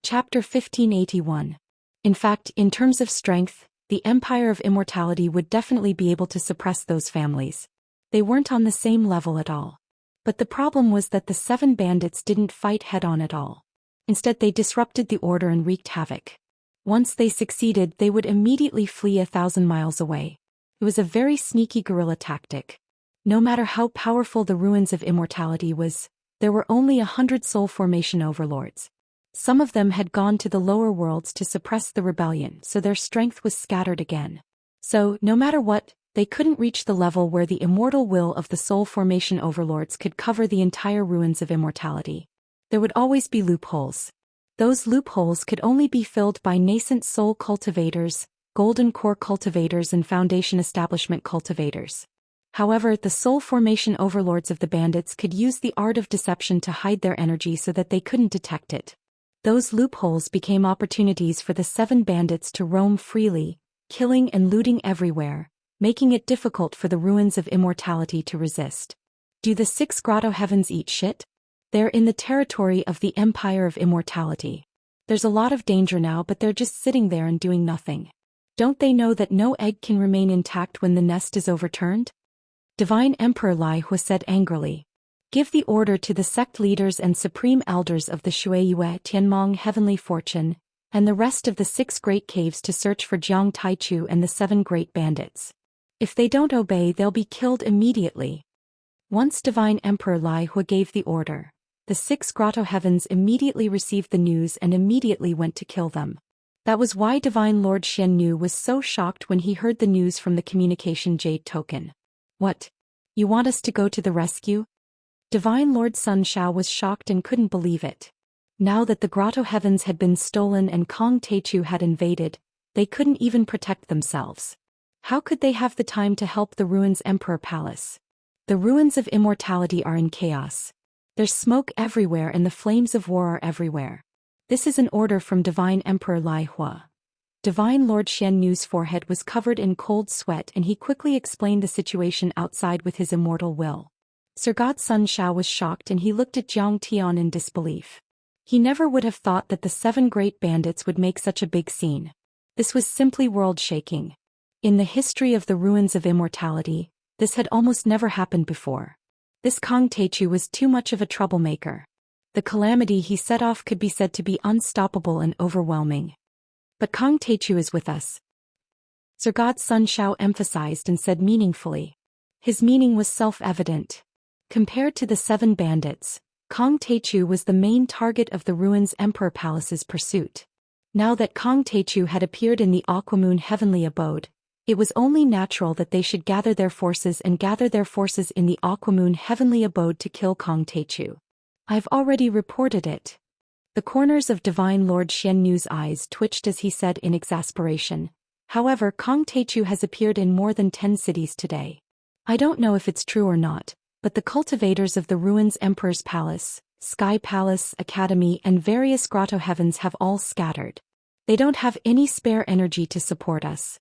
Chapter 1581. In fact, in terms of strength, the Empire of Immortality would definitely be able to suppress those families. They weren't on the same level at all. But the problem was that the 7 bandits didn't fight head-on at all. Instead, they disrupted the order and wreaked havoc. Once they succeeded, they would immediately flee 1,000 miles away. It was a very sneaky guerrilla tactic. No matter how powerful the ruins of immortality was, there were only 100 soul formation overlords. Some of them had gone to the lower worlds to suppress the rebellion, so their strength was scattered again. So, no matter what, they couldn't reach the level where the immortal will of the soul formation overlords could cover the entire ruins of immortality. There would always be loopholes. Those loopholes could only be filled by nascent soul cultivators, golden core cultivators and foundation establishment cultivators. However, the soul formation overlords of the bandits could use the art of deception to hide their energy so that they couldn't detect it. Those loopholes became opportunities for the 7 bandits to roam freely, killing and looting everywhere, making it difficult for the ruins of immortality to resist. Do the 6 grotto heavens eat shit? They're in the territory of the Empire of Immortality. There's a lot of danger now, but they're just sitting there and doing nothing. Don't they know that no egg can remain intact when the nest is overturned? Divine Emperor Lai Hua said angrily. Give the order to the sect leaders and supreme elders of the Shuiyue Tianmong Heavenly Fortune, and the rest of the 6 great caves to search for Jiang Taichu and the 7 great bandits. If they don't obey, they'll be killed immediately. Once Divine Emperor Lai Hua gave the order, the 6 grotto heavens immediately received the news and immediately went to kill them. That was why Divine Lord Xian was so shocked when he heard the news from the communication jade token. What? You want us to go to the rescue? Divine Lord Sun Shao was shocked and couldn't believe it. Now that the grotto heavens had been stolen and Kong Taichu had invaded, they couldn't even protect themselves. How could they have the time to help the ruins Emperor Palace? The ruins of immortality are in chaos. There's smoke everywhere and the flames of war are everywhere. This is an order from Divine Emperor Lai Hua. Divine Lord Xian's forehead was covered in cold sweat and he quickly explained the situation outside with his immortal will. Sir God Sun Shao was shocked and he looked at Jiang Tian in disbelief. He never would have thought that the 7 great bandits would make such a big scene. This was simply world-shaking. In the history of the ruins of immortality, this had almost never happened before. This Kong Taichu was too much of a troublemaker. The calamity he set off could be said to be unstoppable and overwhelming. But Kong Taichu is with us. Sir God Sun Shao emphasized and said meaningfully. His meaning was self-evident. Compared to the 7 bandits, Kong Taichu was the main target of the ruins Emperor Palace's pursuit. Now that Kong Taichu had appeared in the Aquamoon Heavenly Abode, it was only natural that they should gather their forces in the Aquamoon Heavenly Abode to kill Kong Taichu. I've already reported it. The corners of Divine Lord Xian's eyes twitched as he said in exasperation. However, Kong Taichu has appeared in more than 10 cities today. I don't know if it's true or not, but the cultivators of the ruins Emperor's Palace, Sky Palace, Academy and various grotto heavens have all scattered. They don't have any spare energy to support us.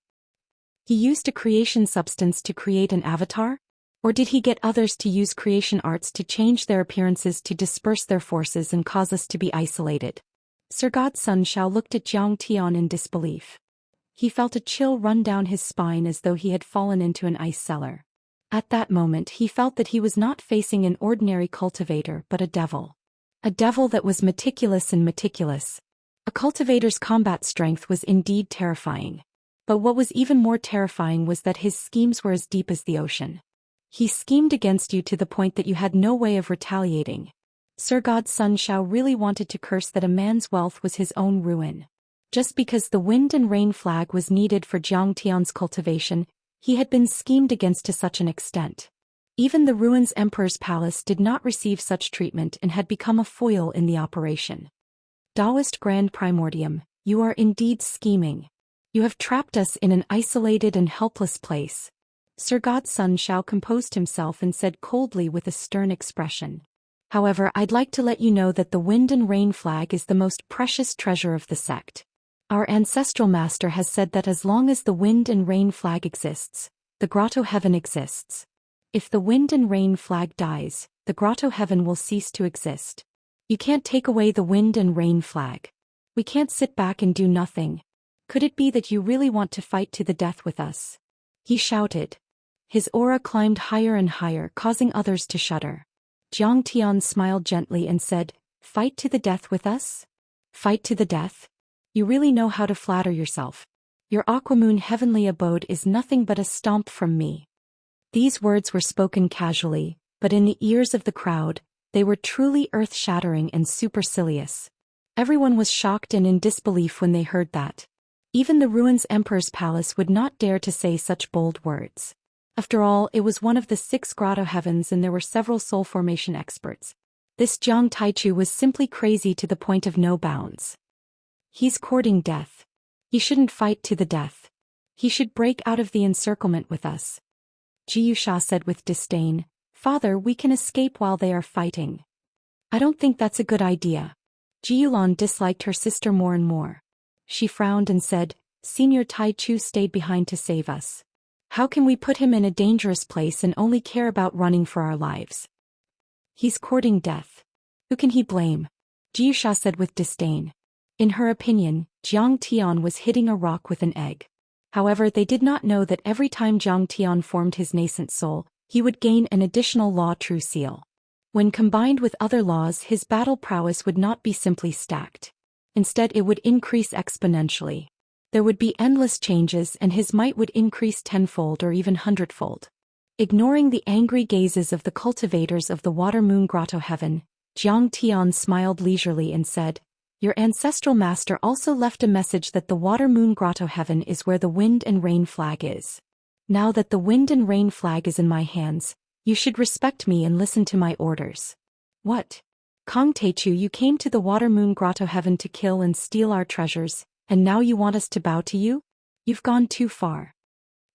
He used a creation substance to create an avatar? Or did he get others to use creation arts to change their appearances to disperse their forces and cause us to be isolated? Sir God Sun Shao looked at Jiang Tian in disbelief. He felt a chill run down his spine as though he had fallen into an ice cellar. At that moment he felt that he was not facing an ordinary cultivator but a devil. A devil that was meticulous and meticulous. A cultivator's combat strength was indeed terrifying. But what was even more terrifying was that his schemes were as deep as the ocean. He schemed against you to the point that you had no way of retaliating. Sir God Sun Shao really wanted to curse that a man's wealth was his own ruin. Just because the wind and rain flag was needed for Jiang Tian's cultivation, he had been schemed against to such an extent. Even the ruins Emperor's Palace did not receive such treatment and had become a foil in the operation. Taoist Grand Primordium, you are indeed scheming. You have trapped us in an isolated and helpless place. Sir God Sun Shao composed himself and said coldly with a stern expression. However, I'd like to let you know that the wind and rain flag is the most precious treasure of the sect. Our ancestral master has said that as long as the wind and rain flag exists, the grotto heaven exists. If the wind and rain flag dies, the grotto heaven will cease to exist. You can't take away the wind and rain flag. We can't sit back and do nothing. Could it be that you really want to fight to the death with us? He shouted. His aura climbed higher and higher, causing others to shudder. Jiang Tian smiled gently and said, "Fight to the death with us? Fight to the death? You really know how to flatter yourself. Your Aquamoon heavenly abode is nothing but a stomp from me." These words were spoken casually, but in the ears of the crowd, they were truly earth-shattering and supercilious. Everyone was shocked and in disbelief when they heard that. Even the Ruins Emperor's palace would not dare to say such bold words. After all, it was one of the 6 grotto heavens and there were several soul formation experts. This Jiang Taichu was simply crazy to the point of no bounds. He's courting death. He shouldn't fight to the death. He should break out of the encirclement with us. Jiusha said with disdain, "Father, we can escape while they are fighting." "I don't think that's a good idea." Jiulan disliked her sister more and more. She frowned and said, "Senior Taichu stayed behind to save us. How can we put him in a dangerous place and only care about running for our lives? He's courting death. Who can he blame?" Jiusha said with disdain. In her opinion, Jiang Tian was hitting a rock with an egg. However, they did not know that every time Jiang Tian formed his nascent soul, he would gain an additional law true seal. When combined with other laws, his battle prowess would not be simply stacked. Instead, it would increase exponentially. There would be endless changes and his might would increase tenfold or even hundredfold. Ignoring the angry gazes of the cultivators of the Water Moon Grotto Heaven, Jiang Tian smiled leisurely and said, "Your ancestral master also left a message that the Water Moon Grotto Heaven is where the Wind and Rain flag is. Now that the Wind and Rain flag is in my hands, you should respect me and listen to my orders." "What? Kong Teichu, you came to the Water Moon Grotto Heaven to kill and steal our treasures, and now you want us to bow to you? You've gone too far."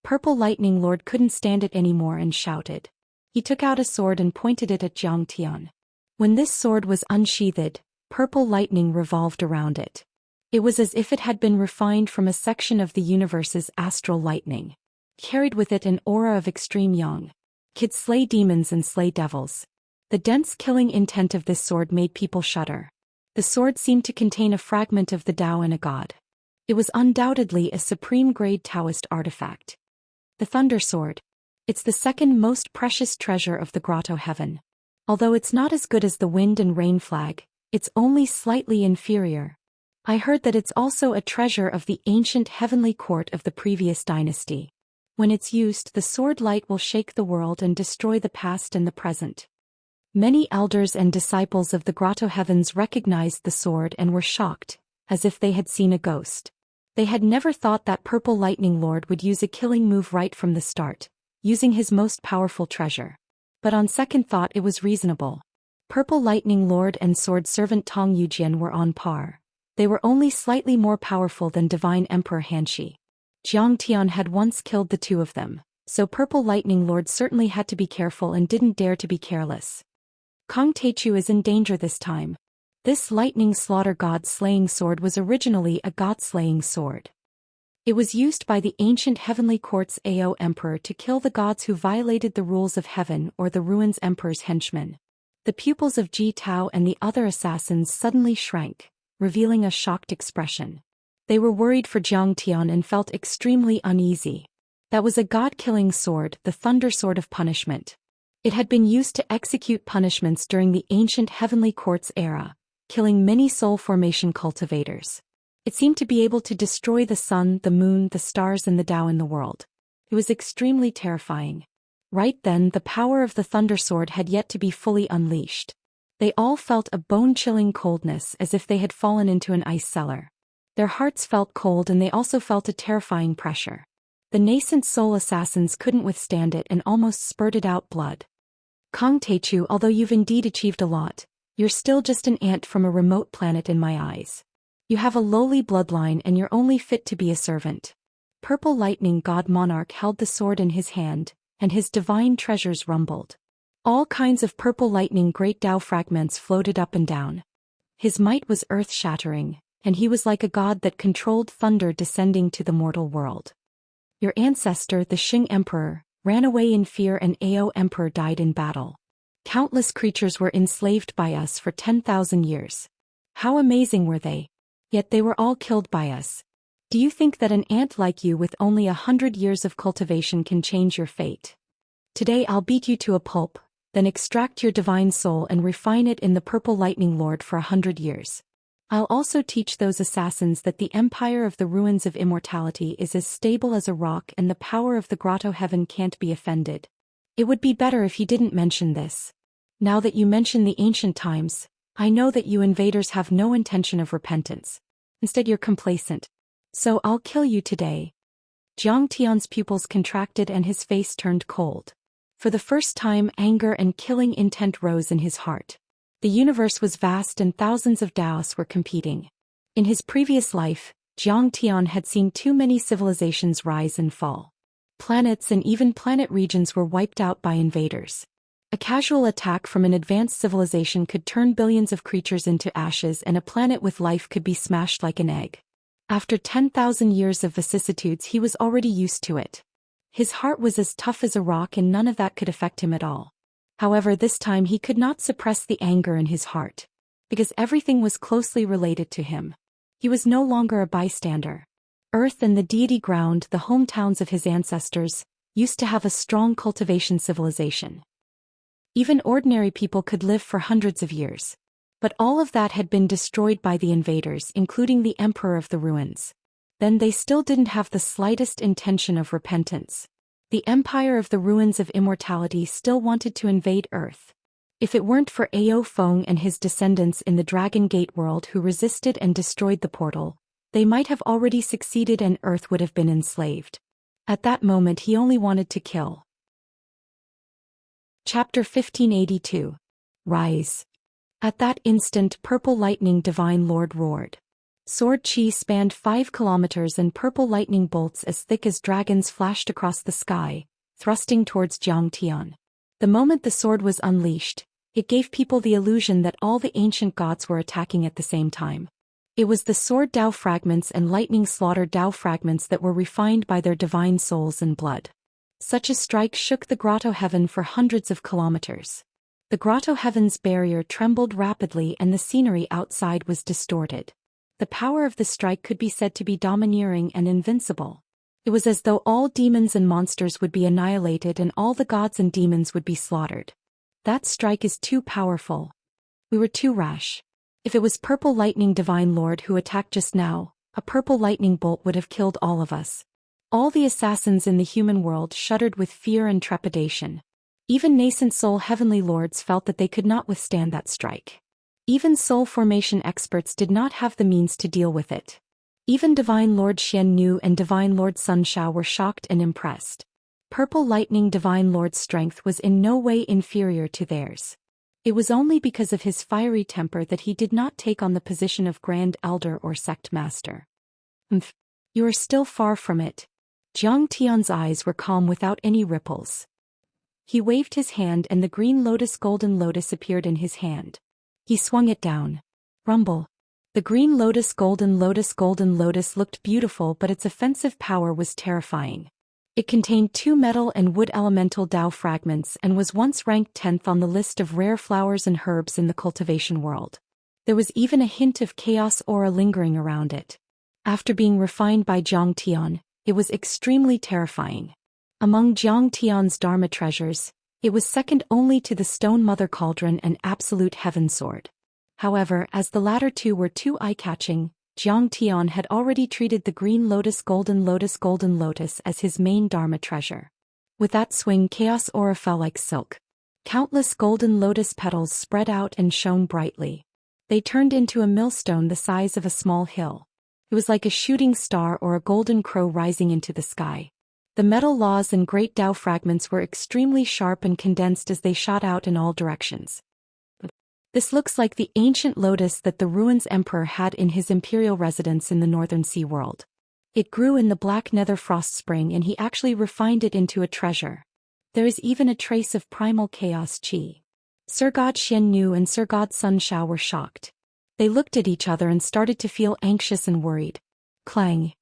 Purple Lightning Lord couldn't stand it anymore and shouted. He took out a sword and pointed it at Jiang Tian. When this sword was unsheathed, purple lightning revolved around it. It was as if it had been refined from a section of the universe's astral lightning. Carried with it an aura of extreme yang. Could slay demons and slay devils. The dense killing intent of this sword made people shudder. The sword seemed to contain a fragment of the Tao and a god. It was undoubtedly a supreme-grade Taoist artifact. The Thunder Sword. It's the second most precious treasure of the Grotto Heaven. Although it's not as good as the Wind and Rain flag, it's only slightly inferior. I heard that it's also a treasure of the ancient heavenly court of the previous dynasty. When it's used, the sword light will shake the world and destroy the past and the present. Many elders and disciples of the Grotto Heavens recognized the sword and were shocked, as if they had seen a ghost. They had never thought that Purple Lightning Lord would use a killing move right from the start, using his most powerful treasure. But on second thought it was reasonable. Purple Lightning Lord and Sword Servant Tong Yujian were on par. They were only slightly more powerful than Divine Emperor Hanshi. Jiang Tian had once killed the two of them, so Purple Lightning Lord certainly had to be careful and didn't dare to be careless. Kong Teichu is in danger this time. This lightning slaughter god-slaying sword was originally a god-slaying sword. It was used by the ancient heavenly court's Ao Emperor to kill the gods who violated the rules of heaven or the Ruins Emperor's henchmen. The pupils of Ji Tao and the other assassins suddenly shrank, revealing a shocked expression. They were worried for Jiang Tian and felt extremely uneasy. That was a god-killing sword, the Thunder Sword of Punishment. It had been used to execute punishments during the ancient heavenly court's era, killing many soul formation cultivators. It seemed to be able to destroy the sun, the moon, the stars and the Tao in the world. It was extremely terrifying. Right then, the power of the Thunder Sword had yet to be fully unleashed. They all felt a bone-chilling coldness as if they had fallen into an ice cellar. Their hearts felt cold and they also felt a terrifying pressure. The nascent soul assassins couldn't withstand it and almost spurted out blood. Kong Teichu, although you've indeed achieved a lot, you're still just an ant from a remote planet in my eyes. You have a lowly bloodline and you're only fit to be a servant. Purple Lightning God Monarch held the sword in his hand, and his divine treasures rumbled. All kinds of purple lightning great Tao fragments floated up and down. His might was earth-shattering, and he was like a god that controlled thunder descending to the mortal world. Your ancestor, the Xing Emperor, ran away in fear and Ao Emperor died in battle. Countless creatures were enslaved by us for 10,000 years. How amazing were they? Yet they were all killed by us. Do you think that an ant like you with only 100 years of cultivation can change your fate? Today I'll beat you to a pulp, then extract your divine soul and refine it in the purple lightning lord for 100 years. I'll also teach those assassins that the empire of the ruins of immortality is as stable as a rock and the power of the grotto heaven can't be offended. It would be better if he didn't mention this. Now that you mention the ancient times, I know that you invaders have no intention of repentance. Instead you're complacent. So I'll kill you today. Zhang Tian's pupils contracted and his face turned cold. For the first time anger and killing intent rose in his heart. The universe was vast and thousands of Daos were competing. In his previous life, Zhang Tian had seen too many civilizations rise and fall. Planets and even planet regions were wiped out by invaders. A casual attack from an advanced civilization could turn billions of creatures into ashes and a planet with life could be smashed like an egg. After 10,000 years of vicissitudes he was already used to it. His heart was as tough as a rock and none of that could affect him at all. However, this time he could not suppress the anger in his heart. Because everything was closely related to him. He was no longer a bystander. Earth and the deity ground, the hometowns of his ancestors, used to have a strong cultivation civilization. Even ordinary people could live for hundreds of years. But all of that had been destroyed by the invaders, including the Emperor of the Ruins. Then they still didn't have the slightest intention of repentance. The Empire of the Ruins of Immortality still wanted to invade Earth. If it weren't for Ao Feng and his descendants in the Dragon Gate world who resisted and destroyed the portal, they might have already succeeded and Earth would have been enslaved. At that moment he only wanted to kill. Chapter 1582. Rise. At that instant purple lightning divine lord roared. Sword chi spanned 5 kilometers and purple lightning bolts as thick as dragons flashed across the sky, thrusting towards Zhang Tian. The moment the sword was unleashed, it gave people the illusion that all the ancient gods were attacking at the same time. It was the sword Dao fragments and lightning slaughter Dao fragments that were refined by their divine souls and blood. Such a strike shook the grotto heaven for hundreds of kilometers. The grotto heaven's barrier trembled rapidly and the scenery outside was distorted. The power of the strike could be said to be domineering and invincible. It was as though all demons and monsters would be annihilated and all the gods and demons would be slaughtered. That strike is too powerful. We were too rash. If it was Purple Lightning Divine Lord who attacked just now, a purple lightning bolt would have killed all of us. All the assassins in the human world shuddered with fear and trepidation. Even nascent soul heavenly lords felt that they could not withstand that strike. Even soul formation experts did not have the means to deal with it. Even Divine Lord Xian Nu and Divine Lord Sun Shao were shocked and impressed. Purple Lightning Divine Lord's strength was in no way inferior to theirs. It was only because of his fiery temper that he did not take on the position of Grand Elder or Sect Master. You are still far from it. Zhang Tian's eyes were calm without any ripples. He waved his hand and the green golden lotus appeared in his hand. He swung it down. Rumble. The green golden lotus looked beautiful, but its offensive power was terrifying. It contained 2 metal and wood elemental Dao fragments and was once ranked 10th on the list of rare flowers and herbs in the cultivation world. There was even a hint of chaos aura lingering around it. After being refined by Zhang Tian, it was extremely terrifying. Among Zhang Tian's Dharma treasures, it was second only to the Stone Mother Cauldron and Absolute Heaven Sword. However, as the latter two were too eye-catching, Zhang Tian had already treated the green golden lotus as his main Dharma treasure. With that swing, chaos aura fell like silk. Countless golden lotus petals spread out and shone brightly. They turned into a millstone the size of a small hill. It was like a shooting star or a golden crow rising into the sky. The metal laws and great Dao fragments were extremely sharp and condensed as they shot out in all directions. This looks like the ancient lotus that the Ruins Emperor had in his imperial residence in the Northern Sea world. It grew in the black nether frost spring and he actually refined it into a treasure. There is even a trace of primal chaos chi. Sir God Xian Nu and Sir God Sun Shao were shocked. They looked at each other and started to feel anxious and worried. Clang.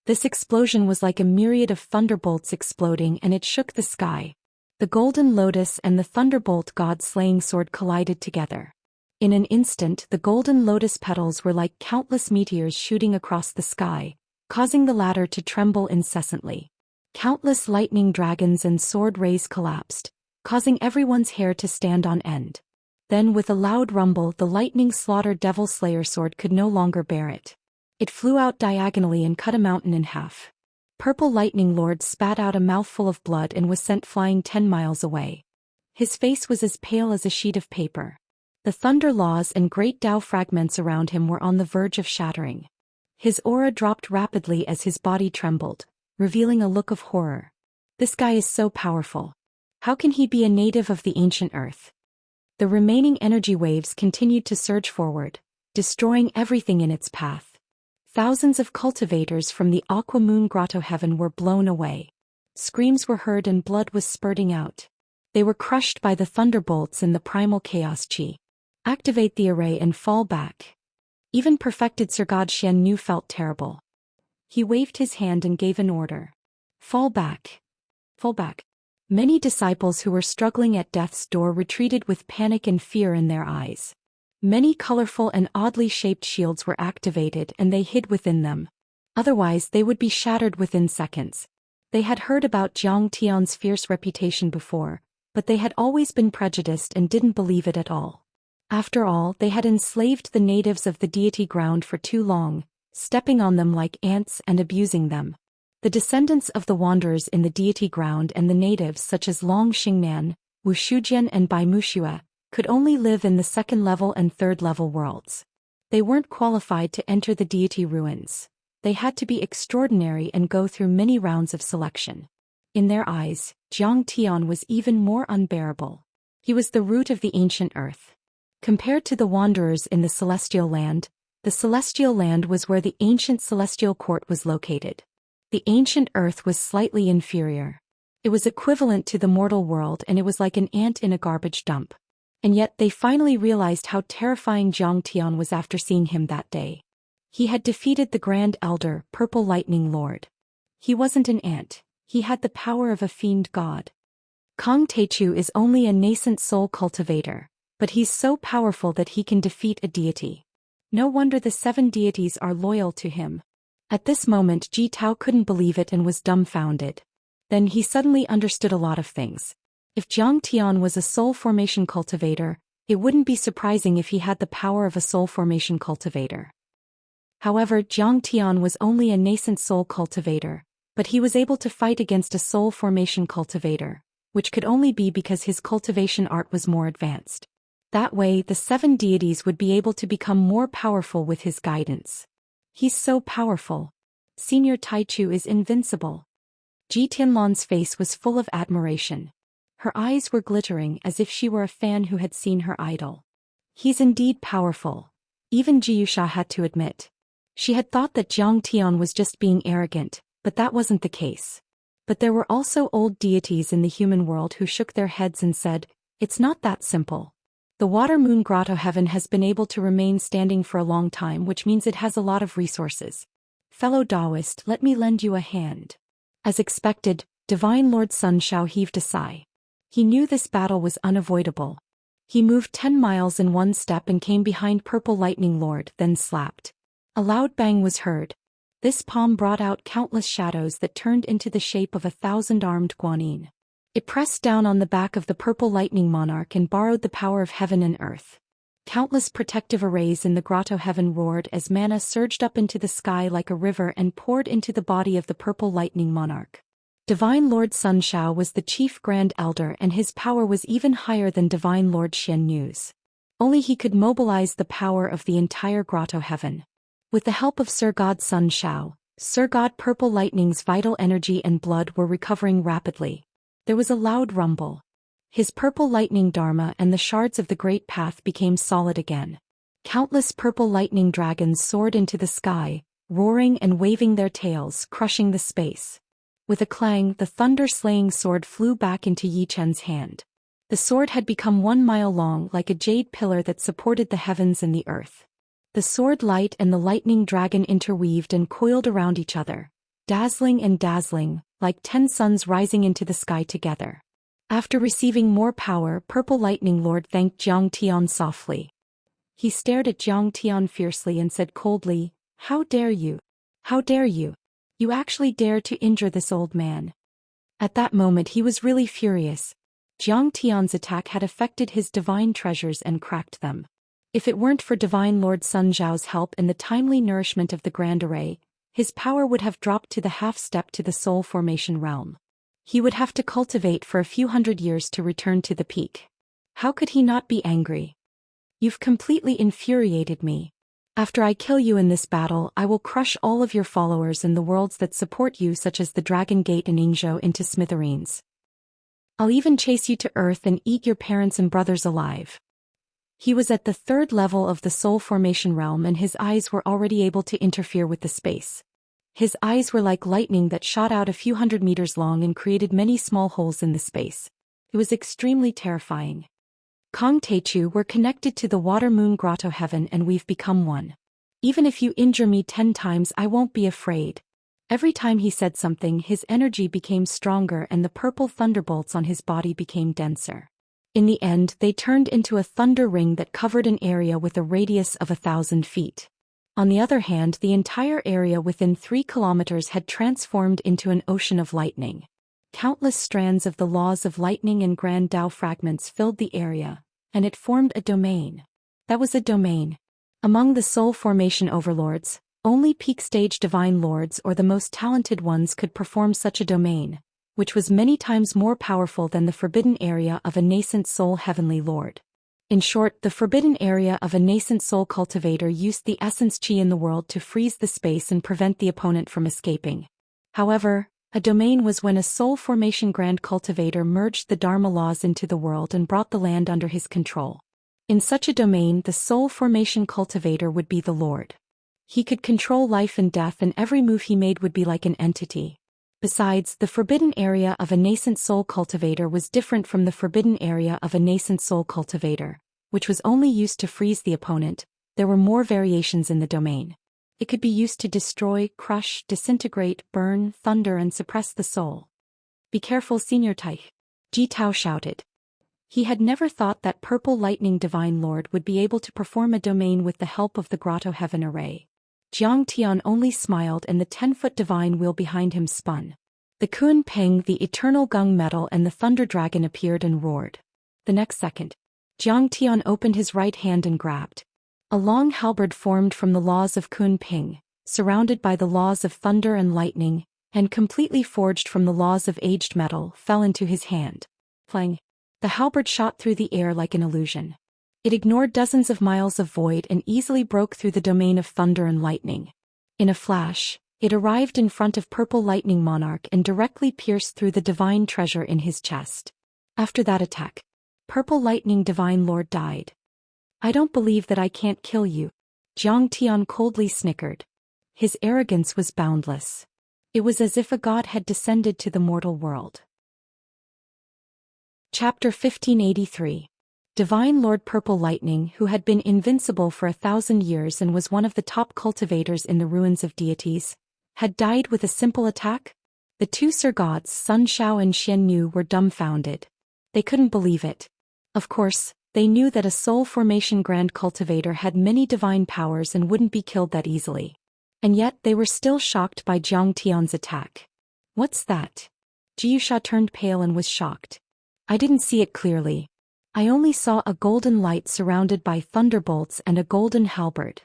This explosion was like a myriad of thunderbolts exploding and it shook the sky. The golden lotus and the thunderbolt god-slaying sword collided together. In an instant, the golden lotus petals were like countless meteors shooting across the sky, causing the latter to tremble incessantly. Countless lightning dragons and sword rays collapsed, causing everyone's hair to stand on end. Then with a loud rumble, the lightning slaughter devil slayer sword could no longer bear it. It flew out diagonally and cut a mountain in half. Purple Lightning Lord spat out a mouthful of blood and was sent flying 10 miles away. His face was as pale as a sheet of paper. The thunder laws and great Tao fragments around him were on the verge of shattering. His aura dropped rapidly as his body trembled, revealing a look of horror. This guy is so powerful. How can he be a native of the ancient earth? The remaining energy waves continued to surge forward, destroying everything in its path. Thousands of cultivators from the Aqua Moon Grotto heaven were blown away. Screams were heard and blood was spurting out. They were crushed by the thunderbolts and the primal chaos chi. Activate the array and fall back. Even perfected Sir God Xian knew felt terrible. He waved his hand and gave an order. Fall back. Fall back. Many disciples who were struggling at death's door retreated with panic and fear in their eyes. Many colorful and oddly shaped shields were activated and they hid within them. Otherwise they would be shattered within seconds. They had heard about Zhang Tian's fierce reputation before, but they had always been prejudiced and didn't believe it at all. After all, they had enslaved the natives of the deity ground for too long, stepping on them like ants and abusing them. The descendants of the wanderers in the deity ground and the natives such as Long Xingnan, Wu Shujian and Bai Muxia, could only live in the second-level and third-level worlds. They weren't qualified to enter the deity ruins. They had to be extraordinary and go through many rounds of selection. In their eyes, Zhang Tian was even more unbearable. He was the root of the ancient earth. Compared to the wanderers in the celestial land was where the ancient celestial court was located. The ancient earth was slightly inferior. It was equivalent to the mortal world and it was like an ant in a garbage dump. And yet they finally realized how terrifying Zhang Tian was after seeing him that day. He had defeated the Grand Elder, Purple Lightning Lord. He wasn't an ant, he had the power of a fiend god. Kong Teichu is only a nascent soul cultivator, but he's so powerful that he can defeat a deity. No wonder the 7 deities are loyal to him. At this moment Ji Tao couldn't believe it and was dumbfounded. Then he suddenly understood a lot of things. If Zhang Tian was a soul formation cultivator, it wouldn't be surprising if he had the power of a soul formation cultivator. However, Zhang Tian was only a nascent soul cultivator, but he was able to fight against a soul formation cultivator, which could only be because his cultivation art was more advanced. That way, the 7 deities would be able to become more powerful with his guidance. He's so powerful. Senior Taichu is invincible. Ji Tianlan's face was full of admiration. Her eyes were glittering as if she were a fan who had seen her idol. He's indeed powerful. Even Ji Yusha had to admit. She had thought that Zhang Tian was just being arrogant, but that wasn't the case. But there were also old deities in the human world who shook their heads and said, "It's not that simple." The Water Moon Grotto heaven has been able to remain standing for a long time, which means it has a lot of resources. Fellow Taoist, let me lend you a hand. As expected, Divine Lord Sun Shao heaved a sigh. He knew this battle was unavoidable. He moved 10 miles in one step and came behind Purple Lightning Lord, then slapped. A loud bang was heard. This palm brought out countless shadows that turned into the shape of 1,000-armed guanyin. It pressed down on the back of the Purple Lightning Monarch and borrowed the power of heaven and earth. Countless protective arrays in the grotto heaven roared as mana surged up into the sky like a river and poured into the body of the Purple Lightning Monarch. Divine Lord Sun Shao was the chief Grand Elder and his power was even higher than Divine Lord Xian Yu's. Only he could mobilize the power of the entire grotto heaven. With the help of Sir God Sun Shao, Sir God Purple Lightning's vital energy and blood were recovering rapidly. There was a loud rumble. His Purple Lightning Dharma and the shards of the Great Path became solid again. Countless Purple Lightning dragons soared into the sky, roaring and waving their tails, crushing the space. With a clang, the thunder-slaying sword flew back into Yi Chen's hand. The sword had become 1 mile long like a jade pillar that supported the heavens and the earth. The sword light and the lightning dragon interweaved and coiled around each other, dazzling and dazzling, like 10 suns rising into the sky together. After receiving more power, Purple Lightning Lord thanked Zhang Tian softly. He stared at Zhang Tian fiercely and said coldly, "How dare you? How dare you? You actually dare to injure this old man." At that moment he was really furious. Zhang Tian's attack had affected his divine treasures and cracked them. If it weren't for Divine Lord Sun Zhao's help and the timely nourishment of the Grand Array, his power would have dropped to the half-step to the soul formation realm. He would have to cultivate for a few hundred years to return to the peak. How could he not be angry? "You've completely infuriated me. After I kill you in this battle, I will crush all of your followers and the worlds that support you, such as the Dragon Gate and Yingzhou, into smithereens. I'll even chase you to Earth and eat your parents and brothers alive." He was at the third level of the soul formation realm and his eyes were already able to interfere with the space. His eyes were like lightning that shot out a few hundred meters long and created many small holes in the space. It was extremely terrifying. "Kong Teichu, we're connected to the Water Moon Grotto Heaven and we've become one. Even if you injure me 10 times I won't be afraid." Every time he said something his energy became stronger and the purple thunderbolts on his body became denser. In the end they turned into a thunder ring that covered an area with a radius of 1,000 feet. On the other hand, the entire area within 3 kilometers had transformed into an ocean of lightning. Countless strands of the laws of lightning and grand Tao fragments filled the area, and it formed a domain. That was a domain. Among the soul formation overlords, only peak stage divine lords or the most talented ones could perform such a domain, which was many times more powerful than the forbidden area of a nascent soul heavenly lord. In short, the forbidden area of a nascent soul cultivator used the essence chi in the world to freeze the space and prevent the opponent from escaping. However, a domain was when a soul formation grand cultivator merged the Dharma laws into the world and brought the land under his control. In such a domain, the soul formation cultivator would be the lord. He could control life and death and every move he made would be like an entity. Besides, the forbidden area of a nascent soul cultivator was different from the forbidden area of a nascent soul cultivator, which was only used to freeze the opponent. There were more variations in the domain. It could be used to destroy, crush, disintegrate, burn, thunder and suppress the soul. "Be careful, Senior Tai," Ji Tao shouted. He had never thought that Purple Lightning Divine Lord would be able to perform a domain with the help of the Grotto Heaven Array. Jiang Tian only smiled and the 10-foot divine wheel behind him spun. The Kun Peng, the eternal Gung metal and the Thunder Dragon appeared and roared. The next second, Jiang Tian opened his right hand and grabbed. A long halberd formed from the laws of Kun Peng, surrounded by the laws of thunder and lightning, and completely forged from the laws of aged metal, fell into his hand. Clang! The halberd shot through the air like an illusion. It ignored dozens of miles of void and easily broke through the domain of thunder and lightning. In a flash, it arrived in front of Purple Lightning Monarch and directly pierced through the divine treasure in his chest. After that attack, Purple Lightning Divine Lord died. "I don't believe that I can't kill you," Jiang Tian coldly snickered. His arrogance was boundless. It was as if a god had descended to the mortal world. Chapter 1583. Divine Lord Purple Lightning, who had been invincible for 1,000 years and was one of the top cultivators in the ruins of deities, had died with a simple attack? The two Sir Gods, Sun Xiao and Xian Yu, were dumbfounded. They couldn't believe it. Of course, they knew that a soul formation grand cultivator had many divine powers and wouldn't be killed that easily. And yet they were still shocked by Jiang Tian's attack. "What's that?" Jiyusha turned pale and was shocked. "I didn't see it clearly. I only saw a golden light surrounded by thunderbolts and a golden halberd.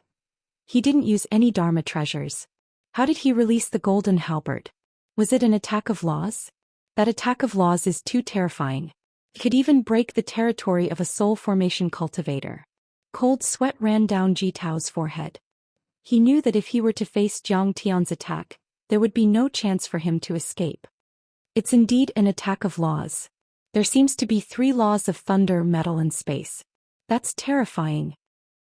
He didn't use any Dharma treasures. How did he release the golden halberd? Was it an attack of laws? That attack of laws is too terrifying. It could even break the territory of a soul formation cultivator." Cold sweat ran down Ji Tao's forehead. He knew that if he were to face Jiang Tian's attack, there would be no chance for him to escape. It's indeed an attack of laws. There seems to be 3 laws of thunder, metal and space. That's terrifying.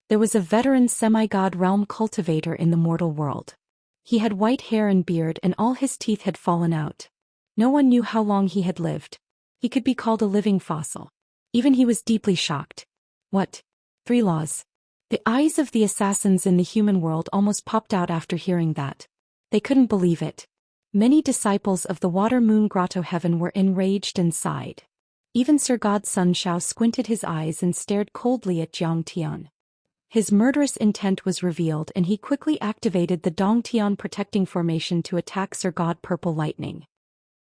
There was a veteran semi-god realm cultivator in the mortal world. He had white hair and beard and all his teeth had fallen out. No one knew how long he had lived. He could be called a living fossil. Even he was deeply shocked. What? 3 laws? The eyes of the assassins in the human world almost popped out after hearing that. They couldn't believe it. Many disciples of the Water Moon Grotto Heaven were enraged and sighed. Even Sir God Sun Xiao squinted his eyes and stared coldly at Jiang Tian. His murderous intent was revealed and he quickly activated the Dongtian protecting formation to attack Sir God Purple Lightning.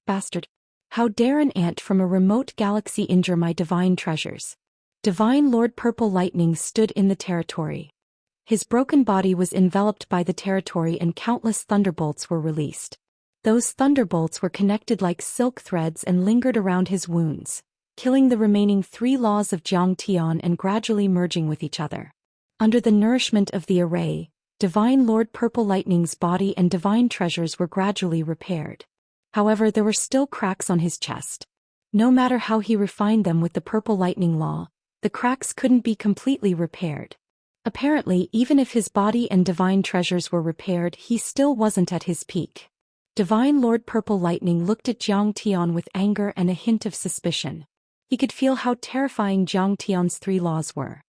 Bastard! How dare an ant from a remote galaxy injure my divine treasures? Divine Lord Purple Lightning stood in the territory. His broken body was enveloped by the territory and countless thunderbolts were released. Those thunderbolts were connected like silk threads and lingered around his wounds, killing the remaining 3 laws of Jiangtian and gradually merging with each other. Under the nourishment of the array, Divine Lord Purple Lightning's body and divine treasures were gradually repaired. However, there were still cracks on his chest. No matter how he refined them with the Purple Lightning Law, the cracks couldn't be completely repaired. Apparently, even if his body and divine treasures were repaired, he still wasn't at his peak. Divine Lord Purple Lightning looked at Jiangtian with anger and a hint of suspicion. He could feel how terrifying Jiangtian's 3 laws were.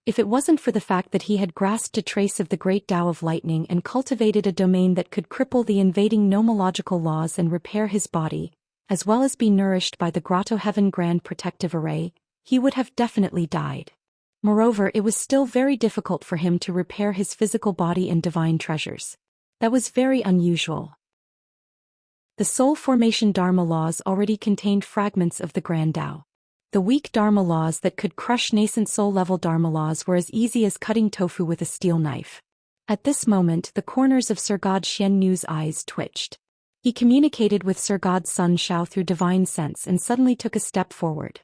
If it wasn't for the fact that he had grasped a trace of the great Tao of Lightning and cultivated a domain that could cripple the invading nomological laws and repair his body, as well as be nourished by the Grotto Heaven Grand Protective Array, he would have definitely died. Moreover, it was still very difficult for him to repair his physical body and divine treasures. That was very unusual. The soul formation Dharma laws already contained fragments of the Grand Tao. The weak Dharma laws that could crush nascent soul-level Dharma laws were as easy as cutting tofu with a steel knife. At this moment, the corners of Sir God Xiannu's eyes twitched. He communicated with Sir God's son Xiao through divine sense and suddenly took a step forward.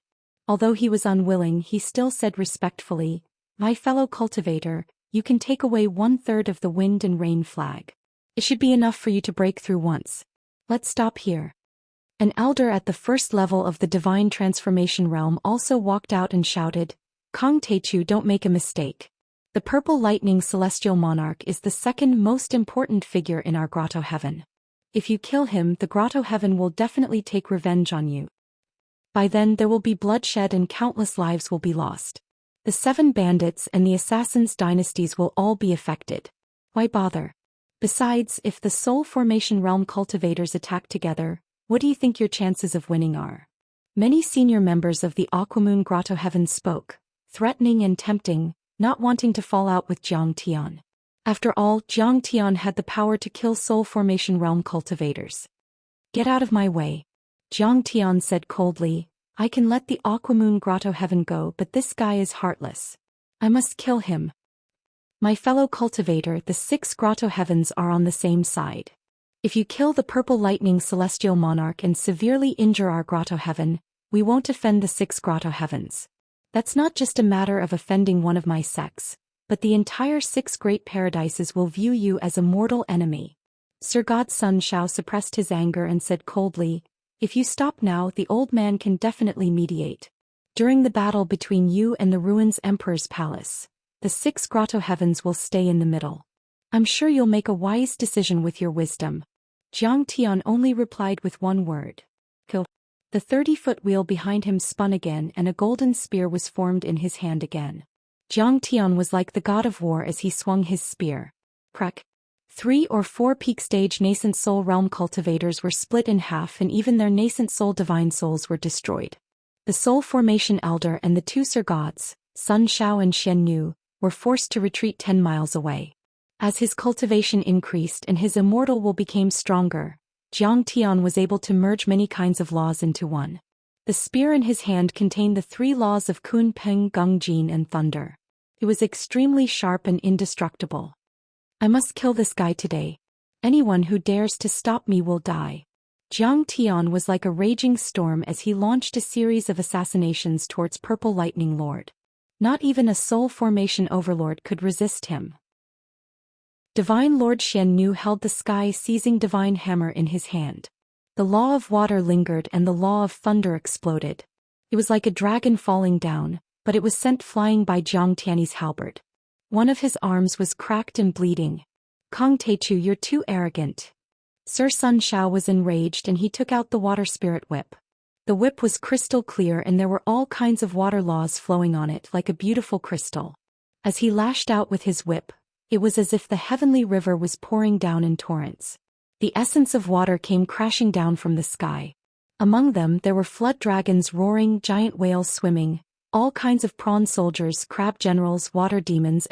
Although he was unwilling, he still said respectfully, "My fellow cultivator, you can take away 1/3 of the wind and rain flag. It should be enough for you to break through once. Let's stop here." An elder at the first level of the divine transformation realm also walked out and shouted, "Kong Teichu, don't make a mistake. The Purple Lightning Celestial Monarch is the second most important figure in our Grotto Heaven. If you kill him, the Grotto Heaven will definitely take revenge on you. By then there will be bloodshed and countless lives will be lost. The 7 bandits and the assassins' dynasties will all be affected. Why bother? Besides, if the soul formation realm cultivators attack together, what do you think your chances of winning are?" Many senior members of the Aquamoon Grotto Heaven spoke, threatening and tempting, not wanting to fall out with Jiangtian. After all, Jiangtian had the power to kill soul formation realm cultivators. "Get out of my way," Jiangtian said coldly. "I can let the Aquamoon Grotto Heaven go, but this guy is heartless. I must kill him. My fellow cultivator, the 6 Grotto Heavens are on the same side. If you kill the Purple Lightning Celestial Monarch and severely injure our Grotto Heaven, we won't offend the 6 Grotto Heavens. That's not just a matter of offending one of my sex, but the entire 6 great paradises will view you as a mortal enemy." Sir God's son Xiao suppressed his anger and said coldly, "If you stop now, the old man can definitely mediate. During the battle between you and the Ruins Emperor's Palace, the 6 Grotto Heavens will stay in the middle. I'm sure you'll make a wise decision with your wisdom." Jiangtian only replied with one word: "Kill." The 30-foot wheel behind him spun again and a golden spear was formed in his hand again. Jiangtian was like the god of war as he swung his spear. Crack. 3 or 4 peak stage nascent soul realm cultivators were split in half and even their nascent soul divine souls were destroyed. The soul formation elder and the 2 Sir Gods, Sun Xiao and Xiannu, were forced to retreat 10 miles away. As his cultivation increased and his immortal will became stronger, Jiangtian was able to merge many kinds of laws into one. The spear in his hand contained the 3 laws of Kun Peng Gung Jin and Thunder. It was extremely sharp and indestructible. "I must kill this guy today. Anyone who dares to stop me will die." Jiangtian was like a raging storm as he launched a series of assassinations towards Purple Lightning Lord. Not even a soul formation overlord could resist him. Divine Lord Xiannu held the sky-seizing divine hammer in his hand. The law of water lingered and the law of thunder exploded. It was like a dragon falling down, but it was sent flying by Jiangtian's halberd. One of his arms was cracked and bleeding. "Kong Teichu, you're too arrogant." Sir Sun Xiao was enraged and he took out the water spirit whip. The whip was crystal clear and there were all kinds of water laws flowing on it like a beautiful crystal. As he lashed out with his whip, it was as if the heavenly river was pouring down in torrents. The essence of water came crashing down from the sky. Among them there were flood dragons roaring, giant whales swimming, All kinds of prawn soldiers, crab generals, water demons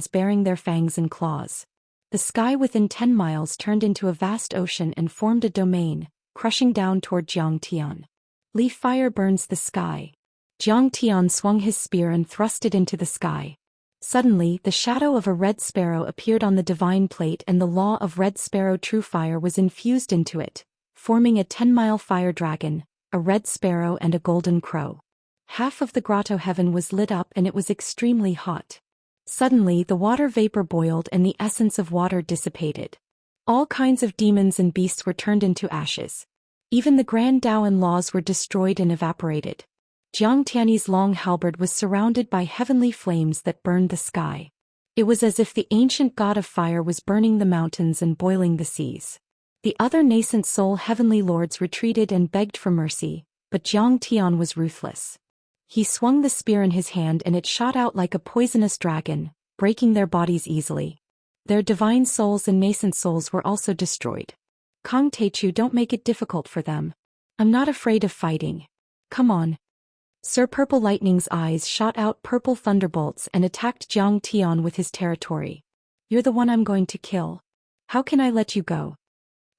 bearing their fangs and claws. The sky within 10 miles turned into a vast ocean and formed a domain, crushing down toward Zhang Tian. Leaf fire burns the sky. Zhang Tian swung his spear and thrust it into the sky. Suddenly, the shadow of a red sparrow appeared on the divine plate and the law of red sparrow true fire was infused into it, forming a 10-mile fire dragon, a red sparrow and a golden crow. Half of the grotto heaven was lit up and it was extremely hot. Suddenly the water vapor boiled and the essence of water dissipated. All kinds of demons and beasts were turned into ashes. Even the grand Tao and laws were destroyed and evaporated. Jiang Tianyi's long halberd was surrounded by heavenly flames that burned the sky. It was as if the ancient god of fire was burning the mountains and boiling the seas. The other nascent soul heavenly lords retreated and begged for mercy, but Zhang Tian was ruthless. He swung the spear in his hand and it shot out like a poisonous dragon, breaking their bodies easily. Their divine souls and nascent souls were also destroyed. Kong Teichu, don't make it difficult for them. I'm not afraid of fighting. Come on. Sir Purple Lightning's eyes shot out purple thunderbolts and attacked Zhang Tian with his territory. You're the one I'm going to kill. How can I let you go?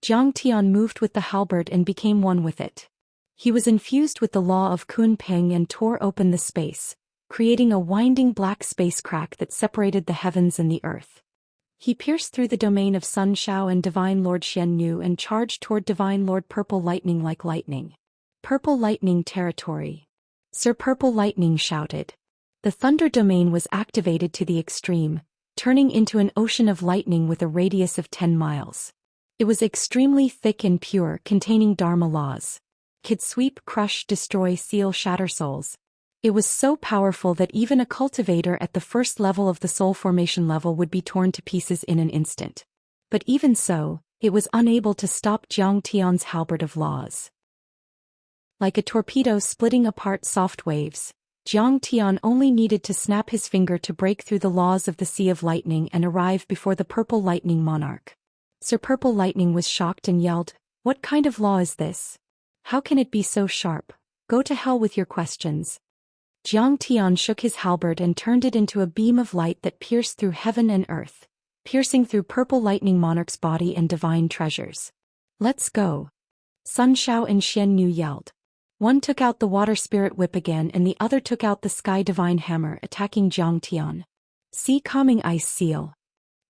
Zhang Tian moved with the halberd and became one with it. He was infused with the law of Kun Ping and tore open the space, creating a winding black space crack that separated the heavens and the earth. He pierced through the domain of Sun Shao and Divine Lord Xian Nu and charged toward Divine Lord Purple Lightning like lightning. Purple Lightning territory. Sir Purple Lightning shouted. The thunder domain was activated to the extreme, turning into an ocean of lightning with a radius of 10 miles. It was extremely thick and pure, containing Dharma laws. Could sweep, crush, destroy, seal, shatter souls. It was so powerful that even a cultivator at the first level of the soul formation level would be torn to pieces in an instant. But even so, it was unable to stop Zhang Tian's halberd of laws. Like a torpedo splitting apart soft waves, Zhang Tian only needed to snap his finger to break through the laws of the Sea of Lightning and arrive before the Purple Lightning monarch. Sir Purple Lightning was shocked and yelled, "What kind of law is this? How can it be so sharp? Go to hell with your questions." Zhang Tian shook his halberd and turned it into a beam of light that pierced through heaven and earth, piercing through Purple Lightning monarch's body and divine treasures. "Let's go." Sun Shao and Xian Nu yelled. One took out the water spirit whip again and the other took out the sky divine hammer, attacking Zhang Tian. "Sea calming ice seal."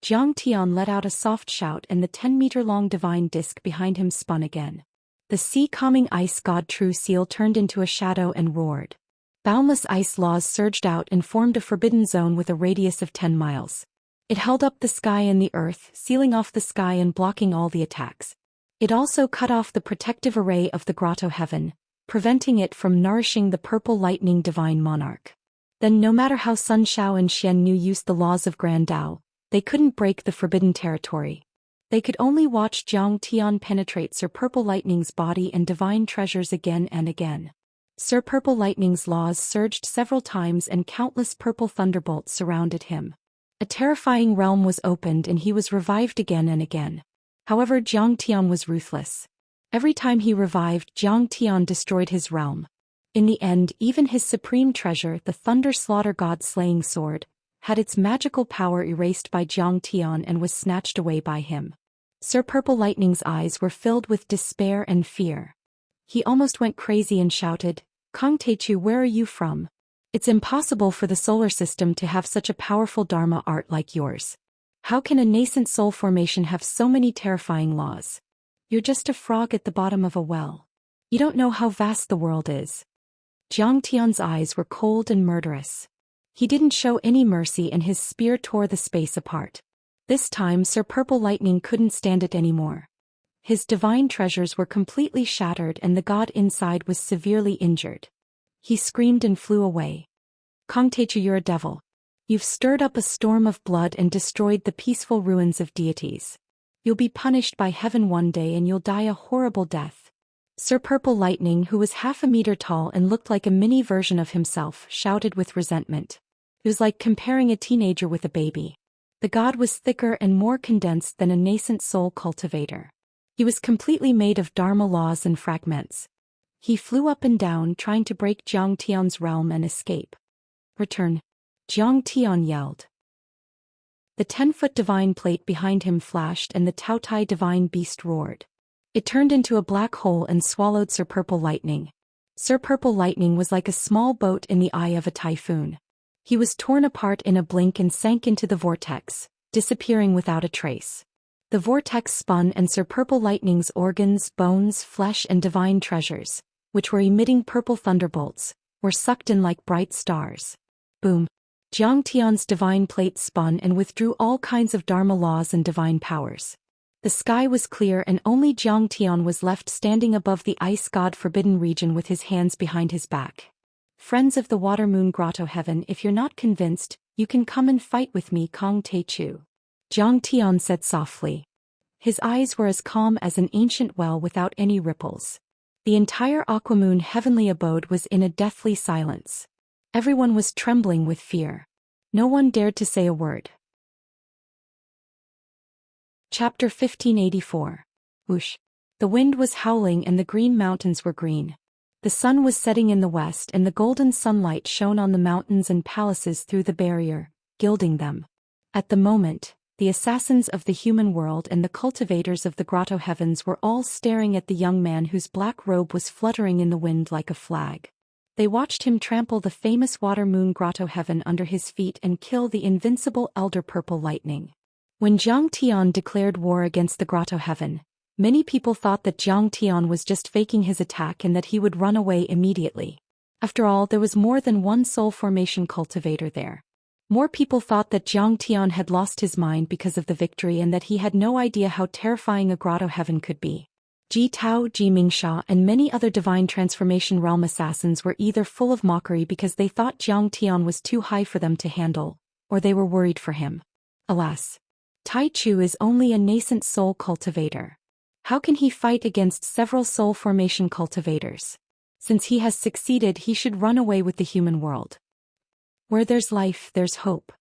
Zhang Tian let out a soft shout and the 10-meter-long divine disc behind him spun again. The sea calming ice god true seal turned into a shadow and roared. Boundless ice laws surged out and formed a forbidden zone with a radius of 10 miles. It held up the sky and the earth, sealing off the sky and blocking all the attacks. It also cut off the protective array of the grotto heaven, preventing it from nourishing the Purple Lightning divine monarch. Then no matter how Sun Shao and Xian Nu used the laws of Grand Tao, they couldn't break the forbidden territory. They could only watch Zhang Tian penetrate Sir Purple Lightning's body and divine treasures again and again. Sir Purple Lightning's laws surged several times and countless purple thunderbolts surrounded him. A terrifying realm was opened and he was revived again and again. However, Zhang Tian was ruthless. Every time he revived, Zhang Tian destroyed his realm. In the end, even his supreme treasure, the Thunder Slaughter God Slaying Sword, had its magical power erased by Zhang Tian and was snatched away by him. Sir Purple Lightning's eyes were filled with despair and fear. He almost went crazy and shouted, "Kong Teichu, where are you from? It's impossible for the solar system to have such a powerful Dharma art like yours. How can a nascent soul formation have so many terrifying laws? You're just a frog at the bottom of a well. You don't know how vast the world is." Zhang Tian's eyes were cold and murderous. He didn't show any mercy and his spear tore the space apart. This time Sir Purple Lightning couldn't stand it anymore. His divine treasures were completely shattered and the god inside was severely injured. He screamed and flew away. "Kong Teichu, you're a devil. You've stirred up a storm of blood and destroyed the peaceful ruins of deities. You'll be punished by heaven one day and you'll die a horrible death." Sir Purple Lightning, who was half a meter tall and looked like a mini version of himself, shouted with resentment. It was like comparing a teenager with a baby. The god was thicker and more condensed than a nascent soul cultivator. He was completely made of Dharma laws and fragments. He flew up and down trying to break Zhang Tian's realm and escape. Return! Zhang Tian yelled. The 10-foot divine plate behind him flashed and the Taotai divine beast roared. It turned into a black hole and swallowed Sir Purple Lightning. Sir Purple Lightning was like a small boat in the eye of a typhoon. He was torn apart in a blink and sank into the vortex, disappearing without a trace. The vortex spun and Sir Purple Lightning's organs, bones, flesh and divine treasures, which were emitting purple thunderbolts, were sucked in like bright stars. Boom! Zhang Tian's divine plate spun and withdrew all kinds of Dharma laws and divine powers. The sky was clear and only Zhang Tian was left standing above the ice god forbidden region with his hands behind his back. Friends of the Water Moon Grotto Heaven, if you're not convinced, you can come and fight with me, Kong Te Chu. Zhang Tian said softly. His eyes were as calm as an ancient well without any ripples. The entire Aquamoon heavenly abode was in a deathly silence. Everyone was trembling with fear. No one dared to say a word. Chapter 1584. Whoosh. The wind was howling and the green mountains were green. The sun was setting in the west and the golden sunlight shone on the mountains and palaces through the barrier, gilding them. At the moment, the assassins of the human world and the cultivators of the grotto heavens were all staring at the young man whose black robe was fluttering in the wind like a flag. They watched him trample the famous Water Moon Grotto Heaven under his feet and kill the invincible Elder Purple Lightning. When Zhang Tian declared war against the Grotto Heaven, many people thought that Zhang Tian was just faking his attack and that he would run away immediately. After all, there was more than one soul formation cultivator there. More people thought that Zhang Tian had lost his mind because of the victory and that he had no idea how terrifying a Grotto Heaven could be. Ji Tao, Ji Mingxia and many other divine transformation realm assassins were either full of mockery because they thought Zhang Tian was too high for them to handle, or they were worried for him. Alas! Tai Chu is only a nascent soul cultivator. How can he fight against several soul formation cultivators? Since he has succeeded, he should run away with the human world. Where there's life, there's hope.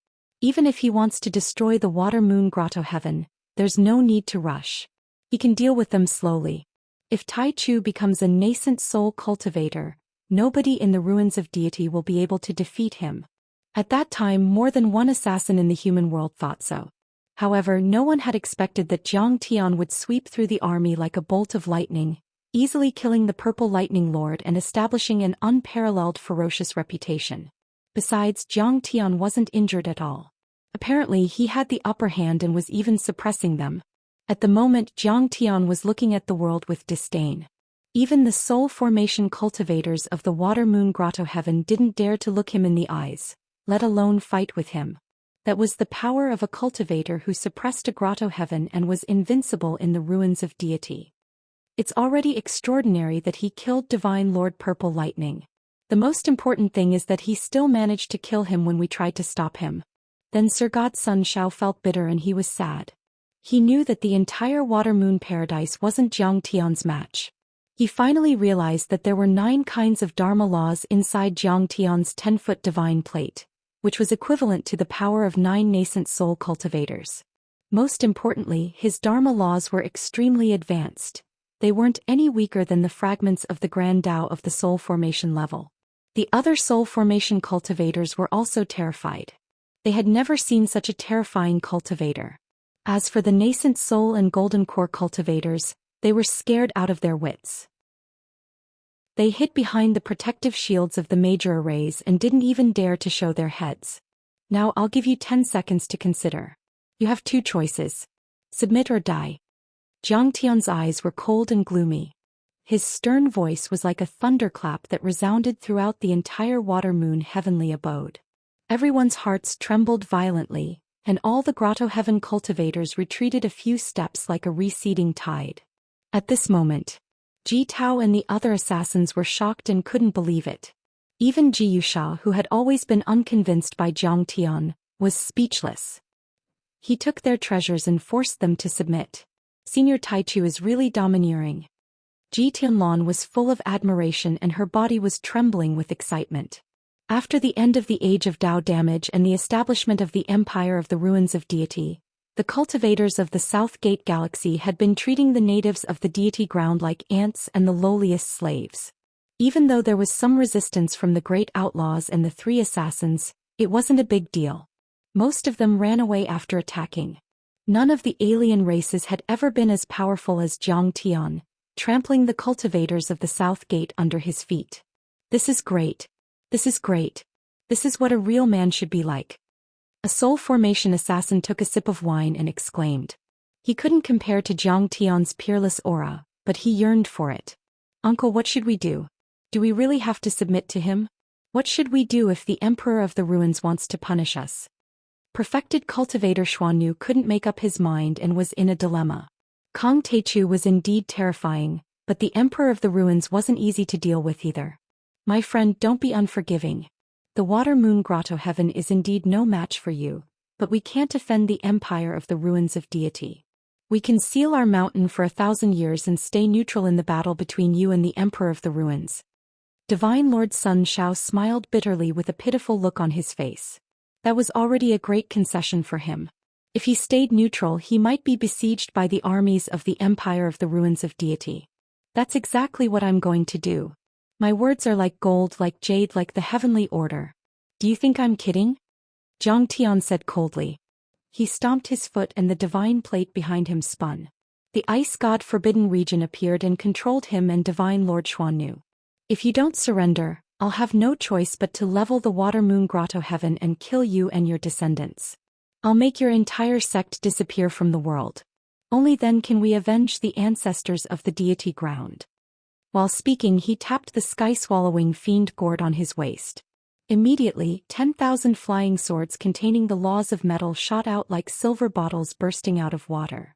Even if he wants to destroy the Water Moon Grotto Heaven, there's no need to rush. He can deal with them slowly. If Tai Chu becomes a nascent soul cultivator, nobody in the ruins of deity will be able to defeat him. At that time, more than one assassin in the human world thought so. However, no one had expected that Zhang Tian would sweep through the army like a bolt of lightning, easily killing the Purple Lightning Lord and establishing an unparalleled ferocious reputation. Besides, Zhang Tian wasn't injured at all. Apparently, he had the upper hand and was even suppressing them. At the moment, Zhang Tian was looking at the world with disdain. Even the soul formation cultivators of the Water Moon Grotto Heaven didn't dare to look him in the eyes, let alone fight with him. That was the power of a cultivator who suppressed a grotto heaven and was invincible in the ruins of deity. It's already extraordinary that he killed Divine Lord Purple Lightning. The most important thing is that he still managed to kill him when we tried to stop him. Then Sir God's son Shao felt bitter and he was sad. He knew that the entire Water Moon Paradise wasn't Zhang Tian's match. He finally realized that there were 9 kinds of Dharma laws inside Zhang Tian's 10-foot divine plate, which was equivalent to the power of 9 nascent soul cultivators. Most importantly, his Dharma laws were extremely advanced. They weren't any weaker than the fragments of the Grand Tao of the soul formation level. The other soul formation cultivators were also terrified. They had never seen such a terrifying cultivator. As for the nascent soul and golden core cultivators, they were scared out of their wits. They hid behind the protective shields of the major arrays and didn't even dare to show their heads. Now I'll give you 10 seconds to consider. You have 2 choices. Submit or die. Zhang Tian's eyes were cold and gloomy. His stern voice was like a thunderclap that resounded throughout the entire Water Moon heavenly abode. Everyone's hearts trembled violently, and all the Grotto Heaven cultivators retreated a few steps like a receding tide. At this moment, Ji Tao and the other assassins were shocked and couldn't believe it. Even Ji Yuxia, who had always been unconvinced by Zhang Tian, was speechless. He took their treasures and forced them to submit. Senior Taichu is really domineering. Ji Tianlan was full of admiration and her body was trembling with excitement. After the end of the Age of Tao damage and the establishment of the Empire of the Ruins of Deity, the cultivators of the South Gate Galaxy had been treating the natives of the deity ground like ants and the lowliest slaves. Even though there was some resistance from the great outlaws and the three assassins, it wasn't a big deal. Most of them ran away after attacking. None of the alien races had ever been as powerful as Zhou Xian, trampling the cultivators of the South Gate under his feet. This is great. This is great. This is what a real man should be like. A soul formation assassin took a sip of wine and exclaimed. He couldn't compare to Zhou Xian's peerless aura, but he yearned for it. Uncle, what should we do? Do we really have to submit to him? What should we do if the Emperor of the Ruins wants to punish us? Perfected cultivator Xuanyu couldn't make up his mind and was in a dilemma. Kong Teichu was indeed terrifying, but the Emperor of the Ruins wasn't easy to deal with either. My friend, don't be unforgiving. The Water Moon Grotto Heaven is indeed no match for you, but we can't offend the Empire of the Ruins of Deity. We can seal our mountain for 1,000 years and stay neutral in the battle between you and the Emperor of the Ruins. Divine Lord Sun Shao smiled bitterly with a pitiful look on his face. That was already a great concession for him. If he stayed neutral, he might be besieged by the armies of the Empire of the Ruins of Deity. That's exactly what I'm going to do. My words are like gold, like jade, like the heavenly order. Do you think I'm kidding? Zhang Tian said coldly. He stomped his foot and the divine plate behind him spun. The ice god Forbidden Region appeared and controlled him and Divine Lord Xuanyu. If you don't surrender, I'll have no choice but to level the Water Moon Grotto Heaven and kill you and your descendants. I'll make your entire sect disappear from the world. Only then can we avenge the ancestors of the deity ground. While speaking, he tapped the sky-swallowing fiend gourd on his waist. Immediately, 10,000 flying swords containing the laws of metal shot out like silver bottles bursting out of water.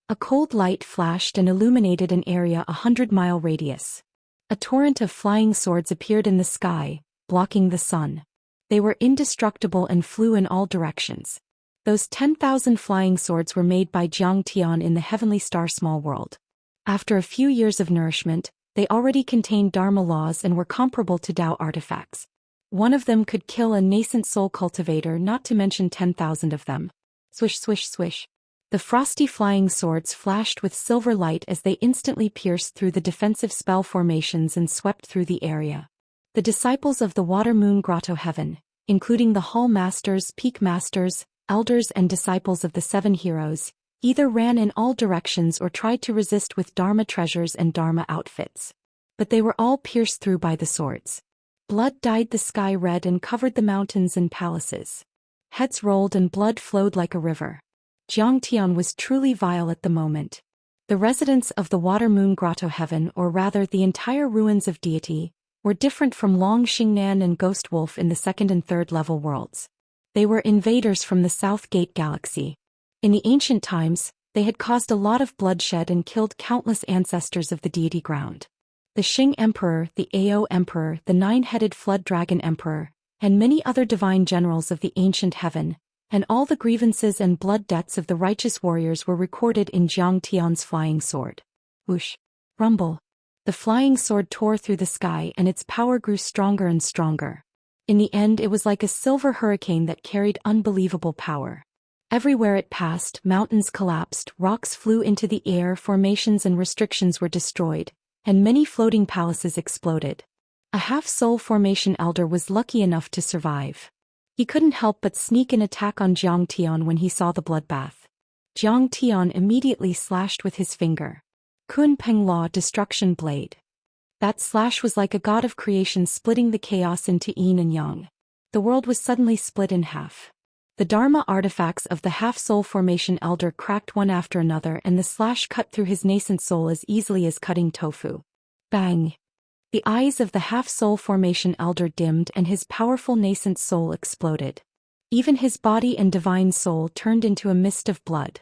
A cold light flashed and illuminated an area 100-mile radius. A torrent of flying swords appeared in the sky, blocking the sun. They were indestructible and flew in all directions. Those 10,000 flying swords were made by Zhang Tian in the heavenly star Small World. After a few years of nourishment, they already contained Dharma laws and were comparable to Tao artifacts. One of them could kill a nascent soul cultivator, not to mention 10,000 of them. Swish, swish, swish. The frosty flying swords flashed with silver light as they instantly pierced through the defensive spell formations and swept through the area. The disciples of the Water Moon Grotto Heaven, including the Hall Masters, Peak Masters, Elders and disciples of the Seven Heroes, either ran in all directions or tried to resist with Dharma treasures and Dharma outfits. But they were all pierced through by the swords. Blood dyed the sky red and covered the mountains and palaces. Heads rolled and blood flowed like a river. Zhang Tian was truly vile at the moment. The residents of the Water Moon Grotto Heaven, or rather the entire ruins of deity, were different from Long Xingnan and Ghost Wolf in the second and third level worlds. They were invaders from the South Gate Galaxy. In the ancient times, they had caused a lot of bloodshed and killed countless ancestors of the deity ground. The Xing Emperor, the Ao Emperor, the Nine-Headed Flood Dragon Emperor, and many other divine generals of the ancient heaven, and all the grievances and blood debts of the righteous warriors were recorded in Zhang Tian's flying sword. Whoosh! Rumble! The flying sword tore through the sky and its power grew stronger and stronger. In the end, it was like a silver hurricane that carried unbelievable power. Everywhere it passed, mountains collapsed, rocks flew into the air, formations and restrictions were destroyed, and many floating palaces exploded. A half-soul formation elder was lucky enough to survive. He couldn't help but sneak an attack on Zhang Tian when he saw the bloodbath. Zhang Tian immediately slashed with his finger. Kun Peng Law Destruction Blade. That slash was like a god of creation splitting the chaos into yin and yang. The world was suddenly split in half. The Dharma artifacts of the half-soul formation elder cracked one after another and the slash cut through his nascent soul as easily as cutting tofu. Bang! The eyes of the half-soul formation elder dimmed and his powerful nascent soul exploded. Even his body and divine soul turned into a mist of blood.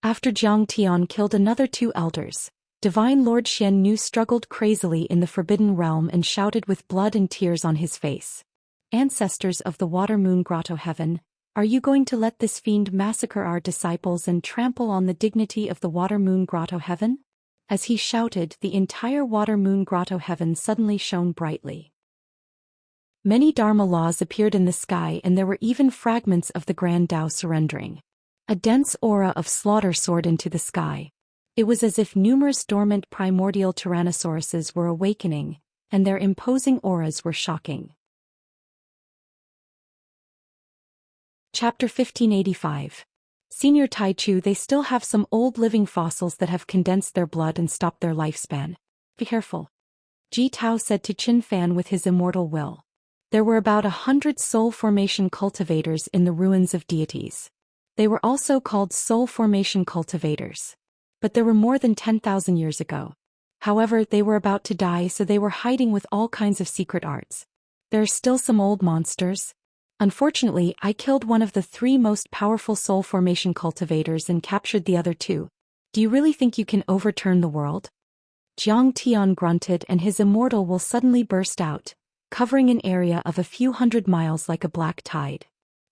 After Zhang Tian killed another two elders, Divine Lord Xianxia struggled crazily in the Forbidden Realm and shouted with blood and tears on his face. Ancestors of the Water Moon Grotto Heaven, are you going to let this fiend massacre our disciples and trample on the dignity of the Water Moon Grotto Heaven? As he shouted, the entire Water Moon Grotto Heaven suddenly shone brightly. Many Dharma laws appeared in the sky and there were even fragments of the Grand Tao surrendering. A dense aura of slaughter soared into the sky. It was as if numerous dormant primordial tyrannosauruses were awakening, and their imposing auras were shocking. Chapter 1585. Senior Taichu. They still have some old living fossils that have condensed their blood and stopped their lifespan. Be careful, Ji Tao said to Qin Fan with his immortal will. There were about 100 soul formation cultivators in the ruins of deities. They were also called soul formation cultivators. But there were more than 10,000 years ago. However, they were about to die, so they were hiding with all kinds of secret arts. There are still some old monsters. Unfortunately, I killed one of the 3 most powerful soul formation cultivators and captured the other 2. Do you really think you can overturn the world? Jiang Tian grunted, and his immortal will suddenly burst out, covering an area of a few hundred miles like a black tide.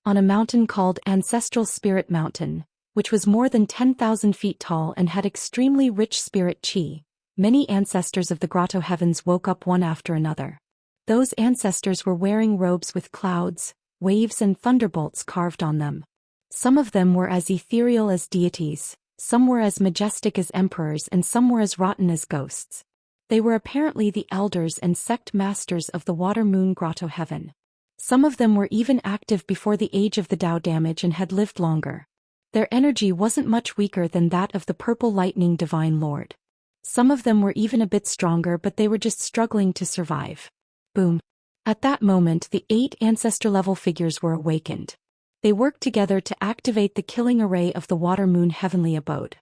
On a mountain called Ancestral Spirit Mountain, which was more than 10,000 feet tall and had extremely rich spirit qi, many ancestors of the grotto heavens woke up one after another. Those ancestors were wearing robes with clouds, waves and thunderbolts carved on them. Some of them were as ethereal as deities, some were as majestic as emperors, and some were as rotten as ghosts. They were apparently the elders and sect masters of the Water Moon Grotto Heaven. Some of them were even active before the age of the Tao damage and had lived longer. Their energy wasn't much weaker than that of the Purple Lightning Divine Lord. Some of them were even a bit stronger, but they were just struggling to survive. Boom. At that moment, the 8 ancestor-level figures were awakened. They worked together to activate the killing array of the Water Moon Heavenly Abode.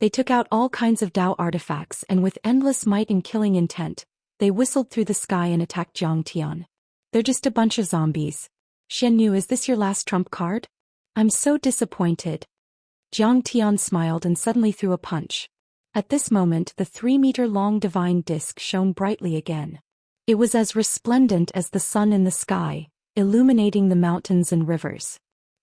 They took out all kinds of Tao artifacts, and with endless might and killing intent, they whistled through the sky and attacked Jiang Tian. They're just a bunch of zombies. Xian Yu, is this your last trump card? I'm so disappointed. Jiang Tian smiled and suddenly threw a punch. At this moment, the 3-meter-long divine disc shone brightly again. It was as resplendent as the sun in the sky, illuminating the mountains and rivers.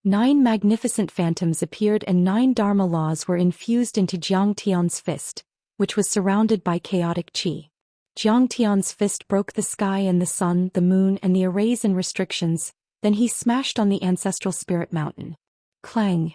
9 magnificent phantoms appeared, and 9 Dharma laws were infused into Jiang Tian's fist, which was surrounded by chaotic qi. Jiang Tian's fist broke the sky and the sun, the moon, and the arrays and restrictions, then he smashed on the ancestral spirit mountain. Clang!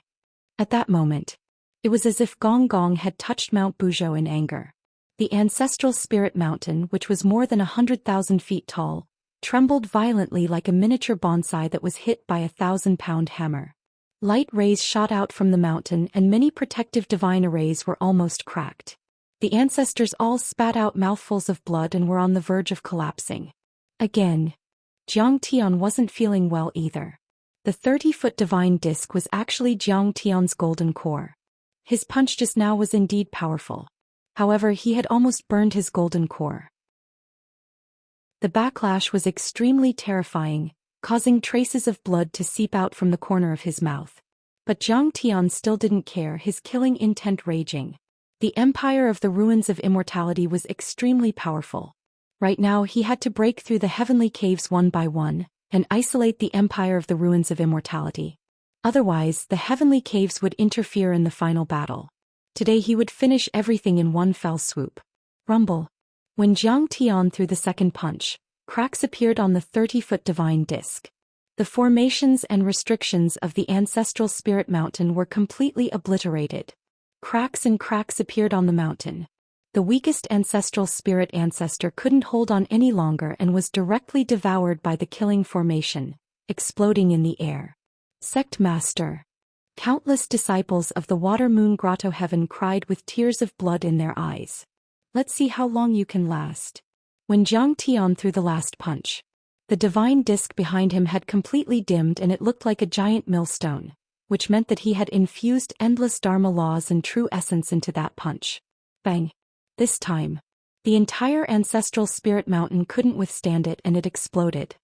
At that moment, it was as if Gong Gong had touched Mount Buzhou in anger. The ancestral spirit mountain, which was more than 100,000 feet tall, trembled violently like a miniature bonsai that was hit by a 1,000-pound hammer. Light rays shot out from the mountain, and many protective divine arrays were almost cracked. The ancestors all spat out mouthfuls of blood and were on the verge of collapsing. Again, Jiang Tian wasn't feeling well either. The 30-foot divine disc was actually Jiang Tian's golden core. His punch just now was indeed powerful. However, he had almost burned his golden core. The backlash was extremely terrifying, causing traces of blood to seep out from the corner of his mouth. But Jiang Tian still didn't care, his killing intent raging. The Empire of the Ruins of Immortality was extremely powerful. Right now he had to break through the heavenly caves one by one, and isolate the Empire of the Ruins of Immortality. Otherwise, the heavenly caves would interfere in the final battle. Today he would finish everything in one fell swoop. Rumble. When Jiang Tian threw the second punch, cracks appeared on the 30-foot divine disc. The formations and restrictions of the ancestral spirit mountain were completely obliterated. Cracks appeared on the mountain. The weakest ancestral spirit ancestor couldn't hold on any longer and was directly devoured by the killing formation, exploding in the air. Sect Master. Countless disciples of the Water Moon Grotto Heaven cried with tears of blood in their eyes. Let's see how long you can last. When Jiang Tian threw the last punch, the divine disc behind him had completely dimmed and it looked like a giant millstone, which meant that he had infused endless Dharma laws and true essence into that punch. Bang! This time, the entire ancestral spirit mountain couldn't withstand it and it exploded.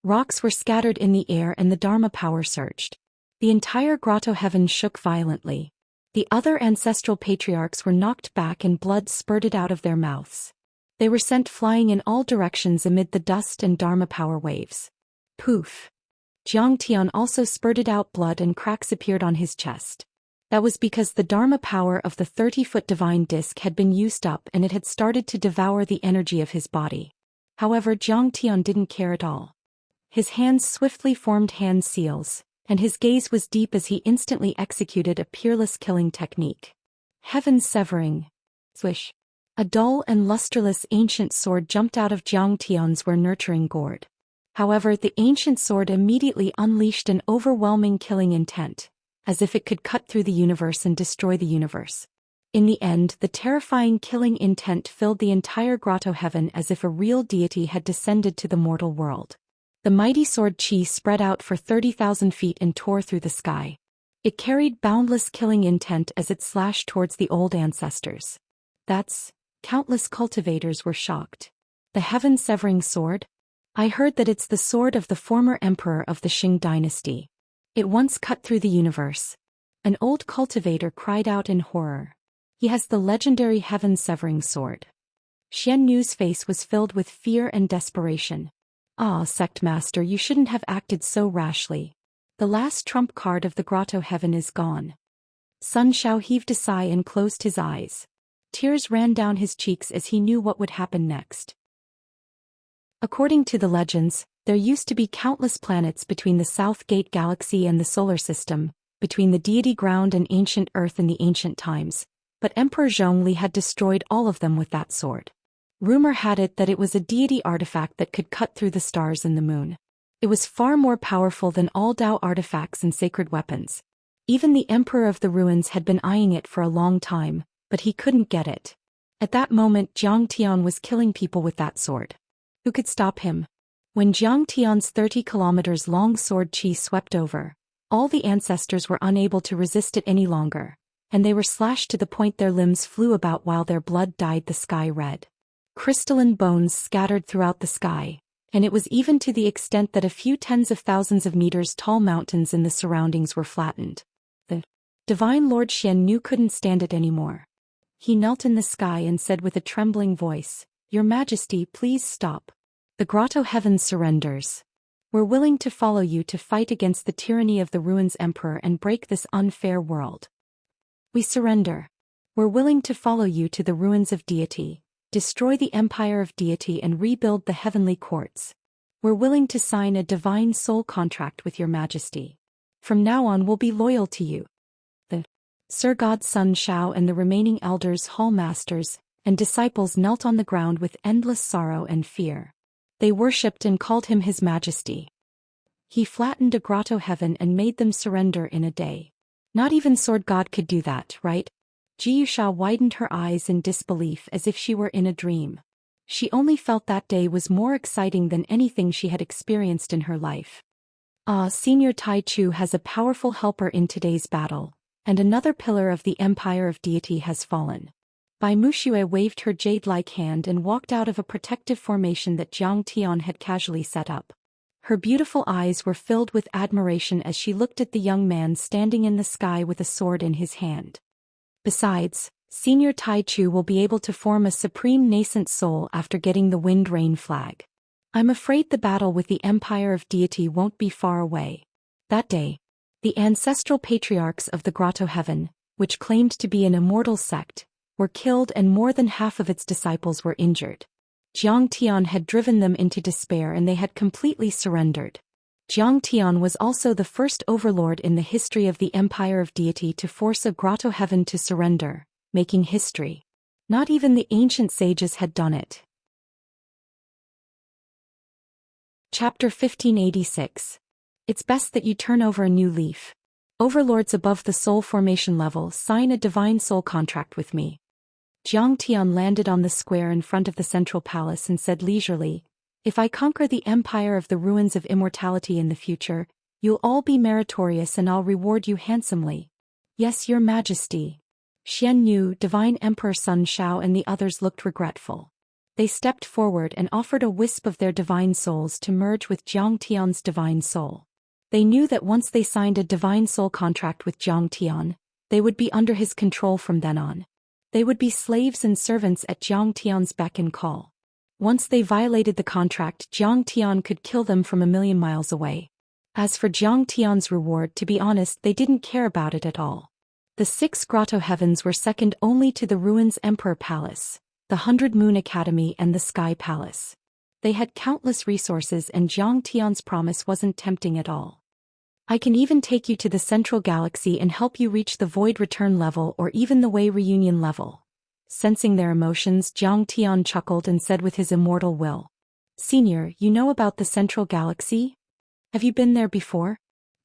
Rocks were scattered in the air and the Dharma power surged. The entire grotto heaven shook violently. The other ancestral patriarchs were knocked back and blood spurted out of their mouths. They were sent flying in all directions amid the dust and Dharma power waves. Poof! Jiang Tian also spurted out blood and cracks appeared on his chest. That was because the Dharma power of the 30-foot divine disc had been used up and it had started to devour the energy of his body. However, Jiang Tian didn't care at all. His hands swiftly formed hand seals, and his gaze was deep as he instantly executed a peerless killing technique. Heaven severing. Swish. A dull and lusterless ancient sword jumped out of Zhang Tian's nurturing gourd. However, the ancient sword immediately unleashed an overwhelming killing intent, as if it could cut through the universe and destroy the universe. In the end, the terrifying killing intent filled the entire grotto heaven as if a real deity had descended to the mortal world. The mighty sword Qi spread out for 30,000 feet and tore through the sky. It carried boundless killing intent as it slashed towards the old ancestors. Countless cultivators were shocked. The heaven-severing sword? I heard that it's the sword of the former emperor of the Qing dynasty. It once cut through the universe. An old cultivator cried out in horror. He has the legendary heaven-severing sword. Xian Yu's face was filled with fear and desperation. Ah, sect master, you shouldn't have acted so rashly. The last trump card of the grotto heaven is gone. Sun Shao heaved a sigh and closed his eyes. Tears ran down his cheeks as he knew what would happen next. According to the legends, there used to be countless planets between the South Gate Galaxy and the solar system, between the deity ground and ancient Earth in the ancient times, but Emperor Zhongli had destroyed all of them with that sword. Rumor had it that it was a deity artifact that could cut through the stars and the moon. It was far more powerful than all Dao artifacts and sacred weapons. Even the Emperor of the Ruins had been eyeing it for a long time, but he couldn't get it. At that moment, Zhang Tian was killing people with that sword. Who could stop him? When Zhang Tian's 30 kilometers long sword Qi swept over, all the ancestors were unable to resist it any longer, and they were slashed to the point their limbs flew about while their blood dyed the sky red. Crystalline bones scattered throughout the sky, and it was even to the extent that a few tens of thousands of meters tall mountains in the surroundings were flattened. The divine Lord Xian Yu couldn't stand it anymore. He knelt in the sky and said with a trembling voice, "Your Majesty, please stop. The grotto heaven surrenders. We're willing to follow you to fight against the tyranny of the Ruins Emperor and break this unfair world. We surrender. We're willing to follow you to the ruins of deity, destroy the empire of deity and rebuild the heavenly courts. We're willing to sign a divine soul contract with your Majesty. From now on we'll be loyal to you." The Sir God Sun Shao and the remaining elders, hall masters, and disciples knelt on the ground with endless sorrow and fear. They worshipped and called him His Majesty. He flattened a grotto heaven and made them surrender in a day. Not even Sword God could do that, right? Jiyusha widened her eyes in disbelief as if she were in a dream. She only felt that day was more exciting than anything she had experienced in her life. Senior Tai Chu has a powerful helper in today's battle, and another pillar of the empire of deity has fallen. Bai Muxue waved her jade-like hand and walked out of a protective formation that Zhang Tian had casually set up. Her beautiful eyes were filled with admiration as she looked at the young man standing in the sky with a sword in his hand. Besides, Senior Tai Chu will be able to form a supreme nascent soul after getting the Wind Rain flag. I'm afraid the battle with the Empire of Deity won't be far away. That day, the ancestral patriarchs of the Grotto Heaven, which claimed to be an immortal sect, were killed and more than half of its disciples were injured. Zhang Tian had driven them into despair and they had completely surrendered. Zhang Tian was also the first overlord in the history of the Empire of Deity to force a Grotto Heaven to surrender, making history. Not even the ancient sages had done it. Chapter 1586. It's best that you turn over a new leaf. Overlords above the soul formation level, sign a divine soul contract with me. Zhang Tian landed on the square in front of the central palace and said leisurely, "If I conquer the empire of the ruins of immortality in the future, you'll all be meritorious and I'll reward you handsomely." "Yes, your Majesty." Xian Yu, Divine Emperor Sun Shao and the others looked regretful. They stepped forward and offered a wisp of their divine souls to merge with Zhang Tian's divine soul. They knew that once they signed a divine soul contract with Zhang Tian, they would be under his control from then on. They would be slaves and servants at Zhang Tian's beck and call. Once they violated the contract, Zhang Tian could kill them from a million miles away. As for Zhang Tian's reward, to be honest, they didn't care about it at all. The 6 Grotto Heavens were second only to the Ruins Emperor Palace, the 100 Moon Academy and the Sky Palace. They had countless resources and Zhang Tian's promise wasn't tempting at all. "I can even take you to the Central Galaxy and help you reach the Void Return level or even the Way Reunion level," Sensing their emotions, Zhang Tian chuckled and said with his immortal will. Senior, you know about the Central Galaxy? Have you been there before?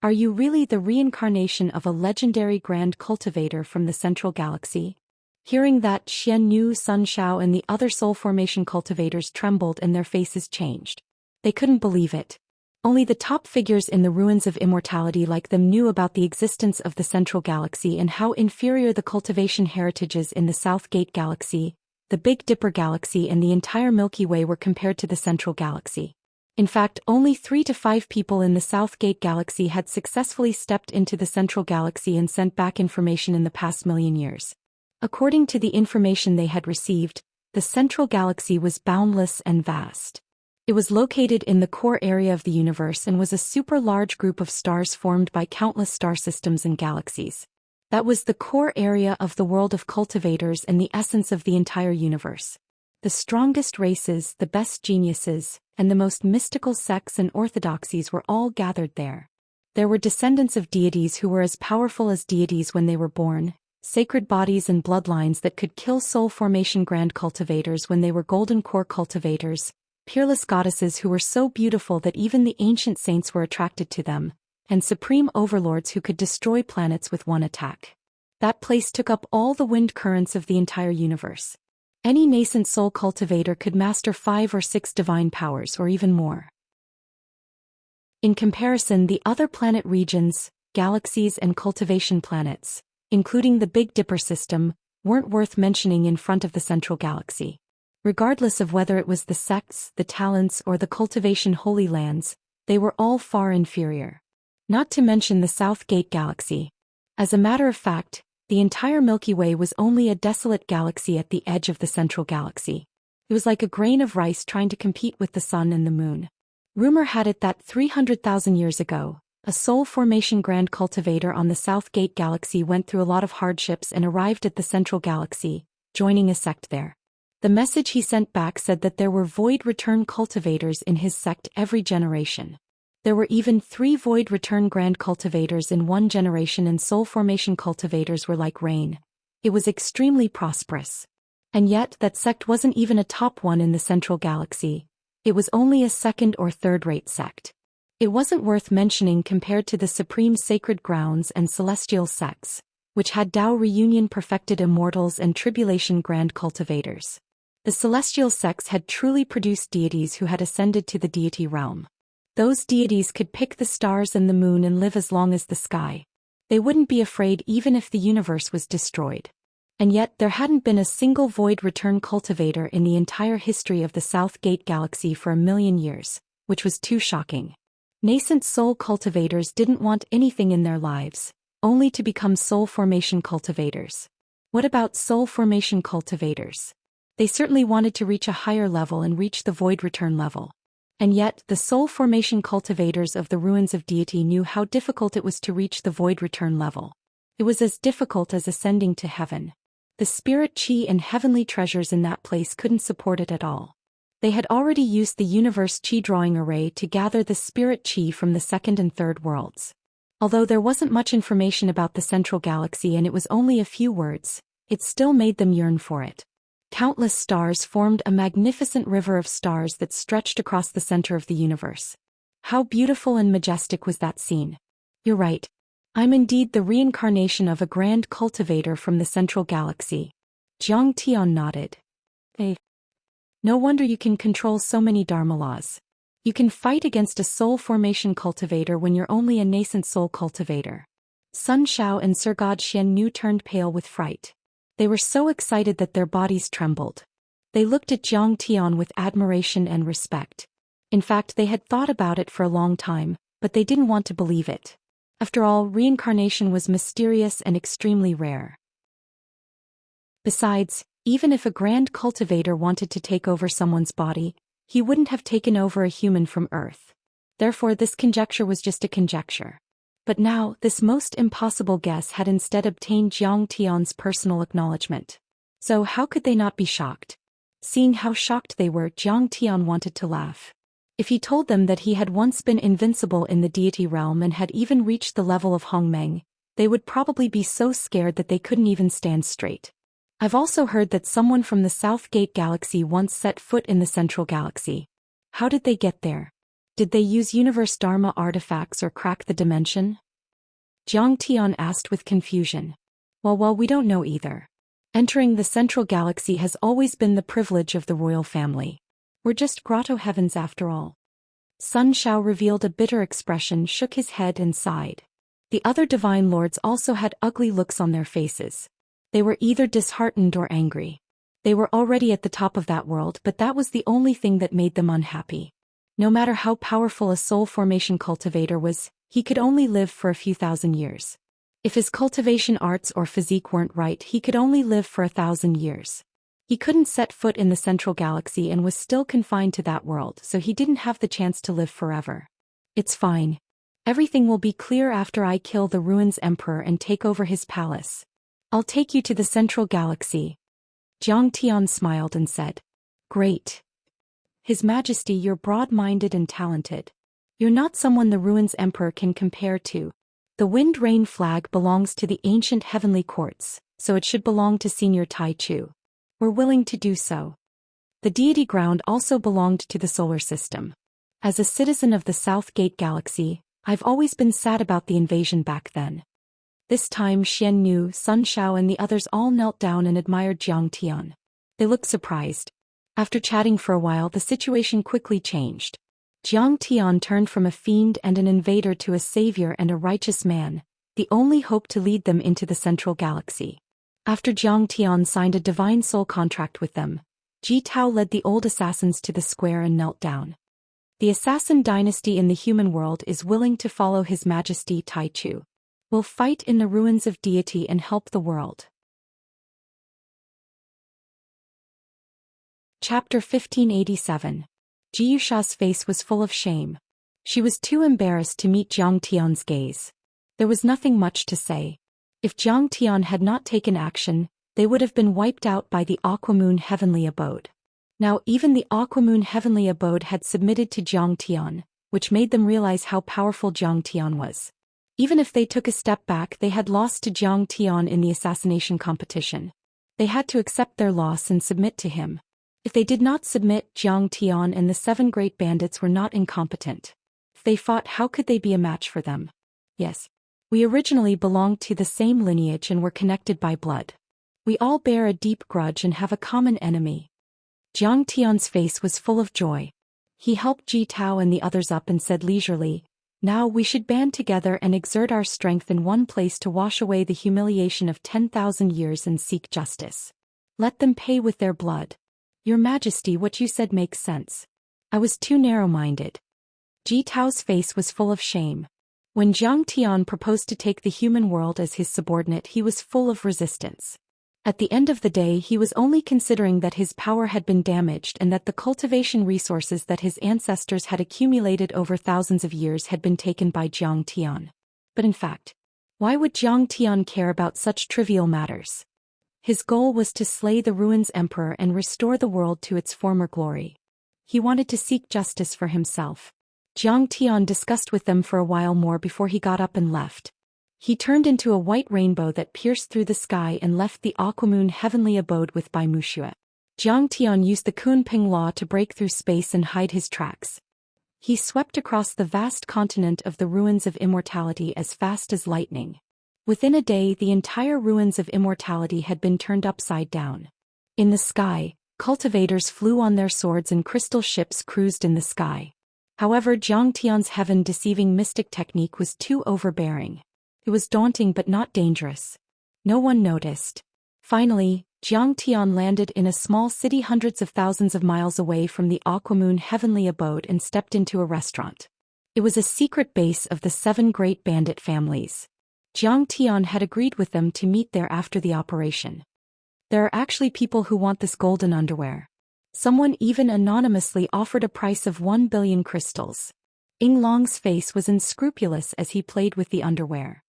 Are you really the reincarnation of a legendary grand cultivator from the Central Galaxy? Hearing that, Xian Yu, Sun Shao and the other soul formation cultivators trembled and their faces changed. They couldn't believe it. Only the top figures in the ruins of immortality like them knew about the existence of the Central Galaxy and how inferior the cultivation heritages in the South Gate Galaxy, the Big Dipper Galaxy and the entire Milky Way were compared to the Central Galaxy. In fact, only 3 to 5 people in the South Gate Galaxy had successfully stepped into the Central Galaxy and sent back information in the past million years. According to the information they had received, the Central Galaxy was boundless and vast. It was located in the core area of the universe and was a super large group of stars formed by countless star systems and galaxies. That was the core area of the world of cultivators and the essence of the entire universe. The strongest races, the best geniuses, and the most mystical sects and orthodoxies were all gathered there. There were descendants of deities who were as powerful as deities when they were born, sacred bodies and bloodlines that could kill soul formation grand cultivators when they were golden core cultivators, peerless goddesses who were so beautiful that even the ancient saints were attracted to them, and supreme overlords who could destroy planets with one attack. That place took up all the wind currents of the entire universe. Any nascent soul cultivator could master 5 or 6 divine powers or even more. In comparison, the other planet regions, galaxies and cultivation planets, including the Big Dipper system, weren't worth mentioning in front of the Central Galaxy. Regardless of whether it was the sects, the talents or the cultivation holy lands, they were all far inferior. Not to mention the South Gate Galaxy. As a matter of fact, the entire Milky Way was only a desolate galaxy at the edge of the Central Galaxy. It was like a grain of rice trying to compete with the sun and the moon. Rumor had it that 300,000 years ago, a soul formation grand cultivator on the South Gate Galaxy went through a lot of hardships and arrived at the Central Galaxy, joining a sect there. The message he sent back said that there were void return cultivators in his sect every generation. There were even 3 void return grand cultivators in one generation, and soul formation cultivators were like rain. It was extremely prosperous. And yet that sect wasn't even a top one in the Central Galaxy. It was only a second or third-rate sect. It wasn't worth mentioning compared to the supreme sacred grounds and celestial sects, which had Tao reunion perfected immortals and tribulation grand cultivators. The celestial sects had truly produced deities who had ascended to the deity realm. Those deities could pick the stars and the moon and live as long as the sky. They wouldn't be afraid even if the universe was destroyed. And yet there hadn't been a single void return cultivator in the entire history of the South Gate Galaxy for 1,000,000 years, which was too shocking. Nascent soul cultivators didn't want anything in their lives, only to become soul formation cultivators. What about soul formation cultivators? They certainly wanted to reach a higher level and reach the void return level. And yet, the soul formation cultivators of the ruins of deity knew how difficult it was to reach the void return level. It was as difficult as ascending to heaven. The spirit chi and heavenly treasures in that place couldn't support it at all. They had already used the universe chi drawing array to gather the spirit chi from the second and third worlds. Although there wasn't much information about the Central Galaxy and it was only a few words, it still made them yearn for it. Countless stars formed a magnificent river of stars that stretched across the center of the universe. How beautiful and majestic was that scene. You're right. I'm indeed the reincarnation of a grand cultivator from the Central Galaxy. Zhang Tian nodded. No wonder you can control so many dharma laws. You can fight against a soul formation cultivator when you're only a nascent soul cultivator. Sun Shao and Sir God Xian Nu turned pale with fright. They were so excited that their bodies trembled. They looked at Zhang Tian with admiration and respect. In fact, they had thought about it for a long time, but they didn't want to believe it. After all, reincarnation was mysterious and extremely rare. Besides, even if a grand cultivator wanted to take over someone's body, he wouldn't have taken over a human from Earth. Therefore, this conjecture was just a conjecture. But now, this most impossible guess had instead obtained Zhang Tian's personal acknowledgement. So how could they not be shocked? Seeing how shocked they were, Zhang Tian wanted to laugh. If he told them that he had once been invincible in the deity realm and had even reached the level of Hongmeng, they would probably be so scared that they couldn't even stand straight. I've also heard that someone from the South Gate Galaxy once set foot in the Central Galaxy. How did they get there? Did they use Universe Dharma artifacts or crack the dimension? Jiang Tian asked with confusion. Well, we don't know either. Entering the Central Galaxy has always been the privilege of the royal family. We're just grotto heavens after all. Sun Shao revealed a bitter expression, shook his head and sighed. The other divine lords also had ugly looks on their faces. They were either disheartened or angry. They were already at the top of that world, but that was the only thing that made them unhappy. No matter how powerful a soul formation cultivator was, he could only live for a few thousand years. If his cultivation arts or physique weren't right, he could only live for 1,000 years. He couldn't set foot in the Central Galaxy and was still confined to that world, so he didn't have the chance to live forever. It's fine. Everything will be clear after I kill the Ruins Emperor and take over his palace. I'll take you to the Central Galaxy. Jiang Tian smiled and said. Great. His Majesty, you're broad-minded and talented. You're not someone the Ruins Emperor can compare to. The Wind Rain flag belongs to the ancient heavenly courts, so it should belong to Senior Tai Chu. We're willing to do so. The deity ground also belonged to the solar system. As a citizen of the South Gate Galaxy, I've always been sad about the invasion back then. This time Xian Nu, Sun Shao and the others all knelt down and admired Jiang Tian. They looked surprised. After chatting for a while, the situation quickly changed. Jiang Tian turned from a fiend and an invader to a savior and a righteous man, the only hope to lead them into the Central Galaxy. After Jiang Tian signed a divine soul contract with them, Ji Tao led the old assassins to the square and knelt down. The assassin dynasty in the human world is willing to follow His Majesty Tai Chu. We'll fight in the ruins of deity and help the world. Chapter 1587. Jiusha's face was full of shame. She was too embarrassed to meet Jiang Tian's gaze. There was nothing much to say. If Jiang Tian had not taken action, they would have been wiped out by the Aquamoon Heavenly Abode. Now even the Aquamoon Heavenly Abode had submitted to Jiang Tian, which made them realize how powerful Jiang Tian was. Even if they took a step back, they had lost to Jiang Tian in the assassination competition. They had to accept their loss and submit to him. If they did not submit, Jiang Tian and the 7 great bandits were not incompetent. If they fought, how could they be a match for them? Yes. We originally belonged to the same lineage and were connected by blood. We all bear a deep grudge and have a common enemy. Jiang Tian's face was full of joy. He helped Ji Tao and the others up and said leisurely, now we should band together and exert our strength in one place to wash away the humiliation of 10,000 years and seek justice. Let them pay with their blood. Your Majesty, what you said makes sense. I was too narrow-minded. Ji Tao's face was full of shame. When Jiang Tian proposed to take the human world as his subordinate, he was full of resistance. At the end of the day, he was only considering that his power had been damaged and that the cultivation resources that his ancestors had accumulated over thousands of years had been taken by Jiang Tian. But in fact, why would Jiang Tian care about such trivial matters? His goal was to slay the Ruins Emperor and restore the world to its former glory. He wanted to seek justice for himself. Jiang Tian discussed with them for a while more before he got up and left. He turned into a white rainbow that pierced through the sky and left the Aquamoon Heavenly Abode with Bai Muxia. Jiang Tian used the Kunping Law to break through space and hide his tracks. He swept across the vast continent of the Ruins of Immortality as fast as lightning. Within a day, the entire Ruins of Immortality had been turned upside down. In the sky, cultivators flew on their swords and crystal ships cruised in the sky. However, Jiang Tian's heaven-deceiving mystic technique was too overbearing. It was daunting but not dangerous. No one noticed. Finally, Jiang Tian landed in a small city hundreds of thousands of miles away from the Aquamoon Heavenly Abode and stepped into a restaurant. It was a secret base of the 7 great bandit families. Jiang Tian had agreed with them to meet there after the operation. There are actually people who want this golden underwear. Someone even anonymously offered a price of 1 billion crystals. Ying Long's face was unscrupulous as he played with the underwear.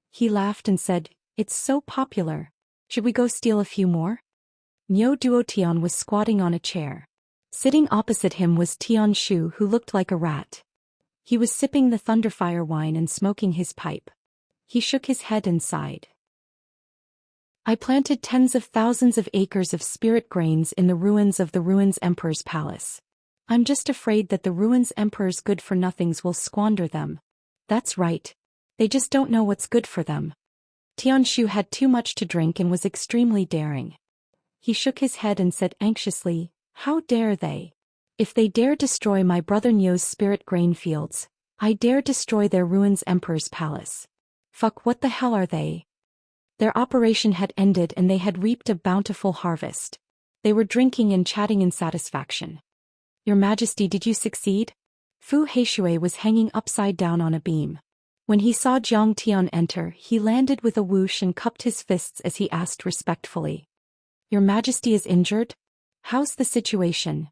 He laughed and said, "It's so popular. Should we go steal a few more?" Niu Duotian was squatting on a chair. Sitting opposite him was Tian Shu, who looked like a rat. He was sipping the Thunderfire wine and smoking his pipe. He shook his head and sighed. I planted tens of thousands of acres of spirit grains in the ruins of the Ruins Emperor's palace. I'm just afraid that the Ruins Emperor's good-for-nothings will squander them. That's right. They just don't know what's good for them. Tianshu had too much to drink and was extremely daring. He shook his head and said anxiously, "How dare they? If they dare destroy my brother Nyo's spirit grain fields, I dare destroy their Ruins Emperor's palace. Fuck, what the hell are they?" Their operation had ended and they had reaped a bountiful harvest. They were drinking and chatting in satisfaction. "Your Majesty, did you succeed?" Fu Heishui was hanging upside down on a beam. When he saw Jiang Tian enter, he landed with a whoosh and cupped his fists as he asked respectfully, "Your Majesty is injured? How's the situation?"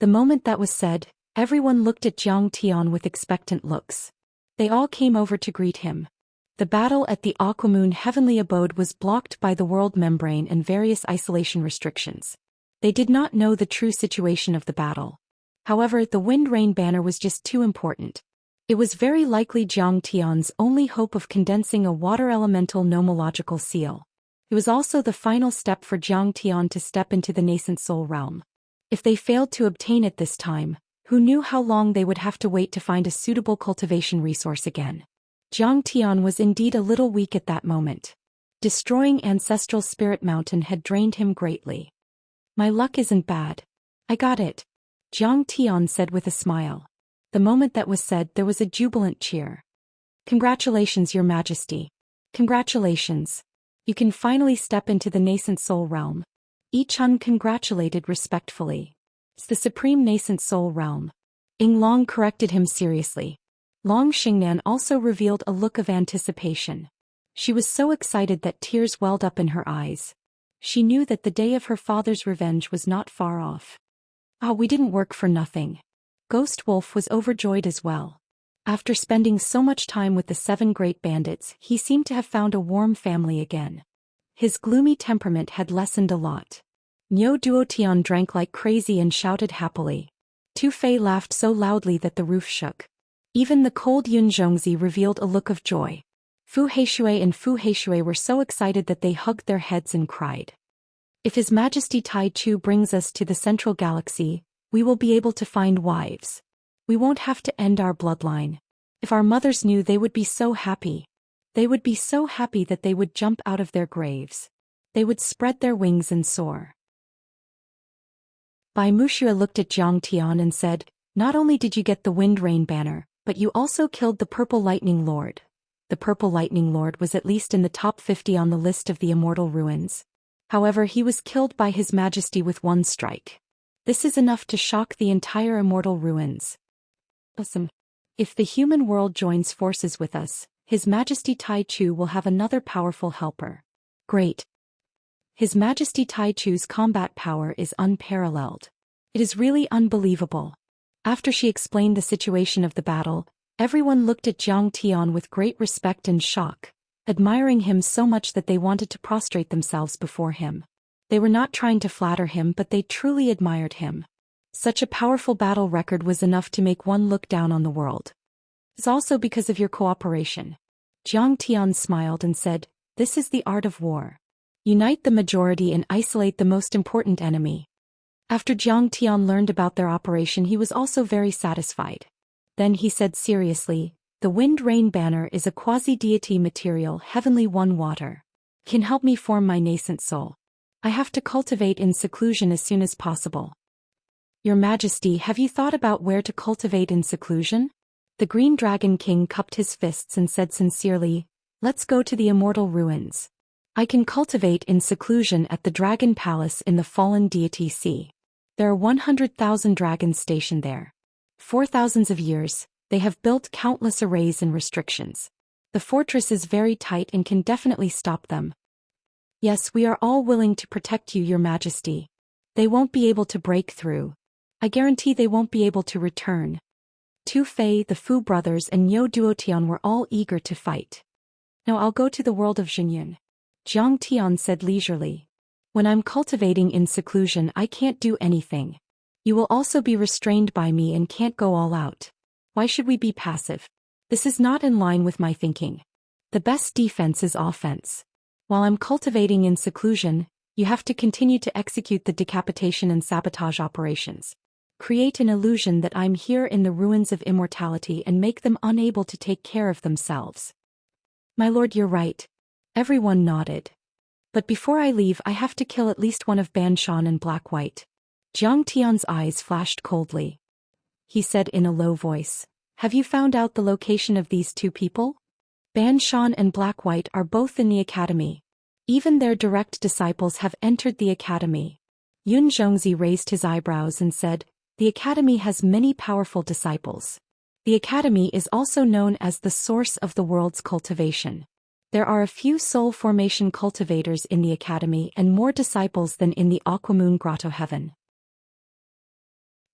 The moment that was said, everyone looked at Jiang Tian with expectant looks. They all came over to greet him. The battle at the Aquamoon Heavenly Abode was blocked by the world membrane and various isolation restrictions. They did not know the true situation of the battle. However, the Wind Rain banner was just too important. It was very likely Jiang Tian's only hope of condensing a water elemental nomological seal. It was also the final step for Jiang Tian to step into the nascent soul realm. If they failed to obtain it this time, who knew how long they would have to wait to find a suitable cultivation resource again. Jiang Tian was indeed a little weak at that moment. Destroying Ancestral Spirit Mountain had drained him greatly. "My luck isn't bad. I got it," Jiang Tian said with a smile. The moment that was said, there was a jubilant cheer. "Congratulations, Your Majesty. Congratulations. You can finally step into the nascent soul realm." Yi Chun congratulated respectfully. "It's the supreme nascent soul realm." Ying Long corrected him seriously. Long Xingnan also revealed a look of anticipation. She was so excited that tears welled up in her eyes. She knew that the day of her father's revenge was not far off. "Ah, we didn't work for nothing." Ghost Wolf was overjoyed as well. After spending so much time with the 7 great bandits, he seemed to have found a warm family again. His gloomy temperament had lessened a lot. Niu Duotian drank like crazy and shouted happily. Tu Fei laughed so loudly that the roof shook. Even the cold Yun Zhongzi revealed a look of joy. Fu Heishui and Fu Heishui were so excited that they hugged their heads and cried. "If His Majesty Tai Chu brings us to the central galaxy, we will be able to find wives. We won't have to end our bloodline. If our mothers knew, they would be so happy. They would be so happy that they would jump out of their graves. They would spread their wings and soar." Bai Muxia looked at Jiang Tian and said, "Not only did you get the Wind Rain banner, but you also killed the Purple Lightning Lord." The Purple Lightning Lord was at least in the top 50 on the list of the Immortal Ruins. However, he was killed by His Majesty with one strike. This is enough to shock the entire Immortal Ruins. Awesome. If the human world joins forces with us, His Majesty Tai Chu will have another powerful helper. Great. His Majesty Tai Chu's combat power is unparalleled. It is really unbelievable. After she explained the situation of the battle, everyone looked at Jiang Tian with great respect and shock, admiring him so much that they wanted to prostrate themselves before him. They were not trying to flatter him, but they truly admired him. Such a powerful battle record was enough to make one look down on the world. It's also because of your cooperation. Jiang Tian smiled and said, "This is the art of war. Unite the majority and isolate the most important enemy." After Jiang Tian learned about their operation, he was also very satisfied. Then he said seriously, "The Wind Rain banner is a quasi-deity material, heavenly one water. Can help me form my nascent soul. I have to cultivate in seclusion as soon as possible." "Your Majesty, have you thought about where to cultivate in seclusion?" The Green Dragon King cupped his fists and said sincerely, "Let's go to the Immortal Ruins. I can cultivate in seclusion at the Dragon Palace in the Fallen Deity Sea. There are 100,000 dragons stationed there. For thousands of years, they have built countless arrays and restrictions. The fortress is very tight and can definitely stop them. Yes, we are all willing to protect you, Your Majesty. They won't be able to break through. I guarantee they won't be able to return." Tu Fei, the Fu brothers and Niu Duotian were all eager to fight. "Now I'll go to the world of Jinyun," Jiang Tian said leisurely. "When I'm cultivating in seclusion, I can't do anything. You will also be restrained by me and can't go all out. Why should we be passive? This is not in line with my thinking. The best defense is offense. While I'm cultivating in seclusion, you have to continue to execute the decapitation and sabotage operations. Create an illusion that I'm here in the ruins of immortality and make them unable to take care of themselves. My lord, you're right. Everyone nodded. But before I leave, I have to kill at least one of Ban Shan and Black White. Jiang Tian's eyes flashed coldly. He said in a low voice, "Have you found out the location of these two people? Ban Shan and Black White are both in the academy. Even their direct disciples have entered the academy." Yun Zhongzi raised his eyebrows and said, "The academy has many powerful disciples. The academy is also known as the source of the world's cultivation. There are a few soul formation cultivators in the academy and more disciples than in the Aquamoon Grotto heaven.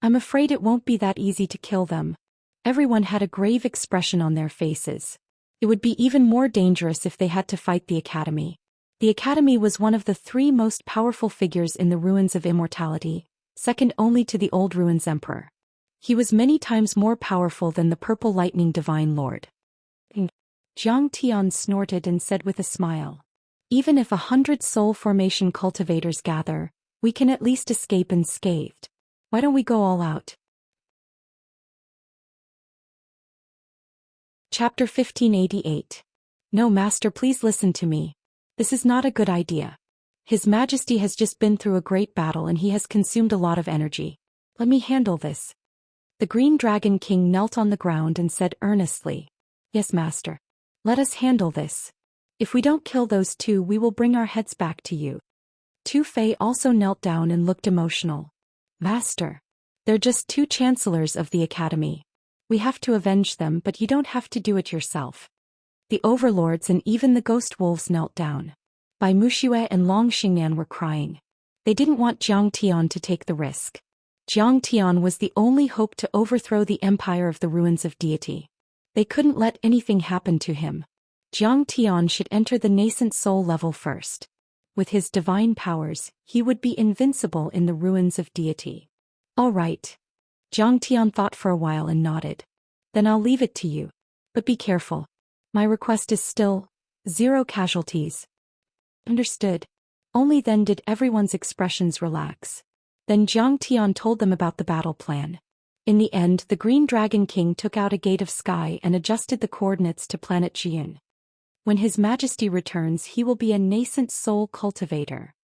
I'm afraid it won't be that easy to kill them." Everyone had a grave expression on their faces. It would be even more dangerous if they had to fight the academy. The academy was one of the three most powerful figures in the ruins of immortality, second only to the old ruins emperor. He was many times more powerful than the purple lightning divine lord. Jiang Tian snorted and said with a smile, "Even if 100 soul formation cultivators gather, we can at least escape unscathed. Why don't we go all out?" Chapter 1588. No, Master, please listen to me. This is not a good idea. His Majesty has just been through a great battle and he has consumed a lot of energy. Let me handle this. The Green Dragon King knelt on the ground and said earnestly, "Yes, Master. Let us handle this. If we don't kill those two, we will bring our heads back to you." Tu Fei also knelt down and looked emotional. "Master. They're just two chancellors of the academy. We have to avenge them, but you don't have to do it yourself." The overlords and even the ghost wolves knelt down. Bai Muxue and Long Xingnan were crying. They didn't want Jiang Tian to take the risk. Jiang Tian was the only hope to overthrow the empire of the ruins of deity. They couldn't let anything happen to him. Jiang Tian should enter the nascent soul level first. With his divine powers, he would be invincible in the ruins of deity. All right. Jiang Tian thought for a while and nodded. Then I'll leave it to you. But be careful. My request is still 0 casualties. Understood. Only then did everyone's expressions relax. Then Jiang Tian told them about the battle plan. In the end, the Green Dragon King took out a gate of sky and adjusted the coordinates to planet Jian. When His Majesty returns, he will be a nascent soul cultivator.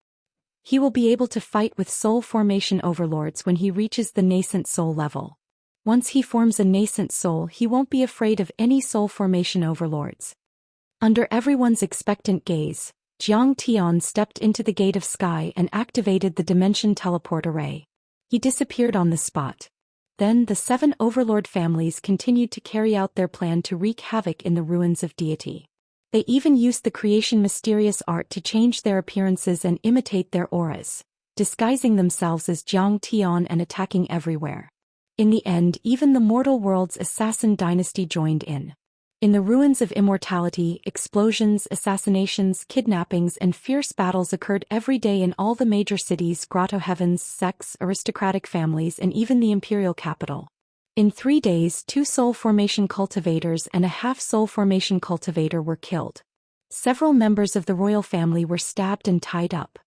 He will be able to fight with soul formation overlords when he reaches the nascent soul level. Once he forms a nascent soul, he won't be afraid of any soul formation overlords. Under everyone's expectant gaze, Jiang Tian stepped into the gate of sky and activated the dimension teleport array. He disappeared on the spot. Then the 7 overlord families continued to carry out their plan to wreak havoc in the ruins of deity. They even used the creation mysterious art to change their appearances and imitate their auras, disguising themselves as Jiang Tian and attacking everywhere. In the end, even the mortal world's assassin dynasty joined in. In the ruins of immortality, explosions, assassinations, kidnappings, and fierce battles occurred every day in all the major cities, grotto heavens, sects, aristocratic families, and even the imperial capital. In 3 days, 2 soul formation cultivators and a half soul formation cultivator were killed. Several members of the royal family were stabbed and tied up.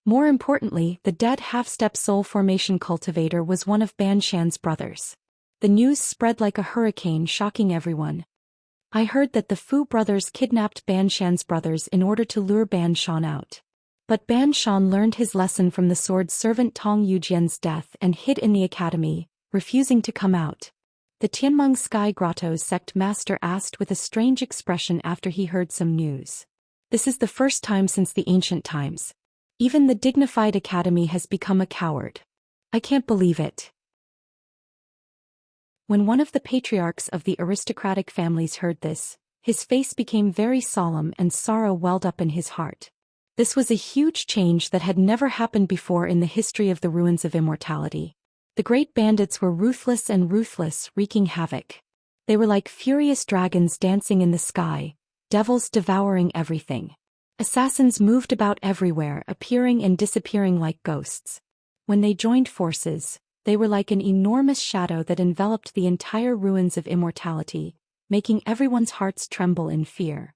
More importantly, the dead half-step soul formation cultivator was one of Ban Shan's brothers. The news spread like a hurricane, shocking everyone. I heard that the Fu brothers kidnapped Ban Shan's brothers in order to lure Ban Shan out. But Ban Shan learned his lesson from the sword servant Tong Yujian's death and hid in the academy, refusing to come out. The Tianmeng Sky Grotto's sect master asked with a strange expression after he heard some news. This is the first time since the ancient times. Even the dignified academy has become a coward. I can't believe it. When one of the patriarchs of the aristocratic families heard this, his face became very solemn and sorrow welled up in his heart. This was a huge change that had never happened before in the history of the ruins of immortality. The great bandits were ruthless and ruthless, wreaking havoc. They were like furious dragons dancing in the sky, devils devouring everything. Assassins moved about everywhere, appearing and disappearing like ghosts. When they joined forces, they were like an enormous shadow that enveloped the entire ruins of immortality, making everyone's hearts tremble in fear.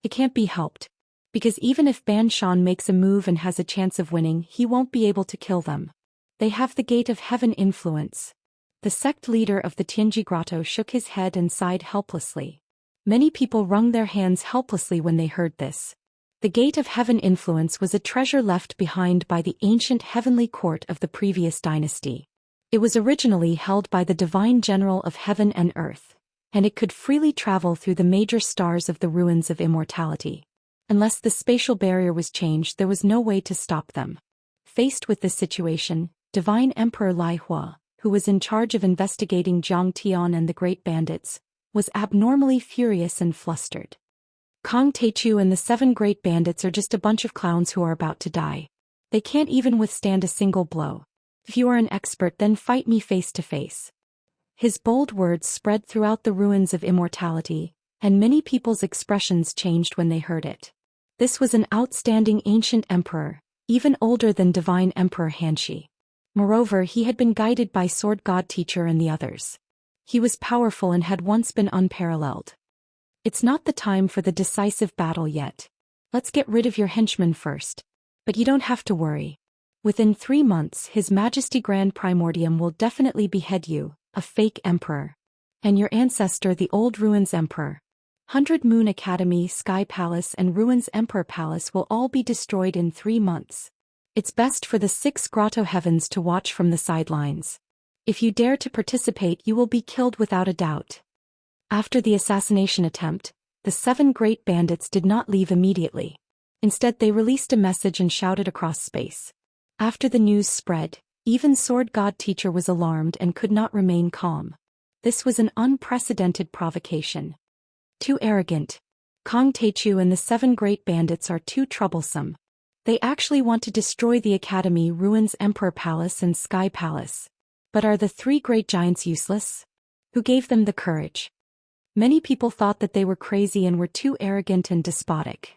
It can't be helped. Because even if Ban Shan makes a move and has a chance of winning, he won't be able to kill them. They have the Gate of Heaven influence. The sect leader of the Tianji Grotto shook his head and sighed helplessly. Many people wrung their hands helplessly when they heard this. The Gate of Heaven influence was a treasure left behind by the ancient heavenly court of the previous dynasty. It was originally held by the divine general of heaven and earth, and it could freely travel through the major stars of the ruins of immortality. Unless the spatial barrier was changed, there was no way to stop them. Faced with this situation, Divine Emperor Lai Hua, who was in charge of investigating Jiang Tian and the Great Bandits, was abnormally furious and flustered. Kong Teichu and the 7 Great Bandits are just a bunch of clowns who are about to die. They can't even withstand a single blow. If you are an expert, then fight me face to face. His bold words spread throughout the ruins of immortality, and many people's expressions changed when they heard it. This was an outstanding ancient emperor, even older than Divine Emperor Hanshi. Moreover, he had been guided by Sword God Teacher and the others. He was powerful and had once been unparalleled. It's not the time for the decisive battle yet. Let's get rid of your henchmen first. But you don't have to worry. Within 3 months, His Majesty Grand Primordium will definitely behead you, a fake emperor. And your ancestor, the Old Ruins Emperor. 100 Moon Academy, Sky Palace and Ruins Emperor Palace will all be destroyed in 3 months. It's best for the 6 Grotto Heavens to watch from the sidelines. If you dare to participate, you will be killed without a doubt. After the assassination attempt, the 7 Great Bandits did not leave immediately. Instead, they released a message and shouted across space. After the news spread, even Sword God Teacher was alarmed and could not remain calm. This was an unprecedented provocation. Too arrogant. Kong Teichu and the 7 Great Bandits are too troublesome. They actually want to destroy the Academy, Ruins Emperor Palace and Sky Palace. But are the 3 great giants useless? Who gave them the courage? Many people thought that they were crazy and were too arrogant and despotic.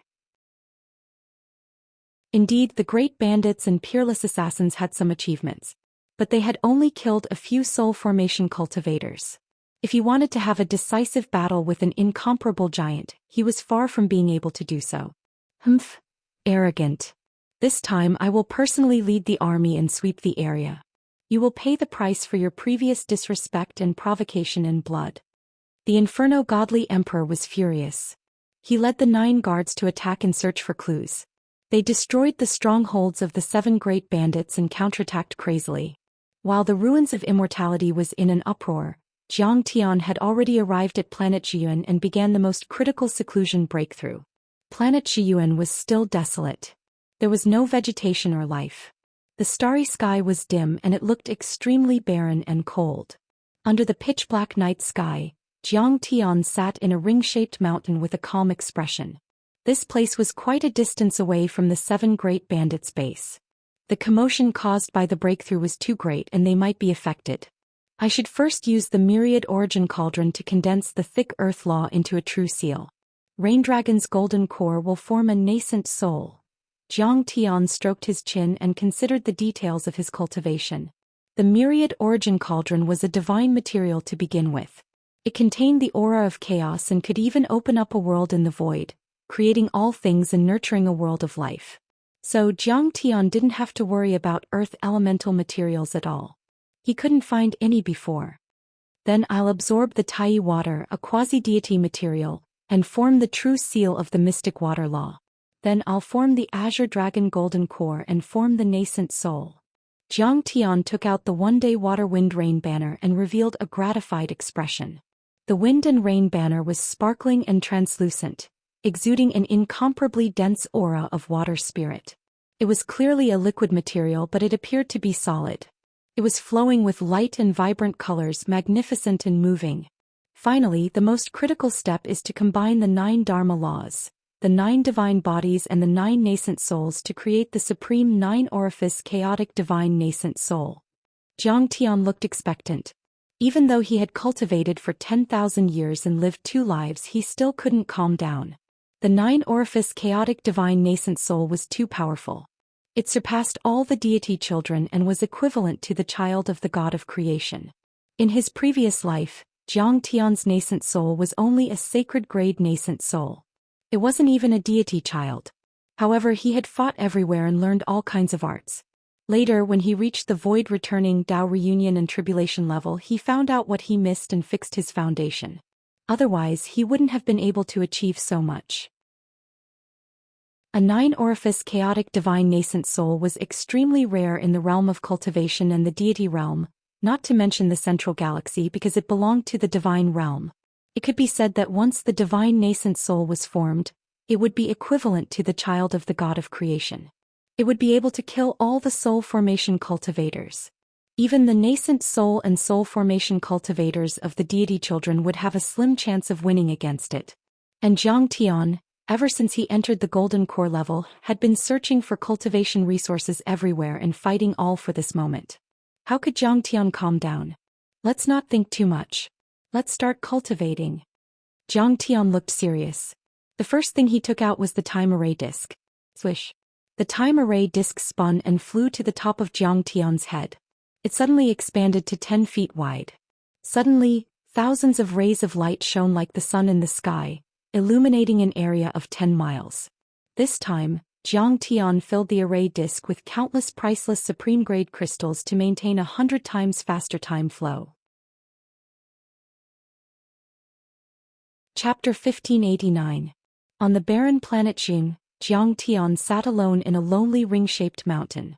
Indeed, the Great Bandits and Peerless Assassins had some achievements. But they had only killed a few soul formation cultivators. If he wanted to have a decisive battle with an incomparable giant, he was far from being able to do so. Humph. Arrogant. This time I will personally lead the army and sweep the area. You will pay the price for your previous disrespect and provocation in blood. The Inferno Godly Emperor was furious. He led the 9 guards to attack in search for clues. They destroyed the strongholds of the 7 Great Bandits and counterattacked crazily. While the Ruins of Immortality was in an uproar, Jiang Tian had already arrived at Planet Zhiyuan and began the most critical seclusion breakthrough. Planet Zhiyuan was still desolate. There was no vegetation or life. The starry sky was dim and it looked extremely barren and cold. Under the pitch-black night sky, Jiang Tian sat in a ring-shaped mountain with a calm expression. This place was quite a distance away from the 7 Great Bandits' base. The commotion caused by the breakthrough was too great and they might be affected. I should first use the Myriad Origin Cauldron to condense the thick earth law into a true seal. Raindragon's golden core will form a nascent soul. Jiang Tian stroked his chin and considered the details of his cultivation. The Myriad Origin Cauldron was a divine material to begin with. It contained the aura of chaos and could even open up a world in the void, creating all things and nurturing a world of life. So Jiang Tian didn't have to worry about earth elemental materials at all. He couldn't find any before. Then I'll absorb the Tai water, a quasi-deity material, and form the true seal of the mystic water law. Then I'll form the Azure Dragon Golden Core and form the nascent soul. Jiang Tian took out the one-day water wind rain banner and revealed a gratified expression. The wind and rain banner was sparkling and translucent, exuding an incomparably dense aura of water spirit. It was clearly a liquid material, but it appeared to be solid. It was flowing with light and vibrant colors, magnificent and moving. Finally, the most critical step is to combine the 9 Dharma laws, the 9 divine bodies and the 9 nascent souls to create the supreme 9-orifice chaotic divine nascent soul. Jiang Tian looked expectant. Even though he had cultivated for 10,000 years and lived 2 lives, he still couldn't calm down. The 9-orifice chaotic divine nascent soul was too powerful. It surpassed all the deity children and was equivalent to the child of the god of creation. In his previous life, Jiang Tian's nascent soul was only a sacred grade nascent soul. It wasn't even a deity child. However, he had fought everywhere and learned all kinds of arts. Later, when he reached the void-returning Tao reunion and tribulation level, he found out what he missed and fixed his foundation. Otherwise, he wouldn't have been able to achieve so much. A 9-orifice chaotic divine nascent soul was extremely rare in the realm of cultivation and the deity realm, not to mention the central galaxy because it belonged to the divine realm. It could be said that once the divine nascent soul was formed, it would be equivalent to the child of the god of creation. It would be able to kill all the soul formation cultivators. Even the nascent soul and soul formation cultivators of the deity children would have a slim chance of winning against it. And Zhang Tian, ever since he entered the golden core level, had been searching for cultivation resources everywhere and fighting all for this moment. How could Zhang Tian calm down? Let's not think too much. Let's start cultivating. Zhang Tian looked serious. The first thing he took out was the time array disc. Swish. The time array disc spun and flew to the top of Zhang Tian's head. It suddenly expanded to 10 feet wide. Suddenly, thousands of rays of light shone like the sun in the sky, illuminating an area of 10 miles. This time, Zhang Tian filled the array disc with countless priceless supreme-grade crystals to maintain 100 times faster time flow. Chapter 1589. On the barren planet Jing, Zhang Tian sat alone in a lonely ring-shaped mountain.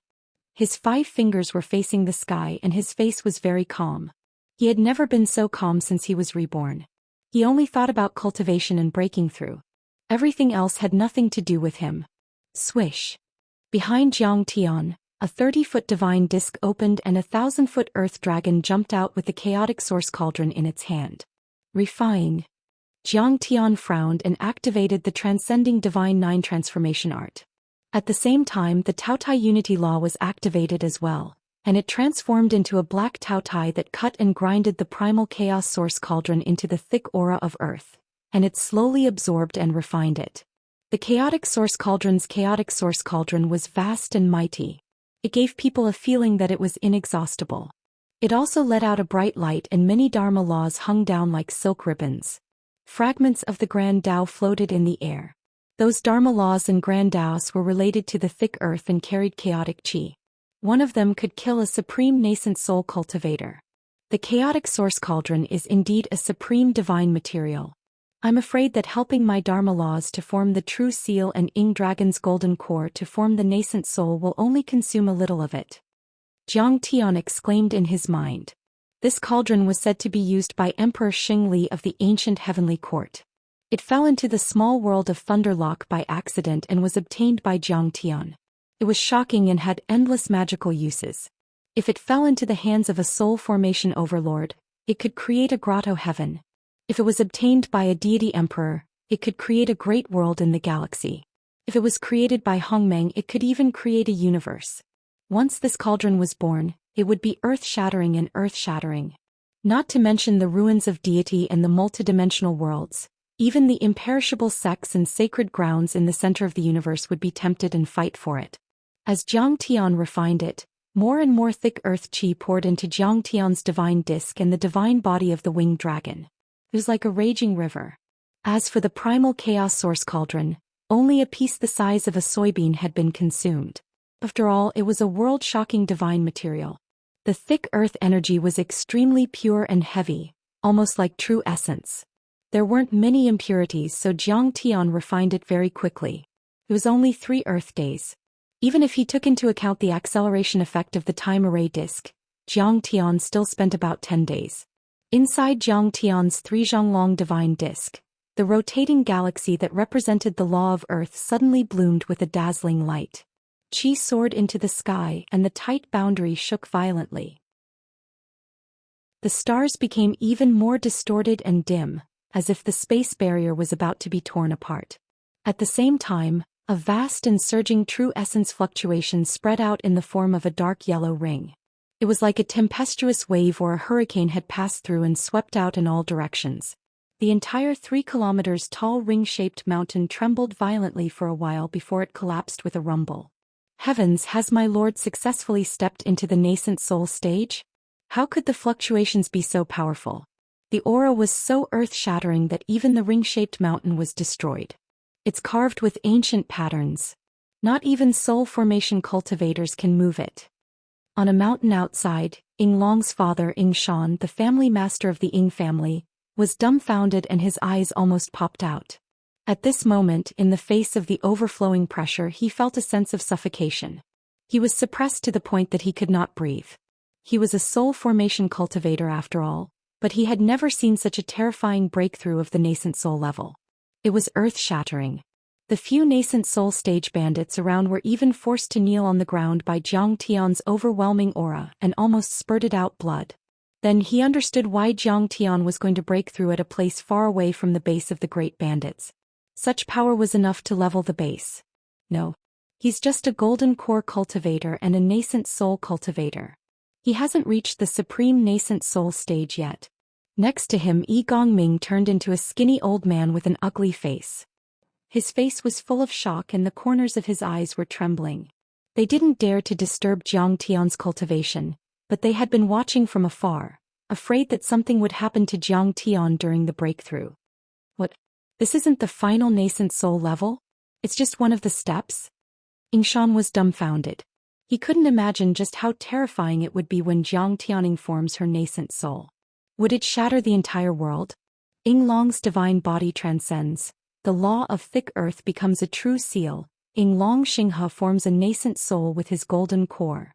His 5 fingers were facing the sky and his face was very calm. He had never been so calm since he was reborn. He only thought about cultivation and breaking through. Everything else had nothing to do with him. Swish. Behind Zhang Tian, a 30-foot divine disc opened and a 1,000-foot earth dragon jumped out with the chaotic source cauldron in its hand. Refine. Zhang Tian frowned and activated the transcending divine 9 transformation art. At the same time, the Taotai unity law was activated as well, and it transformed into a black Taotai that cut and grinded the primal chaos source cauldron into the thick aura of earth, and it slowly absorbed and refined it. The chaotic source cauldron was vast and mighty. It gave people a feeling that it was inexhaustible. It also let out a bright light and many Dharma laws hung down like silk ribbons. Fragments of the Grand Tao floated in the air. Those Dharma laws and Grand Taos were related to the thick earth and carried chaotic chi. One of them could kill a supreme nascent soul cultivator. The chaotic source cauldron is indeed a supreme divine material. I'm afraid that helping my Dharma laws to form the true seal and Ing Dragon's golden core to form the nascent soul will only consume a little of it. Zhang Tian exclaimed in his mind. This cauldron was said to be used by Emperor Xingli of the ancient heavenly court. It fell into the small world of Thunderlock by accident and was obtained by Zhang Tian. It was shocking and had endless magical uses. If it fell into the hands of a soul formation overlord, it could create a grotto heaven. If it was obtained by a deity emperor, it could create a great world in the galaxy. If it was created by Hongmeng, it could even create a universe. Once this cauldron was born, it would be earth-shattering and earth-shattering. Not to mention the ruins of deity and the multidimensional worlds. Even the imperishable sects and sacred grounds in the center of the universe would be tempted and fight for it. As Zhang Tian refined it, more and more thick earth chi poured into Zhang Tian's divine disc and the divine body of the winged dragon. It was like a raging river. As for the primal chaos source cauldron, only a piece the size of a soybean had been consumed. After all, it was a world-shocking divine material. The thick earth energy was extremely pure and heavy, almost like true essence. There weren't many impurities, so Zhang Tian refined it very quickly. It was only 3 Earth days. Even if he took into account the acceleration effect of the time array disk, Zhang Tian still spent about 10 days. Inside Zhang Tian's 3 Zhonglong divine disk, the rotating galaxy that represented the law of Earth suddenly bloomed with a dazzling light. Qi soared into the sky and the tight boundary shook violently. The stars became even more distorted and dim, as if the space barrier was about to be torn apart. At the same time, a vast and surging true essence fluctuation spread out in the form of a dark yellow ring. It was like a tempestuous wave or a hurricane had passed through and swept out in all directions. The entire 3 kilometers tall ring-shaped mountain trembled violently for a while before it collapsed with a rumble. Heavens, has my lord successfully stepped into the nascent soul stage? How could the fluctuations be so powerful? The aura was so earth-shattering that even the ring-shaped mountain was destroyed. It's carved with ancient patterns, Not even soul formation cultivators can move it. On a mountain outside, Ying Long's father Ying Shan, the family master of the Ying family, was dumbfounded and his eyes almost popped out. At this moment, in the face of the overflowing pressure, he felt a sense of suffocation. He was suppressed to the point that he could not breathe. He was a soul formation cultivator after all, but he had never seen such a terrifying breakthrough of the nascent soul level. It was earth-shattering. The few nascent soul stage bandits around were even forced to kneel on the ground by Zhang Tian's overwhelming aura and almost spurted out blood. Then he understood why Zhang Tian was going to break through at a place far away from the base of the great bandits. Such power was enough to level the base. No. He's just a golden core cultivator and a nascent soul cultivator. He hasn't reached the supreme nascent soul stage yet. Next to him, Yi Gongming turned into a skinny old man with an ugly face. His face was full of shock and the corners of his eyes were trembling. They didn't dare to disturb Zhang Tian's cultivation, but they had been watching from afar, afraid that something would happen to Zhang Tian during the breakthrough. What? This isn't the final nascent soul level? It's just one of the steps? Ying Shan was dumbfounded. He couldn't imagine just how terrifying it would be when Zhang Tian forms her nascent soul. Would it shatter the entire world? Ying Long's divine body transcends. The law of thick earth becomes a true seal. Ying Long Xinghe forms a nascent soul with his golden core.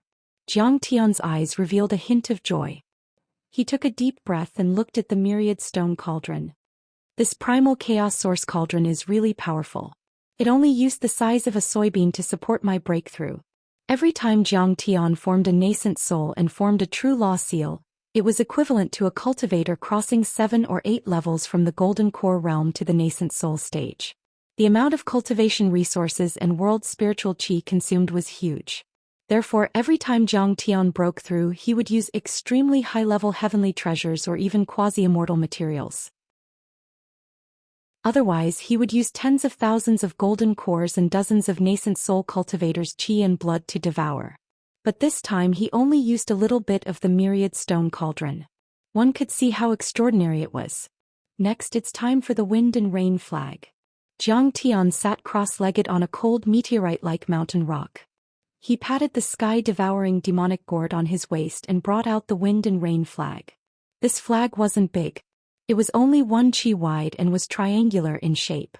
Zhang Tian's eyes revealed a hint of joy. He took a deep breath and looked at the myriad stone cauldron. This primal chaos source cauldron is really powerful. It only used the size of a soybean to support my breakthrough. Every time Zhang Tian formed a nascent soul and formed a true law seal, it was equivalent to a cultivator crossing 7 or 8 levels from the golden core realm to the nascent soul stage. The amount of cultivation resources and world spiritual qi consumed was huge. Therefore, every time Zhang Tian broke through, he would use extremely high-level heavenly treasures or even quasi-immortal materials. Otherwise, he would use tens of thousands of golden cores and dozens of nascent soul cultivators' qi and blood to devour. But this time he only used a little bit of the myriad stone cauldron. One could see how extraordinary it was. Next, it's time for the wind and rain flag. Zhang Tian sat cross-legged on a cold meteorite-like mountain rock. He patted the sky-devouring demonic gourd on his waist and brought out the wind and rain flag. This flag wasn't big. It was only 1 qi wide and was triangular in shape.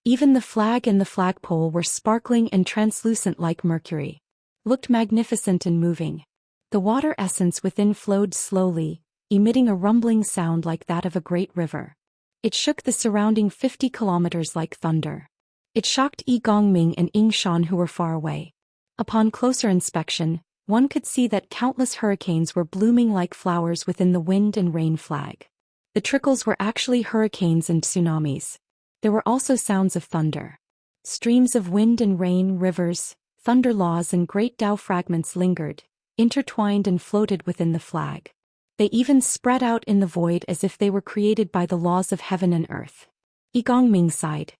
Even the flag and the flagpole were sparkling and translucent like mercury. Looked magnificent and moving. The water essence within flowed slowly, emitting a rumbling sound like that of a great river. It shook the surrounding 50 kilometers like thunder. It shocked Yi Gongming and Ying Shan, who were far away. Upon closer inspection, one could see that countless hurricanes were blooming like flowers within the wind and rain flag. The trickles were actually hurricanes and tsunamis. There were also sounds of thunder. Streams of wind and rain, rivers, thunder laws and great Tao fragments lingered, intertwined and floated within the flag. They even spread out in the void as if they were created by the laws of heaven and earth. Yi Gongming sighed.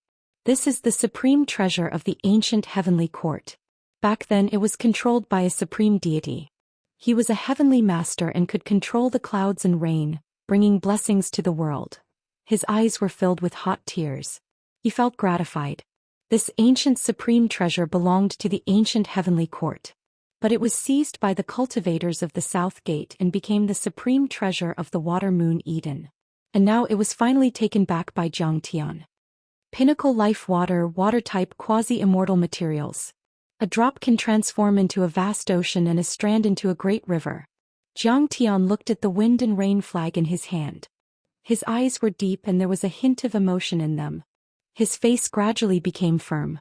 This is the supreme treasure of the ancient heavenly court. Back then it was controlled by a supreme deity. He was a heavenly master and could control the clouds and rain, bringing blessings to the world. His eyes were filled with hot tears. He felt gratified. This ancient supreme treasure belonged to the ancient heavenly court. But it was seized by the cultivators of the South Gate and became the supreme treasure of the water moon Eden. And now it was finally taken back by Zhang Tian. Pinnacle life water, water-type quasi-immortal materials. A drop can transform into a vast ocean and a strand into a great river. Zhang Tian looked at the wind and rain flag in his hand. His eyes were deep and there was a hint of emotion in them. His face gradually became firm.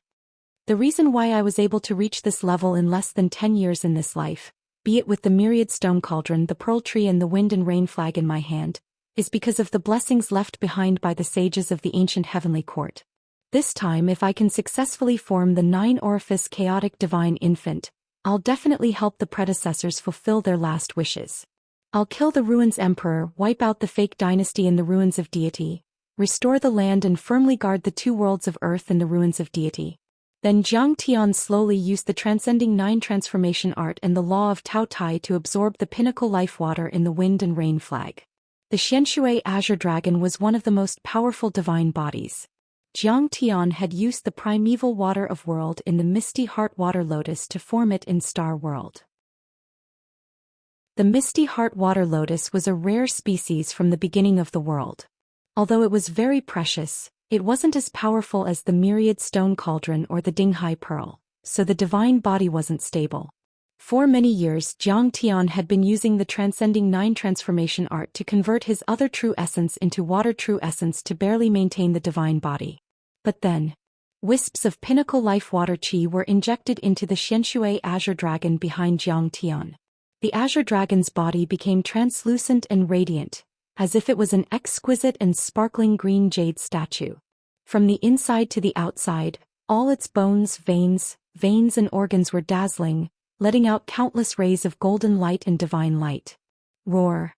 The reason why I was able to reach this level in less than 10 years in this life, be it with the myriad stone cauldron, the pearl tree and the wind and rain flag in my hand, is because of the blessings left behind by the sages of the ancient heavenly court. This time, if I can successfully form the 9-orifice chaotic divine infant, I'll definitely help the predecessors fulfill their last wishes. I'll kill the ruins emperor, wipe out the fake dynasty in the ruins of deity, restore the land and firmly guard the 2 worlds of earth in the ruins of deity. Then Zhang Tian slowly used the transcending 9 transformation art and the law of Tao Tai to absorb the pinnacle life water in the wind and rain flag. The Xianxia azure dragon was one of the most powerful divine bodies. Zhang Tian had used the primeval water of world in the misty heart water lotus to form it in Star World. The misty heart water lotus was a rare species from the beginning of the world. Although it was very precious, it wasn't as powerful as the myriad stone cauldron or the Dinghai pearl, so the divine body wasn't stable. For many years Zhang Tian had been using the transcending 9 transformation art to convert his other true essence into water true essence to barely maintain the divine body. But then, wisps of pinnacle life water chi were injected into the Xianxia azure dragon behind Zhang Tian. The azure dragon's body became translucent and radiant, as if it was an exquisite and sparkling green jade statue. From the inside to the outside, all its bones, veins and organs were dazzling, letting out countless rays of golden light and divine light. Roar!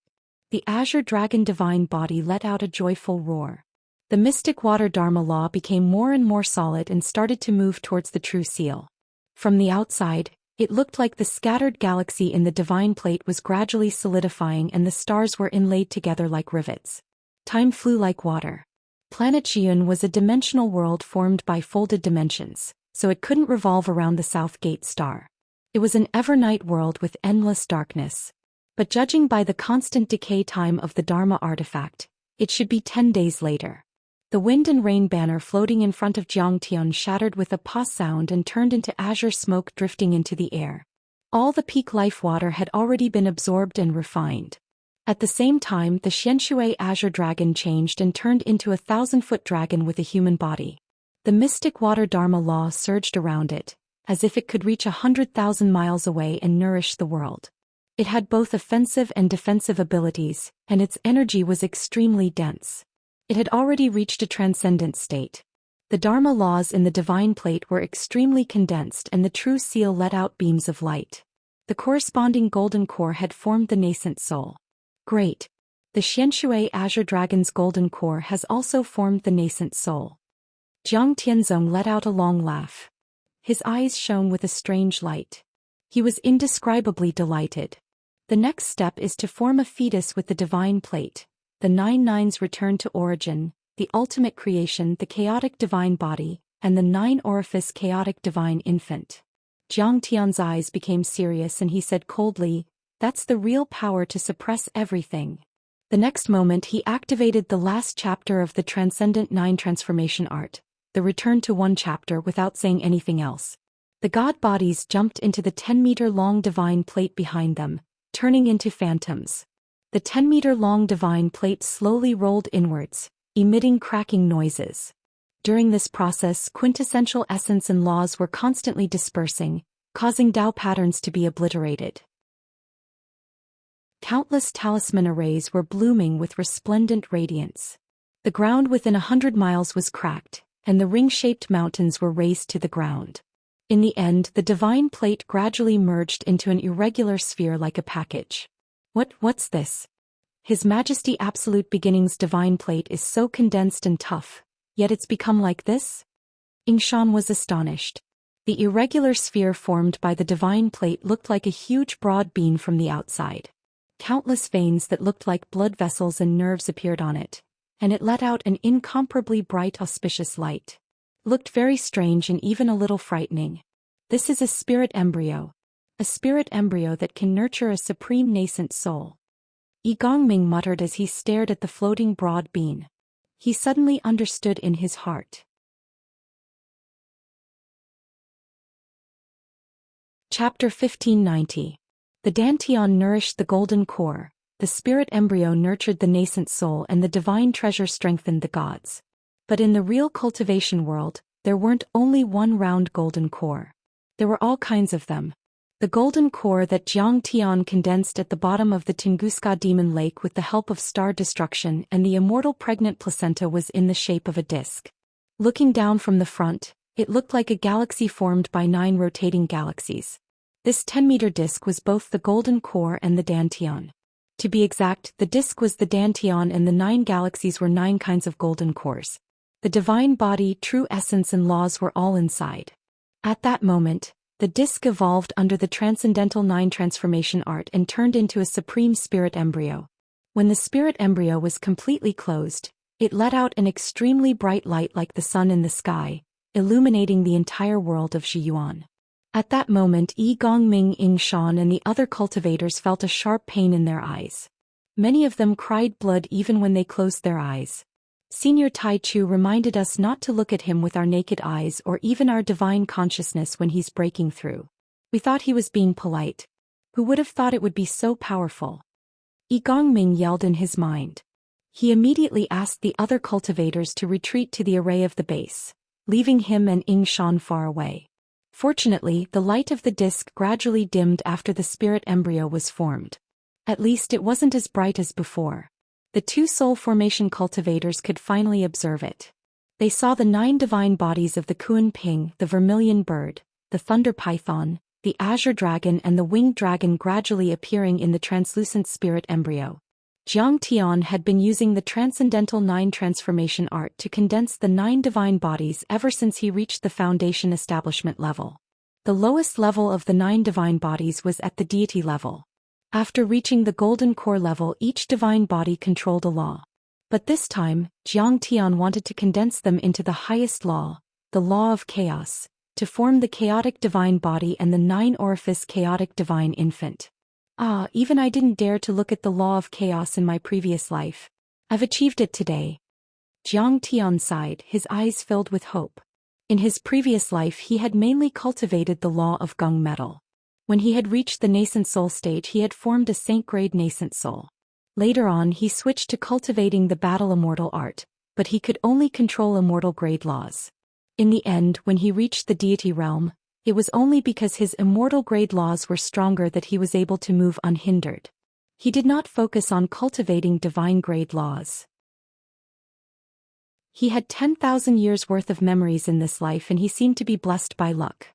The azure dragon divine body let out a joyful roar. The mystic water Dharma law became more and more solid and started to move towards the true seal. From the outside, it looked like the scattered galaxy in the divine plate was gradually solidifying and the stars were inlaid together like rivets. Time flew like water. Planet Xian was a dimensional world formed by folded dimensions, so it couldn't revolve around the South Gate star. It was an ever-night world with endless darkness. But judging by the constant decay time of the Dharma artifact, it should be 10 days later. The wind and rain banner floating in front of Zhang Tian shattered with a pa sound and turned into azure smoke drifting into the air. All the peak life water had already been absorbed and refined. At the same time, the Xianxia azure dragon changed and turned into a 1,000-foot dragon with a human body. The mystic water Dharma law surged around it, as if it could reach 100,000 miles away and nourish the world. It had both offensive and defensive abilities, and its energy was extremely dense. It had already reached a transcendent state. The Dharma laws in the divine plate were extremely condensed and the true seal let out beams of light. The corresponding golden core had formed the nascent soul. Great! The Xianxia azure dragon's golden core has also formed the nascent soul. Zhang Tianzong let out a long laugh. His eyes shone with a strange light. He was indescribably delighted. The next step is to form a fetus with the divine plate. The 9 nines return to origin, the ultimate creation, the chaotic divine body, and the 9 orifice chaotic divine infant. Zhang Tian's eyes became serious and he said coldly, "That's the real power to suppress everything." The next moment he activated the last chapter of the Transcendent 9 transformation art, the Return to 1 chapter, without saying anything else. The god bodies jumped into the 10-meter-long divine plate behind them, turning into phantoms. The 10-meter-long divine plate slowly rolled inwards, emitting cracking noises. During this process, quintessential essence and laws were constantly dispersing, causing Tao patterns to be obliterated. Countless talisman arrays were blooming with resplendent radiance. The ground within 100 miles was cracked, and the ring-shaped mountains were razed to the ground. In the end, the divine plate gradually merged into an irregular sphere like a package. What's this? His Majesty Absolute Beginning's divine plate is so condensed and tough, yet it's become like this? Yingshan was astonished. The irregular sphere formed by the divine plate looked like a huge broad beam from the outside. Countless veins that looked like blood vessels and nerves appeared on it, and it let out an incomparably bright auspicious light. Looked very strange and even a little frightening. This is a spirit embryo. A spirit embryo that can nurture a supreme nascent soul. Yi Gongming muttered as he stared at the floating broad beam. He suddenly understood in his heart. Chapter 1590. The Dantian nourished the golden core, the spirit embryo nurtured the nascent soul, and the divine treasure strengthened the gods. But in the real cultivation world, there weren't only one round golden core. There were all kinds of them. The golden core that Zhang Tian condensed at the bottom of the Tunguska demon lake with the help of star destruction and the immortal pregnant placenta was in the shape of a disc. Looking down from the front, it looked like a galaxy formed by 9 rotating galaxies. This 10-meter disc was both the golden core and the Dantian. To be exact, the disc was the Dantian and the 9 galaxies were 9 kinds of golden cores. The divine body, true essence and laws were all inside. At that moment, the disc evolved under the Transcendental 9 transformation art and turned into a supreme spirit embryo. When the spirit embryo was completely closed, It let out an extremely bright light like the sun in the sky, illuminating the entire world of Zhiyuan. At that moment Yi Gongming, Ying Shan and the other cultivators felt a sharp pain in their eyes. Many of them cried blood even when they closed their eyes. Senior Tai Chu reminded us not to look at him with our naked eyes or even our divine consciousness when he's breaking through. We thought he was being polite. Who would have thought it would be so powerful? Yi Gongming yelled in his mind. He immediately asked the other cultivators to retreat to the array of the base, leaving him and Ying Shan far away. Fortunately, the light of the disc gradually dimmed after the spirit embryo was formed. At least it wasn't as bright as before. The two soul formation cultivators could finally observe it. They saw the 9 divine bodies of the Kuan Ping, the vermilion bird, the thunder python, the azure dragon and the winged dragon gradually appearing in the translucent spirit embryo. Jiang Tian had been using the Transcendental 9 transformation art to condense the 9 divine bodies ever since he reached the foundation establishment level. The lowest level of the 9 divine bodies was at the deity level. After reaching the golden core level, each divine body controlled a law. But this time, Jiang Tian wanted to condense them into the highest law, the law of chaos, to form the chaotic divine body and the 9-orifice chaotic divine infant. Even I didn't dare to look at the law of chaos in my previous life. I've achieved it today. Jiang Tian sighed, his eyes filled with hope. In his previous life he had mainly cultivated the law of gung metal. When he had reached the nascent soul stage he had formed a saint-grade nascent soul. Later on he switched to cultivating the battle immortal art, but he could only control immortal grade laws. In the end, when he reached the deity realm, it was only because his immortal grade laws were stronger that he was able to move unhindered. He did not focus on cultivating divine grade laws. He had 10,000 years worth of memories in this life and he seemed to be blessed by luck.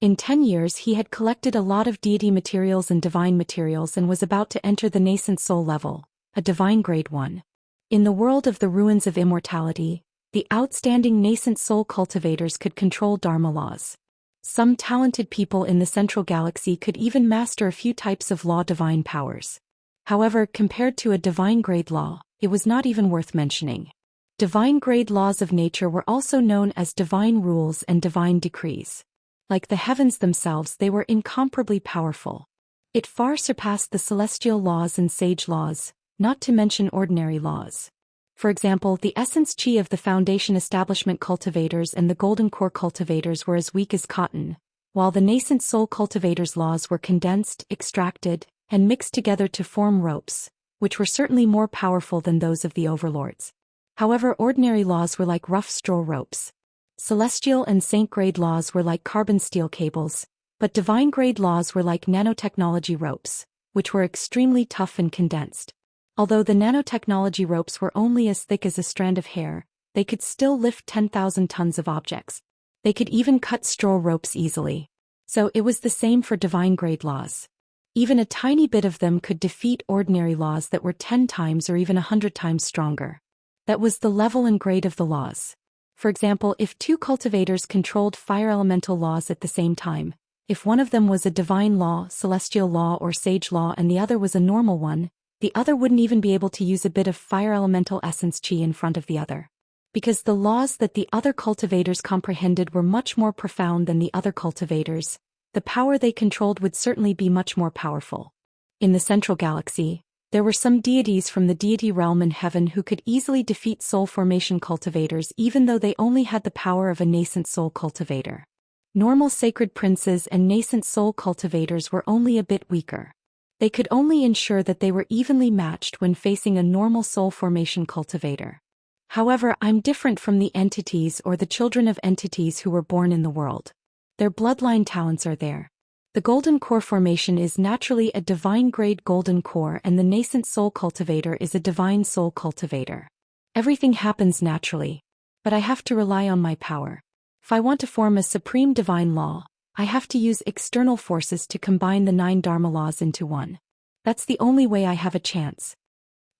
In 10 years he had collected a lot of deity materials and divine materials and was about to enter the nascent soul level, a divine grade 1. In the world of the ruins of immortality, the outstanding nascent soul cultivators could control dharma laws. Some talented people in the central galaxy could even master a few types of law divine powers. However, compared to a divine grade law, it was not even worth mentioning. Divine grade laws of nature were also known as divine rules and divine decrees. Like the heavens themselves, they were incomparably powerful. It far surpassed the celestial laws and sage laws, not to mention ordinary laws. For example, the essence chi of the foundation establishment cultivators and the golden core cultivators were as weak as cotton, while the nascent soul cultivators' laws were condensed, extracted, and mixed together to form ropes, which were certainly more powerful than those of the overlords. However, ordinary laws were like rough straw ropes. Celestial and saint-grade laws were like carbon steel cables, but divine-grade laws were like nanotechnology ropes, which were extremely tough and condensed. Although the nanotechnology ropes were only as thick as a strand of hair, they could still lift 10,000 tons of objects. They could even cut straw ropes easily. So it was the same for divine-grade laws. Even a tiny bit of them could defeat ordinary laws that were 10 times or even 100 times stronger. That was the level and grade of the laws. For example, if 2 cultivators controlled fire elemental laws at the same time, if one of them was a divine law, celestial law or sage law and the other was a normal one, the other wouldn't even be able to use a bit of fire elemental essence chi in front of the other. Because the laws that the other cultivators comprehended were much more profound than the other cultivators, the power they controlled would certainly be much more powerful. In the central galaxy, there were some deities from the deity realm in heaven who could easily defeat soul formation cultivators even though they only had the power of a nascent soul cultivator. Normal sacred princes and nascent soul cultivators were only a bit weaker. They could only ensure that they were evenly matched when facing a normal soul formation cultivator. However, I'm different from the entities or the children of entities who were born in the world. Their bloodline talents are there. The golden core formation is naturally a divine grade golden core and the nascent soul cultivator is a divine soul cultivator. Everything happens naturally. But I have to rely on my power. If I want to form a supreme divine law, I have to use external forces to combine the 9 dharma laws into one. That's the only way I have a chance.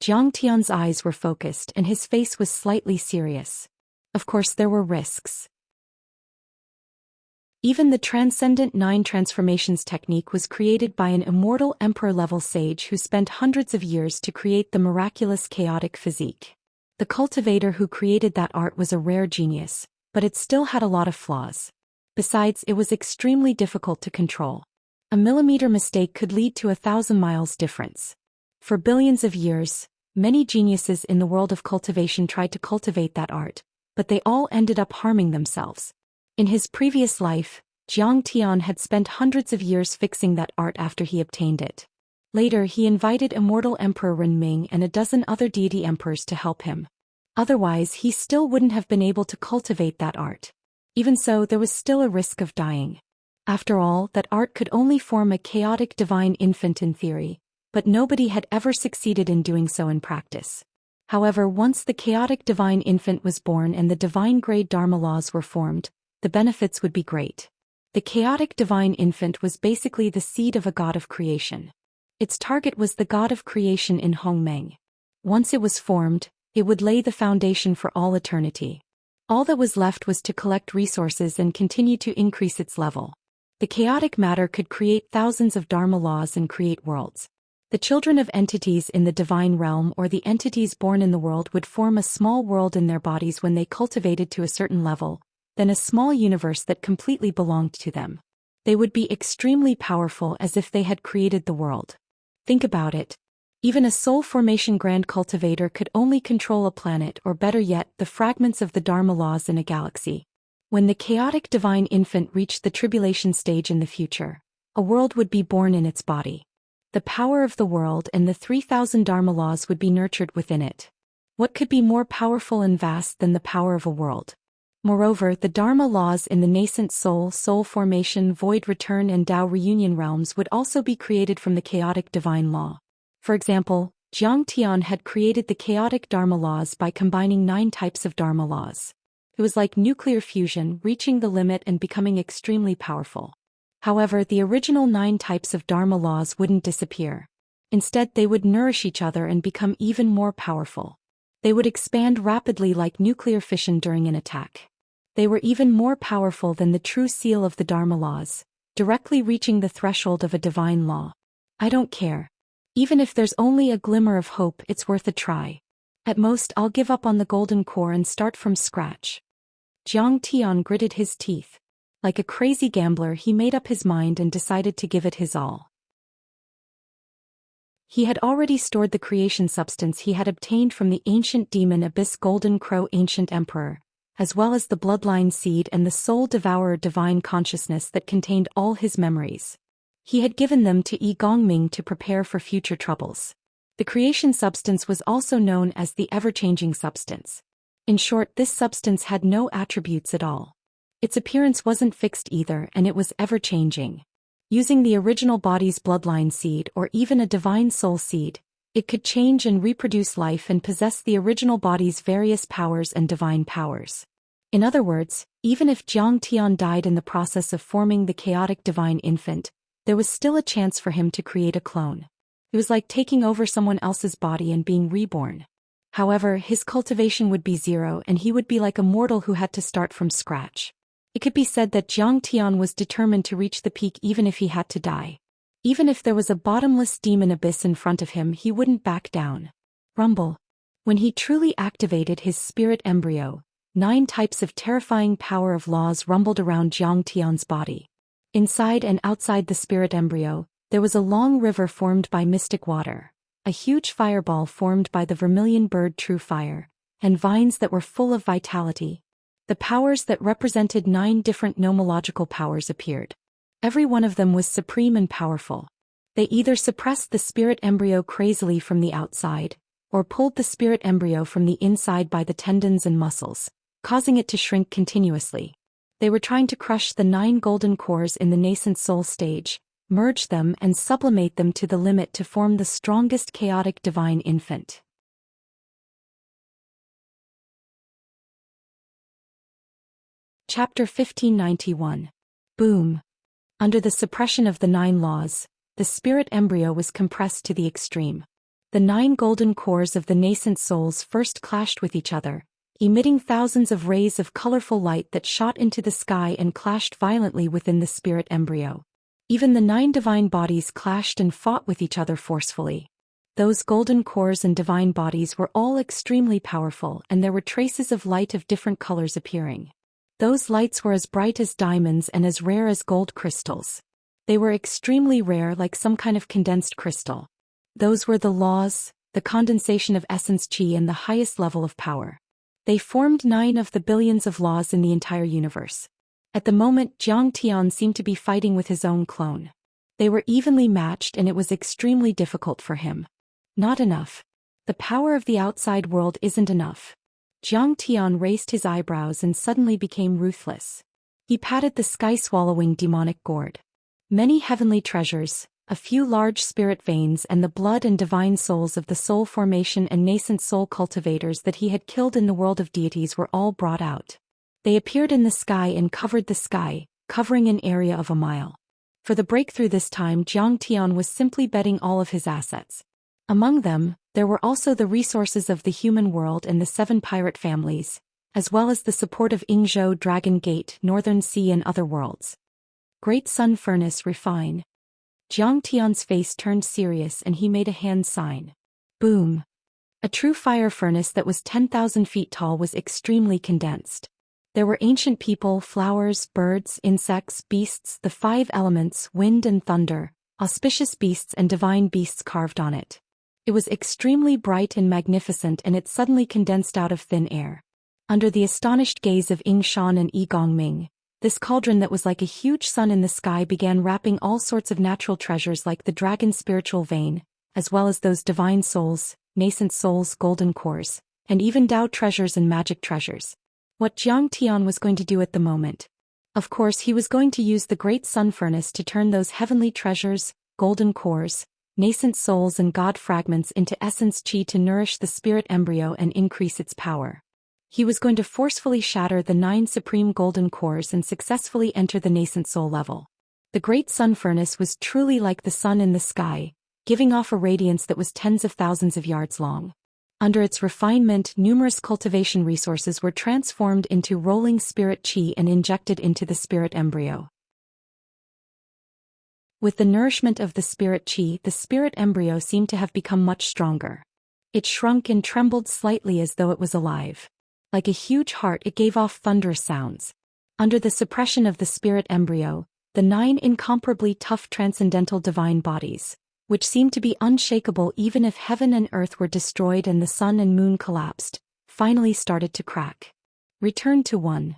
Jiang Tian's eyes were focused and his face was slightly serious. Of course there were risks. Even the Transcendent 9 Transformations technique was created by an immortal emperor-level sage who spent hundreds of years to create the miraculous chaotic physique. The cultivator who created that art was a rare genius, but it still had a lot of flaws. Besides, it was extremely difficult to control. A millimeter mistake could lead to 1,000 miles difference. For billions of years, many geniuses in the world of cultivation tried to cultivate that art, but they all ended up harming themselves. In his previous life, Xianxia had spent hundreds of years fixing that art after he obtained it. Later, he invited immortal Emperor Renming and a dozen other deity emperors to help him. Otherwise, he still wouldn't have been able to cultivate that art. Even so, there was still a risk of dying. After all, that art could only form a chaotic divine infant in theory, but nobody had ever succeeded in doing so in practice. However, once the chaotic divine infant was born and the divine-grade Dharma laws were formed, the benefits would be great. The chaotic divine infant was basically the seed of a god of creation. Its target was the god of creation in Hongmeng. Once it was formed, it would lay the foundation for all eternity. All that was left was to collect resources and continue to increase its level. The chaotic matter could create thousands of Dharma laws and create worlds. The children of entities in the divine realm or the entities born in the world would form a small world in their bodies when they cultivated to a certain level, then a small universe that completely belonged to them. They would be extremely powerful as if they had created the world. Think about it. Even a soul formation grand cultivator could only control a planet or better yet the fragments of the Dharma laws in a galaxy. When the chaotic divine infant reached the tribulation stage in the future, a world would be born in its body. The power of the world and the 3,000 Dharma laws would be nurtured within it. What could be more powerful and vast than the power of a world? Moreover, the Dharma laws in the nascent soul formation, void return and Tao reunion realms would also be created from the chaotic divine law. For example, Xianxia had created the chaotic Dharma laws by combining 9 types of Dharma laws. It was like nuclear fusion, reaching the limit and becoming extremely powerful. However, the original 9 types of Dharma laws wouldn't disappear. Instead, they would nourish each other and become even more powerful. They would expand rapidly like nuclear fission during an attack. They were even more powerful than the true seal of the Dharma laws, directly reaching the threshold of a divine law. I don't care. Even if there's only a glimmer of hope, it's worth a try. At most, I'll give up on the golden core and start from scratch. Jiang Tian gritted his teeth. Like a crazy gambler, he made up his mind and decided to give it his all. He had already stored the creation substance he had obtained from the ancient demon Abyss Golden Crow Ancient Emperor, as well as the bloodline seed and the soul devourer divine consciousness that contained all his memories. He had given them to Yi Gongming to prepare for future troubles. The creation substance was also known as the ever-changing substance. In short, this substance had no attributes at all. Its appearance wasn't fixed either, and it was ever-changing. Using the original body's bloodline seed or even a divine soul seed, it could change and reproduce life and possess the original body's various powers and divine powers. In other words, even if Jiang Tian died in the process of forming the chaotic divine infant, there was still a chance for him to create a clone. It was like taking over someone else's body and being reborn. However, his cultivation would be 0 and he would be like a mortal who had to start from scratch. It could be said that Jiang Tian was determined to reach the peak even if he had to die. Even if there was a bottomless demon abyss in front of him, he wouldn't back down. Rumble. When he truly activated his spirit embryo, 9 types of terrifying power of laws rumbled around Jiang Tian's body. Inside and outside the spirit embryo, there was a long river formed by mystic water, a huge fireball formed by the vermilion bird true fire, and vines that were full of vitality. The powers that represented 9 different nomological powers appeared. Every one of them was supreme and powerful. They either suppressed the spirit embryo crazily from the outside, or pulled the spirit embryo from the inside by the tendons and muscles, causing it to shrink continuously. They were trying to crush the 9 golden cores in the nascent soul stage, merge them and sublimate them to the limit to form the strongest chaotic divine infant. Chapter 1591. Boom. Under the suppression of the 9 laws, the spirit embryo was compressed to the extreme. The 9 golden cores of the nascent souls first clashed with each other, emitting thousands of rays of colorful light that shot into the sky and clashed violently within the spirit embryo. Even the 9 divine bodies clashed and fought with each other forcefully. Those golden cores and divine bodies were all extremely powerful, and there were traces of light of different colors appearing. Those lights were as bright as diamonds and as rare as gold crystals. They were extremely rare, like some kind of condensed crystal. Those were the laws, the condensation of essence chi and the highest level of power. They formed 9 of the billions of laws in the entire universe. At the moment, Zhou Xian seemed to be fighting with his own clone. They were evenly matched and it was extremely difficult for him. Not enough. The power of the outside world isn't enough. Zhou Xian raised his eyebrows and suddenly became ruthless. He patted the sky-swallowing demonic gourd. Many heavenly treasures, a few large spirit veins and the blood and divine souls of the soul formation and nascent soul cultivators that he had killed in the world of deities were all brought out. They appeared in the sky and covered the sky, covering an area of a mile. For the breakthrough this time, Zhou Xian was simply betting all of his assets. Among them, there were also the resources of the human world and the 7 pirate families, as well as the support of Yingzhou Dragon Gate, Northern Sea and other worlds. Great Sun Furnace refine. Zhou Xian's face turned serious and he made a hand sign. Boom. A true fire furnace that was 10,000 feet tall was extremely condensed. There were ancient people, flowers, birds, insects, beasts, the 5 elements, wind and thunder, auspicious beasts and divine beasts carved on it. It was extremely bright and magnificent and it suddenly condensed out of thin air. Under the astonished gaze of Ying Shan and Yi Gongming, this cauldron that was like a huge sun in the sky began wrapping all sorts of natural treasures like the dragon's spiritual vein, as well as those divine souls, nascent souls, golden cores, and even Tao treasures and magic treasures. What Zhou Xian was going to do at the moment? Of course he was going to use the great sun furnace to turn those heavenly treasures, golden cores, nascent souls and god fragments into essence chi to nourish the spirit embryo and increase its power. He was going to forcefully shatter the 9 supreme golden cores and successfully enter the nascent soul level. The great sun furnace was truly like the sun in the sky, giving off a radiance that was tens of thousands of yards long. Under its refinement, numerous cultivation resources were transformed into rolling spirit chi and injected into the spirit embryo. With the nourishment of the spirit chi, the spirit embryo seemed to have become much stronger. It shrunk and trembled slightly as though it was alive. Like a huge heart, it gave off thunderous sounds. Under the suppression of the spirit embryo, the 9 incomparably tough transcendental divine bodies, which seemed to be unshakable even if heaven and earth were destroyed and the sun and moon collapsed, finally started to crack. Return to 1.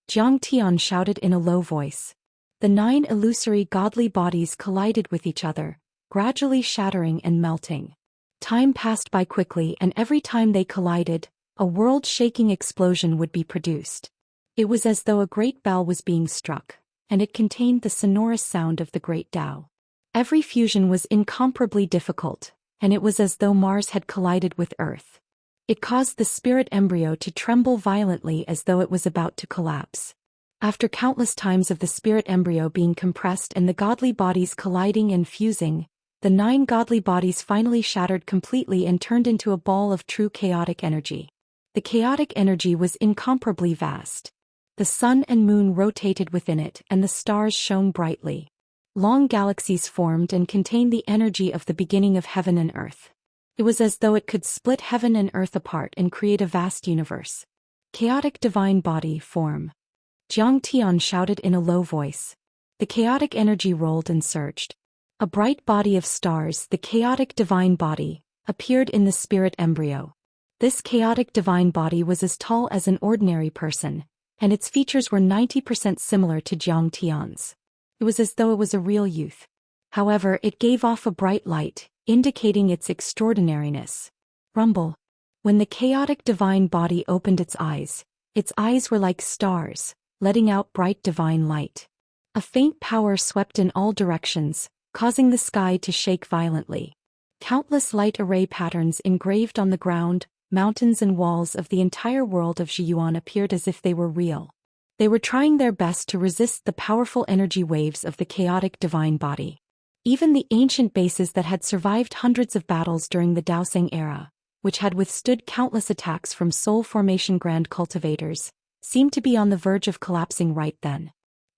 Zhou Xian shouted in a low voice. The 9 illusory godly bodies collided with each other, gradually shattering and melting. Time passed by quickly and every time they collided, a world-shaking explosion would be produced. It was as though a great bell was being struck, and it contained the sonorous sound of the great Tao. Every fusion was incomparably difficult, and it was as though Mars had collided with Earth. It caused the spirit embryo to tremble violently as though it was about to collapse. After countless times of the spirit embryo being compressed and the godly bodies colliding and fusing, the 9 godly bodies finally shattered completely and turned into a ball of true chaotic energy. The chaotic energy was incomparably vast. The sun and moon rotated within it and the stars shone brightly. Long galaxies formed and contained the energy of the beginning of heaven and earth. It was as though it could split heaven and earth apart and create a vast universe. Chaotic divine body form. Zhou Xian shouted in a low voice. The chaotic energy rolled and surged. A bright body of stars, the chaotic divine body, appeared in the spirit embryo. This chaotic divine body was as tall as an ordinary person, and its features were 90% similar to Zhou Xian's. It was as though it was a real youth. However, it gave off a bright light, indicating its extraordinariness. Rumble. When the chaotic divine body opened its eyes were like stars, letting out bright divine light. A faint power swept in all directions, causing the sky to shake violently. Countless light array patterns engraved on the ground, mountains and walls of the entire world of Zhiyuan appeared as if they were real. They were trying their best to resist the powerful energy waves of the chaotic divine body. Even the ancient bases that had survived hundreds of battles during the Daoseng era, which had withstood countless attacks from soul formation grand cultivators, seemed to be on the verge of collapsing right then.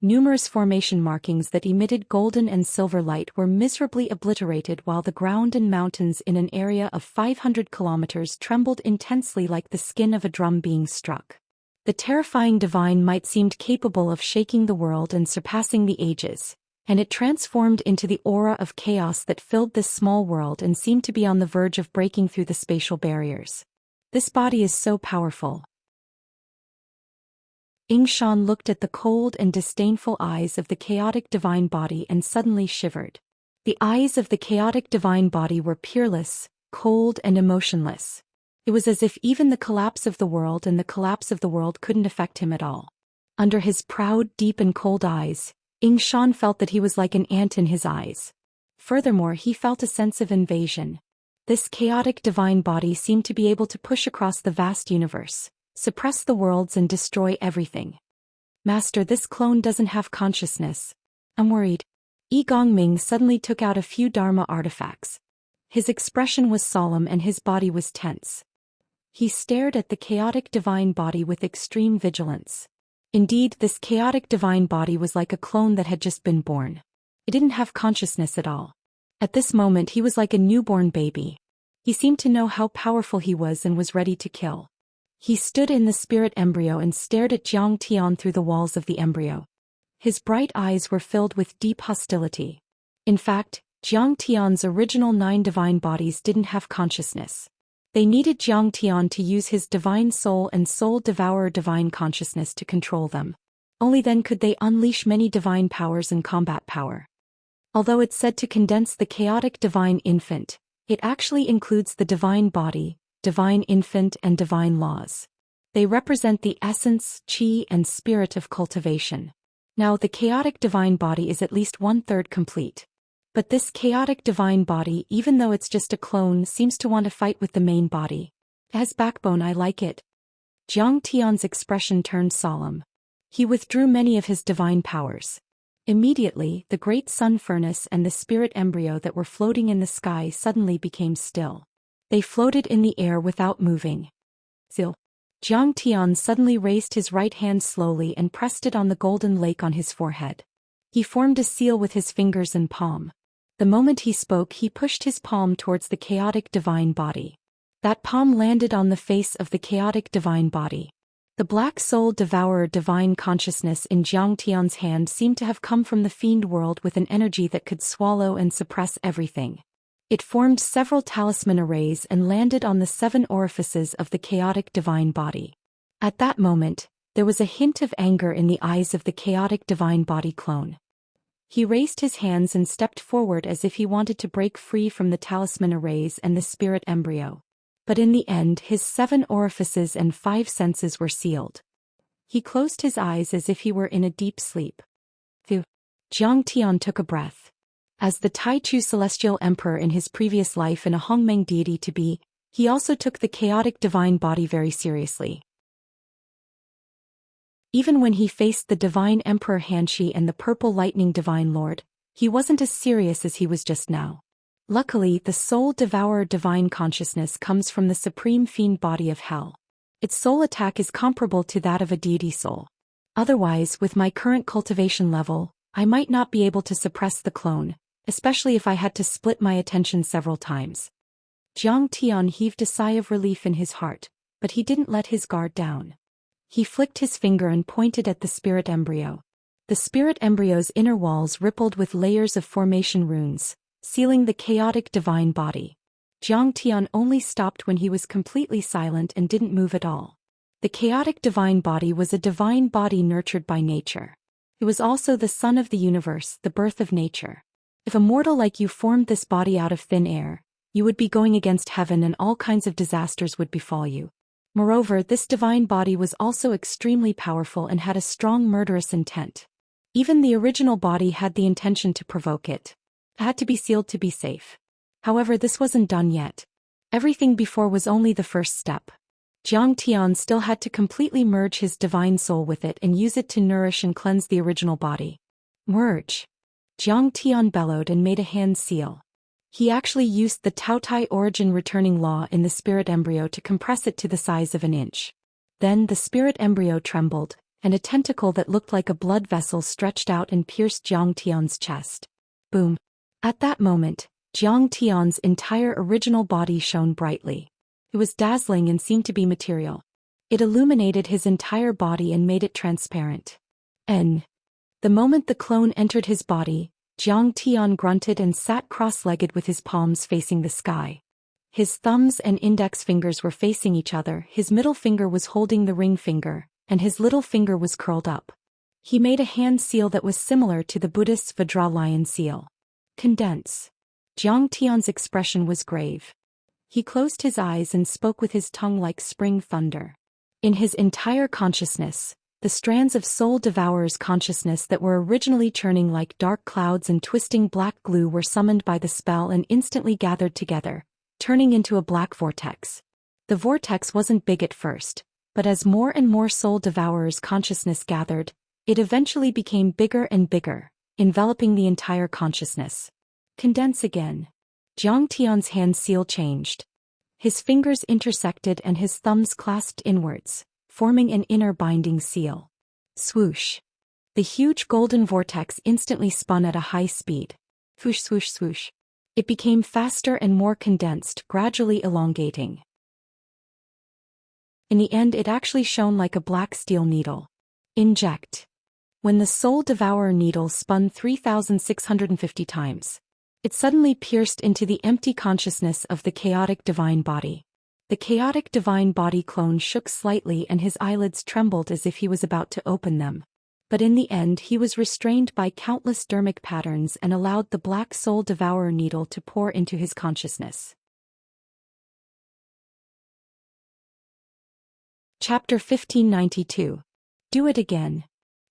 Numerous formation markings that emitted golden and silver light were miserably obliterated, while the ground and mountains in an area of 500 kilometers trembled intensely like the skin of a drum being struck. The terrifying divine might seemed capable of shaking the world and surpassing the ages, and it transformed into the aura of chaos that filled this small world and seemed to be on the verge of breaking through the spatial barriers. This body is so powerful. Xian looked at the cold and disdainful eyes of the chaotic divine body and suddenly shivered. The eyes of the chaotic divine body were peerless, cold and emotionless. It was as if even the collapse of the world couldn't affect him at all. Under his proud, deep and cold eyes, Xian felt that he was like an ant in his eyes. Furthermore, he felt a sense of invasion. This chaotic divine body seemed to be able to push across the vast universe, suppress the worlds and destroy everything. Master, this clone doesn't have consciousness. I'm worried. Yi Gongming suddenly took out a few Dharma artifacts. His expression was solemn and his body was tense. He stared at the chaotic divine body with extreme vigilance. Indeed, this chaotic divine body was like a clone that had just been born. It didn't have consciousness at all. At this moment he was like a newborn baby. He seemed to know how powerful he was and was ready to kill. He stood in the spirit embryo and stared at Jiang Tian through the walls of the embryo. His bright eyes were filled with deep hostility. In fact, Jiang Tian's original 9 divine bodies didn't have consciousness. They needed Jiang Tian to use his divine soul and soul devourer divine consciousness to control them. Only then could they unleash many divine powers and combat power. Although it's said to condense the chaotic divine infant, it actually includes the divine body, divine infant and divine laws. They represent the essence, qi and spirit of cultivation. Now the chaotic divine body is at least 1/3 complete. But this chaotic divine body, even though it's just a clone, seems to want to fight with the main body. It has backbone, I like it. Jiang Tian's expression turned solemn. He withdrew many of his divine powers. Immediately, the great sun furnace and the spirit embryo that were floating in the sky suddenly became still. They floated in the air without moving. Zil. Jiang Tian suddenly raised his right hand slowly and pressed it on the golden lake on his forehead. He formed a seal with his fingers and palm. The moment he spoke, he pushed his palm towards the chaotic divine body. That palm landed on the face of the chaotic divine body. The black soul devourer divine consciousness in Jiang Tian's hand seemed to have come from the fiend world with an energy that could swallow and suppress everything. It formed several talisman arrays and landed on the 7 orifices of the chaotic divine body. At that moment, there was a hint of anger in the eyes of the chaotic divine body clone. He raised his hands and stepped forward as if he wanted to break free from the talisman arrays and the spirit embryo. But in the end, his 7 orifices and 5 senses were sealed. He closed his eyes as if he were in a deep sleep. Phew. Jiang Tian took a breath. As the Taichu celestial emperor in his previous life and a Hongmeng deity to be, he also took the chaotic divine body very seriously. Even when he faced the divine emperor Hanshi and the purple lightning divine lord, he wasn't as serious as he was just now. Luckily, the soul devourer divine consciousness comes from the supreme fiend body of hell. Its soul attack is comparable to that of a deity soul. Otherwise, with my current cultivation level, I might not be able to suppress the clone, especially if I had to split my attention several times. Jiang Tian heaved a sigh of relief in his heart, but he didn't let his guard down. He flicked his finger and pointed at the spirit embryo. The spirit embryo's inner walls rippled with layers of formation runes, sealing the chaotic divine body. Jiang Tian only stopped when he was completely silent and didn't move at all. The chaotic divine body was a divine body nurtured by nature. It was also the sun of the universe, the birth of nature. If a mortal like you formed this body out of thin air, you would be going against heaven and all kinds of disasters would befall you. Moreover, this divine body was also extremely powerful and had a strong murderous intent. Even the original body had the intention to provoke it. It had to be sealed to be safe. However, this wasn't done yet. Everything before was only the first step. Jiang Tian still had to completely merge his divine soul with it and use it to nourish and cleanse the original body. Merge. Jiang Tian bellowed and made a hand seal. He actually used the Taotai origin returning law in the spirit embryo to compress it to the size of an inch. Then the spirit embryo trembled, and a tentacle that looked like a blood vessel stretched out and pierced Zhang Tian's chest. Boom. At that moment, Zhang Tian's entire original body shone brightly. It was dazzling and seemed to be material. It illuminated his entire body and made it transparent. The moment the clone entered his body, Zhang Tian grunted and sat cross-legged with his palms facing the sky. His thumbs and index fingers were facing each other, his middle finger was holding the ring finger, and his little finger was curled up. He made a hand seal that was similar to the Buddhist Vajra lion seal. Condense. Zhang Tian's expression was grave. He closed his eyes and spoke with his tongue like spring thunder. In his entire consciousness, the strands of Soul Devourer's consciousness that were originally churning like dark clouds and twisting black glue were summoned by the spell and instantly gathered together, turning into a black vortex. The vortex wasn't big at first, but as more and more Soul Devourer's consciousness gathered, it eventually became bigger and bigger, enveloping the entire consciousness. Condense again. Zhang Tian's hand seal changed. His fingers intersected and his thumbs clasped inwards, forming an inner binding seal. Swoosh. The huge golden vortex instantly spun at a high speed. Swoosh swoosh swoosh. It became faster and more condensed, gradually elongating. In the end, it actually shone like a black steel needle. Inject. When the Soul Devourer needle spun 3,650 times, it suddenly pierced into the empty consciousness of the chaotic divine body. The chaotic divine body clone shook slightly and his eyelids trembled as if he was about to open them. But in the end he was restrained by countless dermic patterns and allowed the black Soul Devourer needle to pour into his consciousness. Chapter 1592. Do it again.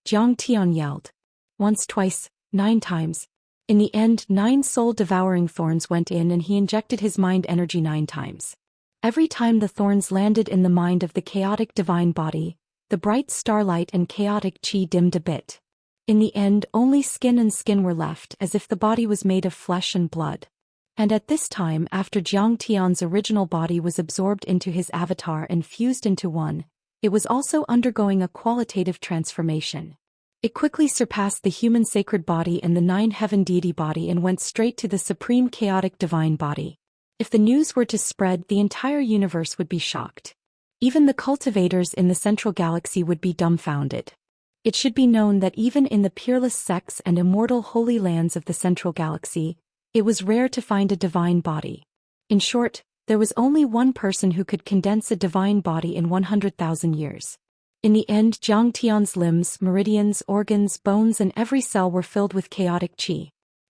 Zhang Tian yelled. Once, twice, 9 times. In the end, 9 soul-devouring thorns went in and he injected his mind energy 9 times. Every time the thorns landed in the mind of the chaotic divine body, the bright starlight and chaotic chi dimmed a bit. In the end, only skin and skin were left, as if the body was made of flesh and blood. And at this time, after Zhang Tian's original body was absorbed into his avatar and fused into one, it was also undergoing a qualitative transformation. It quickly surpassed the human sacred body and the 9 heaven deity body and went straight to the supreme chaotic divine body. If the news were to spread, the entire universe would be shocked. Even the cultivators in the central galaxy would be dumbfounded. It should be known that even in the peerless sects and immortal holy lands of the central galaxy, it was rare to find a divine body. In short, there was only one person who could condense a divine body in 100,000 years. In the end, Zhang Tian's limbs, meridians, organs, bones and every cell were filled with chaotic qi.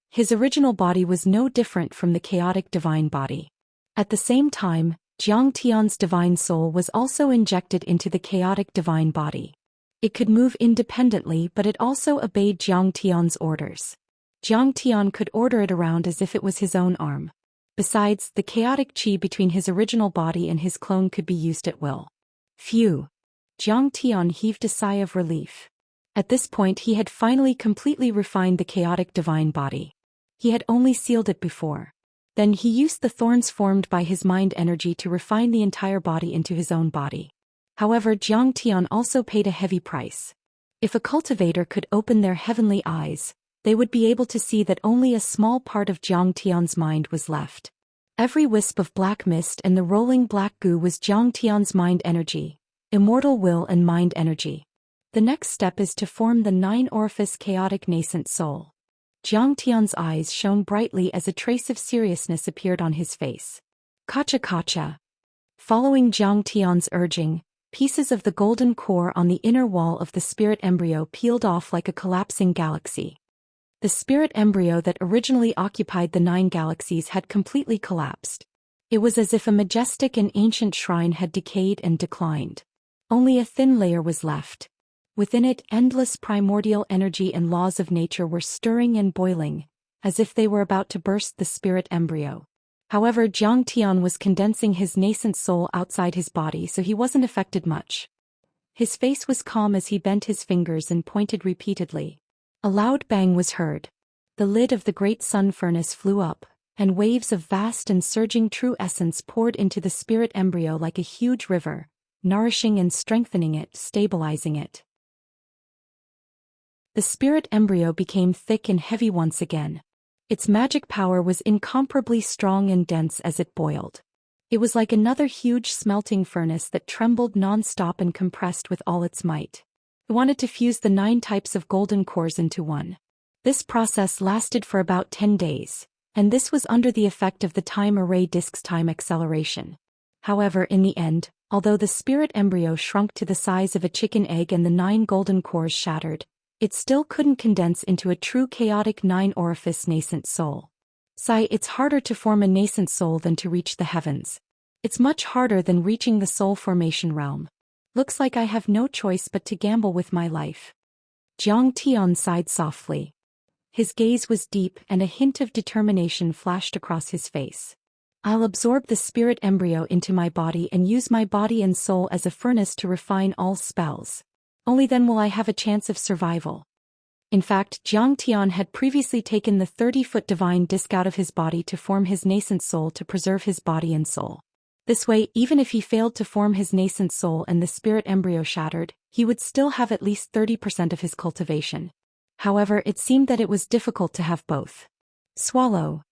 His original body was no different from the chaotic divine body. At the same time, Zhang Tian's divine soul was also injected into the chaotic divine body. It could move independently, but it also obeyed Zhang Tian's orders. Zhang Tian could order it around as if it was his own arm. Besides, the chaotic qi between his original body and his clone could be used at will. Phew! Zhang Tian heaved a sigh of relief. At this point he had finally completely refined the chaotic divine body. He had only sealed it before. Then he used the thorns formed by his mind energy to refine the entire body into his own body. However, Zhang Tian also paid a heavy price. If a cultivator could open their heavenly eyes, they would be able to see that only a small part of Zhang Tian's mind was left. Every wisp of black mist and the rolling black goo was Zhang Tian's mind energy, immortal will and mind energy. The next step is to form the 9-orifice chaotic nascent soul. Zhang Tian's eyes shone brightly as a trace of seriousness appeared on his face. Kacha kacha. Following Zhang Tian's urging, pieces of the golden core on the inner wall of the spirit embryo peeled off like a collapsing galaxy. The spirit embryo that originally occupied the 9 galaxies had completely collapsed. It was as if a majestic and ancient shrine had decayed and declined. Only a thin layer was left. Within it, endless primordial energy and laws of nature were stirring and boiling, as if they were about to burst the spirit embryo. However, Zhang Tian was condensing his nascent soul outside his body, so he wasn't affected much. His face was calm as he bent his fingers and pointed repeatedly. A loud bang was heard. The lid of the great sun furnace flew up, and waves of vast and surging true essence poured into the spirit embryo like a huge river, nourishing and strengthening it, stabilizing it. The spirit embryo became thick and heavy once again. Its magic power was incomparably strong and dense as it boiled. It was like another huge smelting furnace that trembled non-stop and compressed with all its might. It wanted to fuse the 9 types of golden cores into one. This process lasted for about 10 days, and this was under the effect of the time array disk's time acceleration. However, in the end, although the spirit embryo shrunk to the size of a chicken egg and the 9 golden cores shattered, it still couldn't condense into a true chaotic 9-orifice nascent soul. Sigh, it's harder to form a nascent soul than to reach the heavens. It's much harder than reaching the soul formation realm. Looks like I have no choice but to gamble with my life. Zhang Tian sighed softly. His gaze was deep and a hint of determination flashed across his face. I'll absorb the spirit embryo into my body and use my body and soul as a furnace to refine all spells. Only then will I have a chance of survival. In fact, Zhang Tian had previously taken the 30-foot divine disc out of his body to form his nascent soul to preserve his body and soul. This way, even if he failed to form his nascent soul and the spirit embryo shattered, he would still have at least 30% of his cultivation. However, it seemed that it was difficult to have both. Swallow.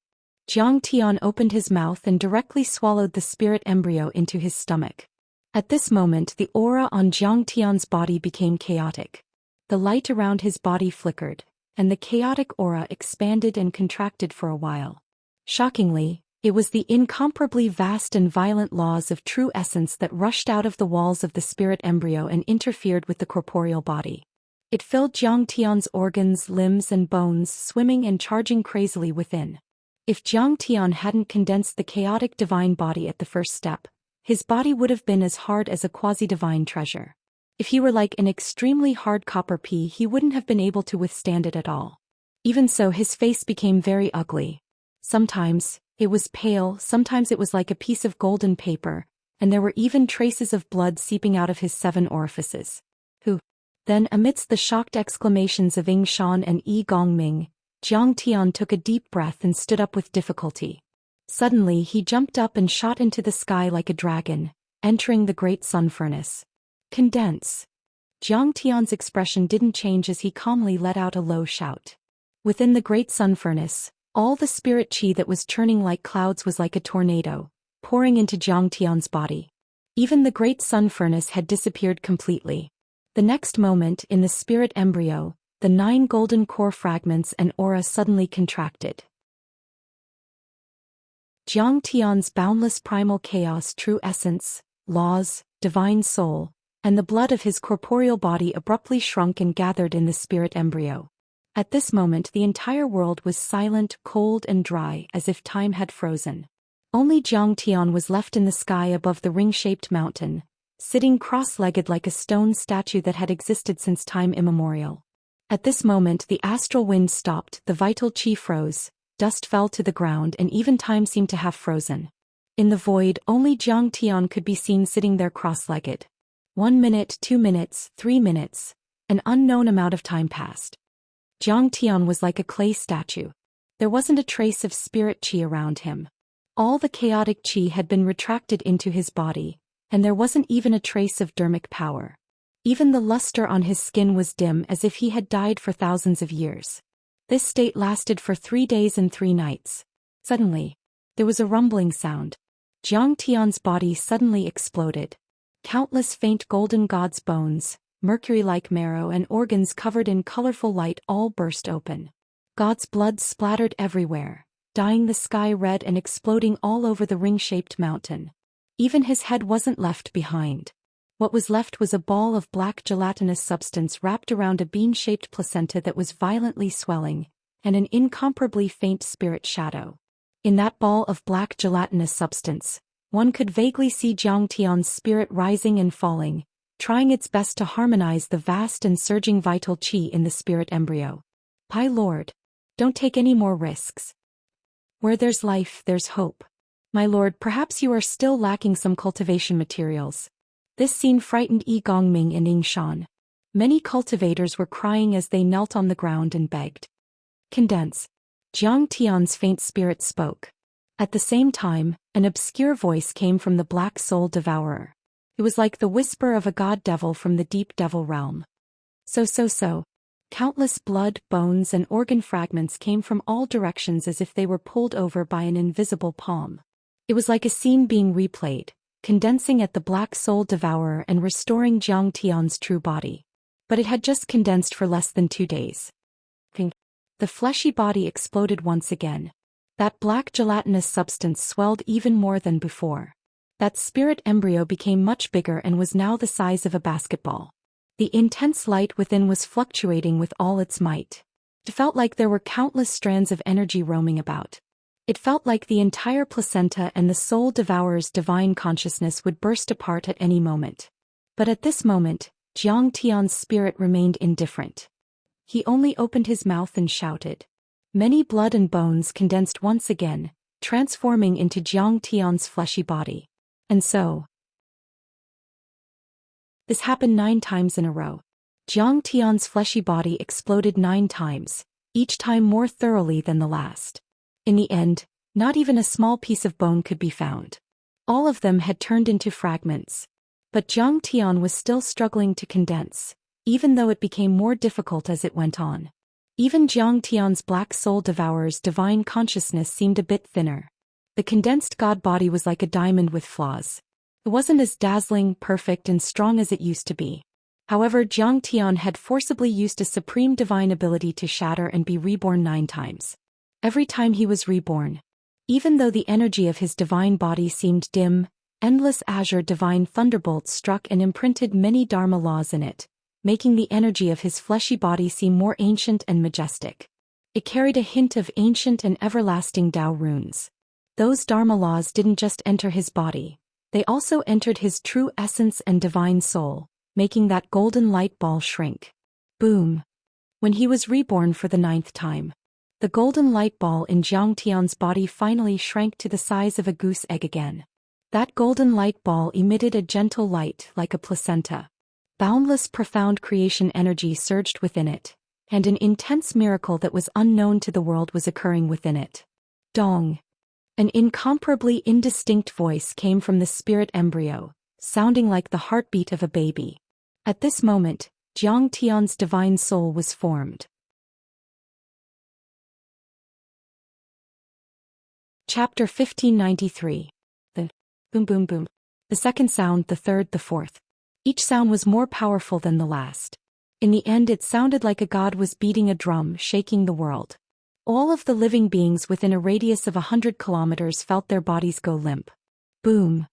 Zhang Tian opened his mouth and directly swallowed the spirit embryo into his stomach. At this moment, the aura on Zhang Tian's body became chaotic. The light around his body flickered, and the chaotic aura expanded and contracted for a while. Shockingly, it was the incomparably vast and violent laws of true essence that rushed out of the walls of the spirit embryo and interfered with the corporeal body. It filled Zhang Tian's organs, limbs and bones, swimming and charging crazily within. If Zhang Tian hadn't condensed the chaotic divine body at the first step, his body would have been as hard as a quasi-divine treasure. If he were like an extremely hard copper pea, he wouldn't have been able to withstand it at all. Even so, his face became very ugly. Sometimes it was pale, sometimes it was like a piece of golden paper, and there were even traces of blood seeping out of his 7 orifices. Then, amidst the shocked exclamations of Ying Shan and Yi Gongming, Zhang Tian took a deep breath and stood up with difficulty. Suddenly he jumped up and shot into the sky like a dragon, entering the great sun furnace. Condense. Zhang Tian's expression didn't change as he calmly let out a low shout. Within the great sun furnace, all the spirit qi that was churning like clouds was like a tornado, pouring into Zhang Tian's body. Even the great sun furnace had disappeared completely. The next moment, in the spirit embryo, the 9 golden core fragments and aura suddenly contracted. Zhang Tian's boundless primal chaos, true essence, laws, divine soul, and the blood of his corporeal body abruptly shrunk and gathered in the spirit embryo. At this moment the entire world was silent, cold and dry, as if time had frozen. Only Zhang Tian was left in the sky above the ring-shaped mountain, sitting cross-legged like a stone statue that had existed since time immemorial. At this moment the astral wind stopped, the vital qi froze, dust fell to the ground and even time seemed to have frozen. In the void, only Zhang Tian could be seen sitting there cross-legged. 1 minute, 2 minutes, 3 minutes. An unknown amount of time passed. Zhang Tian was like a clay statue. There wasn't a trace of spirit qi around him. All the chaotic qi had been retracted into his body, and there wasn't even a trace of dermic power. Even the luster on his skin was dim, as if he had died for thousands of years. This state lasted for 3 days and 3 nights. Suddenly, there was a rumbling sound. Zhang Tian's body suddenly exploded. Countless faint golden god's bones, mercury-like marrow and organs covered in colorful light all burst open. God's blood splattered everywhere, dyeing the sky red and exploding all over the ring-shaped mountain. Even his head wasn't left behind. What was left was a ball of black gelatinous substance wrapped around a bean-shaped placenta that was violently swelling, and an incomparably faint spirit shadow. In that ball of black gelatinous substance, one could vaguely see Zhang Tian's spirit rising and falling, trying its best to harmonize the vast and surging vital qi in the spirit embryo. My lord, don't take any more risks. Where there's life, there's hope. My lord, perhaps you are still lacking some cultivation materials. This scene frightened Yi Gongming and Ying Shan. Many cultivators were crying as they knelt on the ground and begged. Condense. Zhang Tian's faint spirit spoke. At the same time, an obscure voice came from the Black Soul Devourer. It was like the whisper of a god devil from the deep devil realm. So. Countless blood, bones and organ fragments came from all directions as if they were pulled over by an invisible palm. It was like a scene being replayed, condensing at the Black Soul Devourer and restoring Jiang Tian's true body. But it had just condensed for less than 2 days. The fleshy body exploded once again. That black gelatinous substance swelled even more than before. That spirit embryo became much bigger and was now the size of a basketball. The intense light within was fluctuating with all its might. It felt like there were countless strands of energy roaming about. It felt like the entire placenta and the soul devourer's divine consciousness would burst apart at any moment. But at this moment, Jiang Tian's spirit remained indifferent. He only opened his mouth and shouted. Many blood and bones condensed once again, transforming into Jiang Tian's fleshy body. And so, this happened 9 times in a row. Jiang Tian's fleshy body exploded 9 times, each time more thoroughly than the last. In the end, not even a small piece of bone could be found. All of them had turned into fragments. But Jiang Tian was still struggling to condense, even though it became more difficult as it went on. Even Jiang Tian's Black Soul Devourer's divine consciousness seemed a bit thinner. The condensed god body was like a diamond with flaws. It wasn't as dazzling, perfect and strong as it used to be. However, Jiang Tian had forcibly used a supreme divine ability to shatter and be reborn 9 times. Every time he was reborn, even though the energy of his divine body seemed dim, endless azure divine thunderbolts struck and imprinted many dharma laws in it, making the energy of his fleshy body seem more ancient and majestic. It carried a hint of ancient and everlasting Tao runes. Those dharma laws didn't just enter his body, they also entered his true essence and divine soul, making that golden light ball shrink. Boom! When he was reborn for the 9th time, the golden light ball in Jiang Tian's body finally shrank to the size of a goose egg again. That golden light ball emitted a gentle light like a placenta. Boundless profound creation energy surged within it, and an intense miracle that was unknown to the world was occurring within it. Dong! An incomparably indistinct voice came from the spirit embryo, sounding like the heartbeat of a baby. At this moment, Jiang Tian's divine soul was formed. Chapter 1593. The boom boom boom. The second sound, the third, the fourth. Each sound was more powerful than the last. In the end it sounded like a god was beating a drum, shaking the world. All of the living beings within a radius of 100 kilometers felt their bodies go limp. Boom!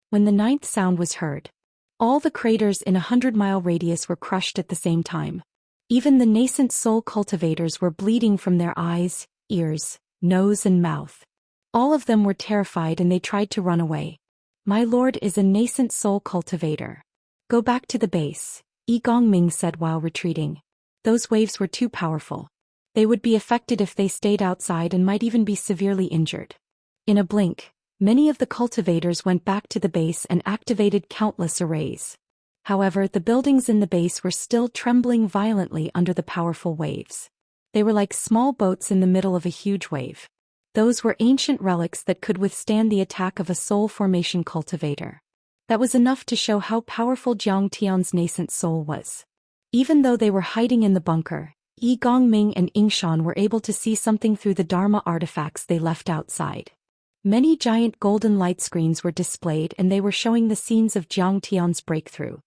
When the 9th sound was heard, all the craters in a 100-mile radius were crushed at the same time. Even the nascent soul cultivators were bleeding from their eyes, ears, nose and mouth. All of them were terrified and they tried to run away. My lord is a nascent soul cultivator. Go back to the base, Yi Gongming said while retreating. Those waves were too powerful. They would be affected if they stayed outside and might even be severely injured. In a blink, many of the cultivators went back to the base and activated countless arrays. However, the buildings in the base were still trembling violently under the powerful waves. They were like small boats in the middle of a huge wave. Those were ancient relics that could withstand the attack of a soul formation cultivator. That was enough to show how powerful Jiang Tian's nascent soul was. Even though they were hiding in the bunker, Yi Gongming and Yingshan were able to see something through the Dharma artifacts they left outside. Many giant golden light screens were displayed and they were showing the scenes of Jiang Tian's breakthrough.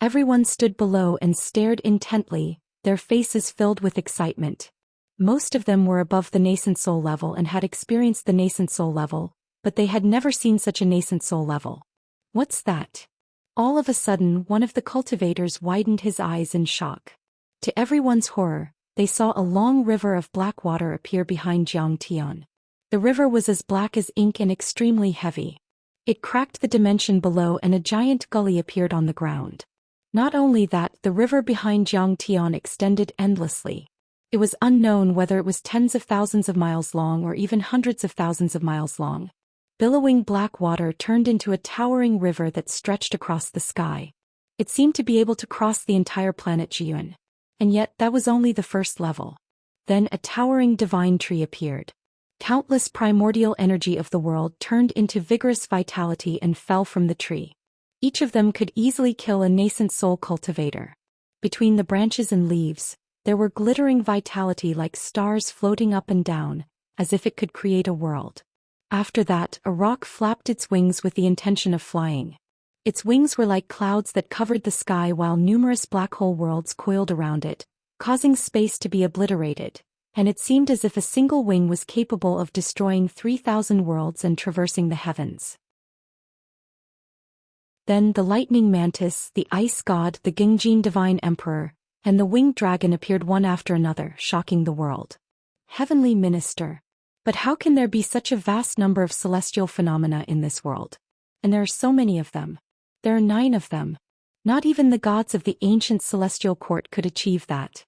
Everyone stood below and stared intently, their faces filled with excitement. Most of them were above the nascent soul level and had experienced the nascent soul level, but they had never seen such a nascent soul level. What's that? All of a sudden, one of the cultivators widened his eyes in shock. To everyone's horror, they saw a long river of black water appear behind Jiang Tian. The river was as black as ink and extremely heavy. It cracked the dimension below and a giant gully appeared on the ground. Not only that, the river behind Jiang Tian extended endlessly. It was unknown whether it was tens of thousands of miles long or even hundreds of thousands of miles long. Billowing black water turned into a towering river that stretched across the sky. It seemed to be able to cross the entire planet Jiyun. And yet that was only the first level. Then a towering divine tree appeared. Countless primordial energy of the world turned into vigorous vitality and fell from the tree. Each of them could easily kill a nascent soul cultivator. Between the branches and leaves, There were glittering vitality like stars floating up and down, as if it could create a world. After that, a rock flapped its wings with the intention of flying. Its wings were like clouds that covered the sky while numerous black hole worlds coiled around it, causing space to be obliterated, and it seemed as if a single wing was capable of destroying 3,000 worlds and traversing the heavens. Then the lightning mantis, the ice god, the Gingjin divine emperor, and the winged dragon appeared one after another, shocking the world. Heavenly minister. But how can there be such a vast number of celestial phenomena in this world? And there are so many of them. There are 9 of them. Not even the gods of the ancient celestial court could achieve that.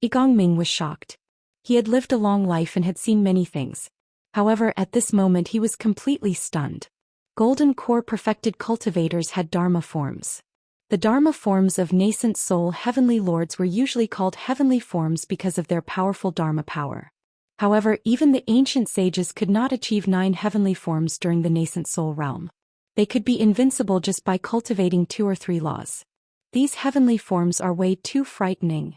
Yi Gongming was shocked. He had lived a long life and had seen many things. However, at this moment he was completely stunned. Golden core perfected cultivators had Dharma forms. The Dharma forms of nascent soul heavenly lords were usually called heavenly forms because of their powerful Dharma power. However, even the ancient sages could not achieve 9 heavenly forms during the nascent soul realm. They could be invincible just by cultivating 2 or 3 laws. These heavenly forms are way too frightening.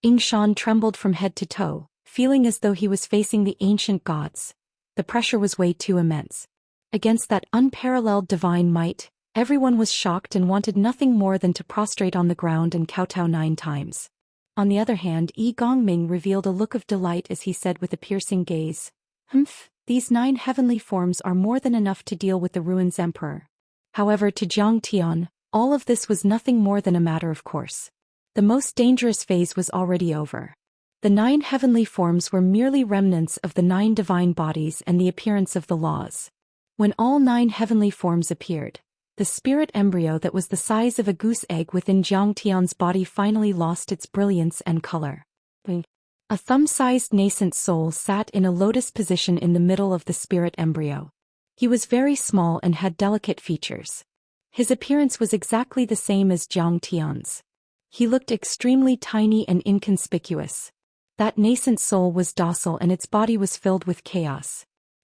Yingshan trembled from head to toe, feeling as though he was facing the ancient gods. The pressure was way too immense. Against that unparalleled divine might, everyone was shocked and wanted nothing more than to prostrate on the ground and kowtow 9 times. On the other hand, Yi Gongming revealed a look of delight as he said with a piercing gaze, "Humph, these 9 heavenly forms are more than enough to deal with the Ruins Emperor." However, to Jiang Tian, all of this was nothing more than a matter of course. The most dangerous phase was already over. The 9 heavenly forms were merely remnants of the 9 divine bodies and the appearance of the laws. When all 9 heavenly forms appeared, the spirit embryo that was the size of a goose egg within Jiang Tian's body finally lost its brilliance and color. A thumb-sized nascent soul sat in a lotus position in the middle of the spirit embryo. He was very small and had delicate features. His appearance was exactly the same as Jiang Tian's. He looked extremely tiny and inconspicuous. That nascent soul was docile and its body was filled with chaos.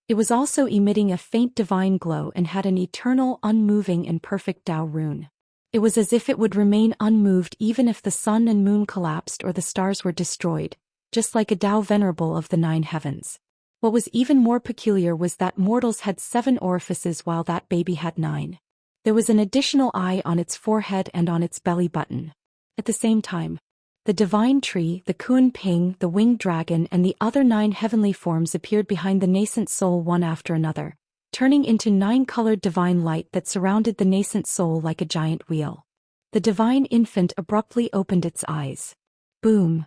It was also emitting a faint divine glow and had an eternal, unmoving and perfect Tao rune. It was as if it would remain unmoved even if the sun and moon collapsed or the stars were destroyed, just like a Tao venerable of the 9 heavens. What was even more peculiar was that mortals had 7 orifices while that baby had 9. There was an additional eye on its forehead and on its belly button. At the same time, the divine tree, the Kun Ping, the winged dragon and the other 9 heavenly forms appeared behind the nascent soul one after another, turning into 9-colored divine light that surrounded the nascent soul like a giant wheel. The divine infant abruptly opened its eyes. Boom!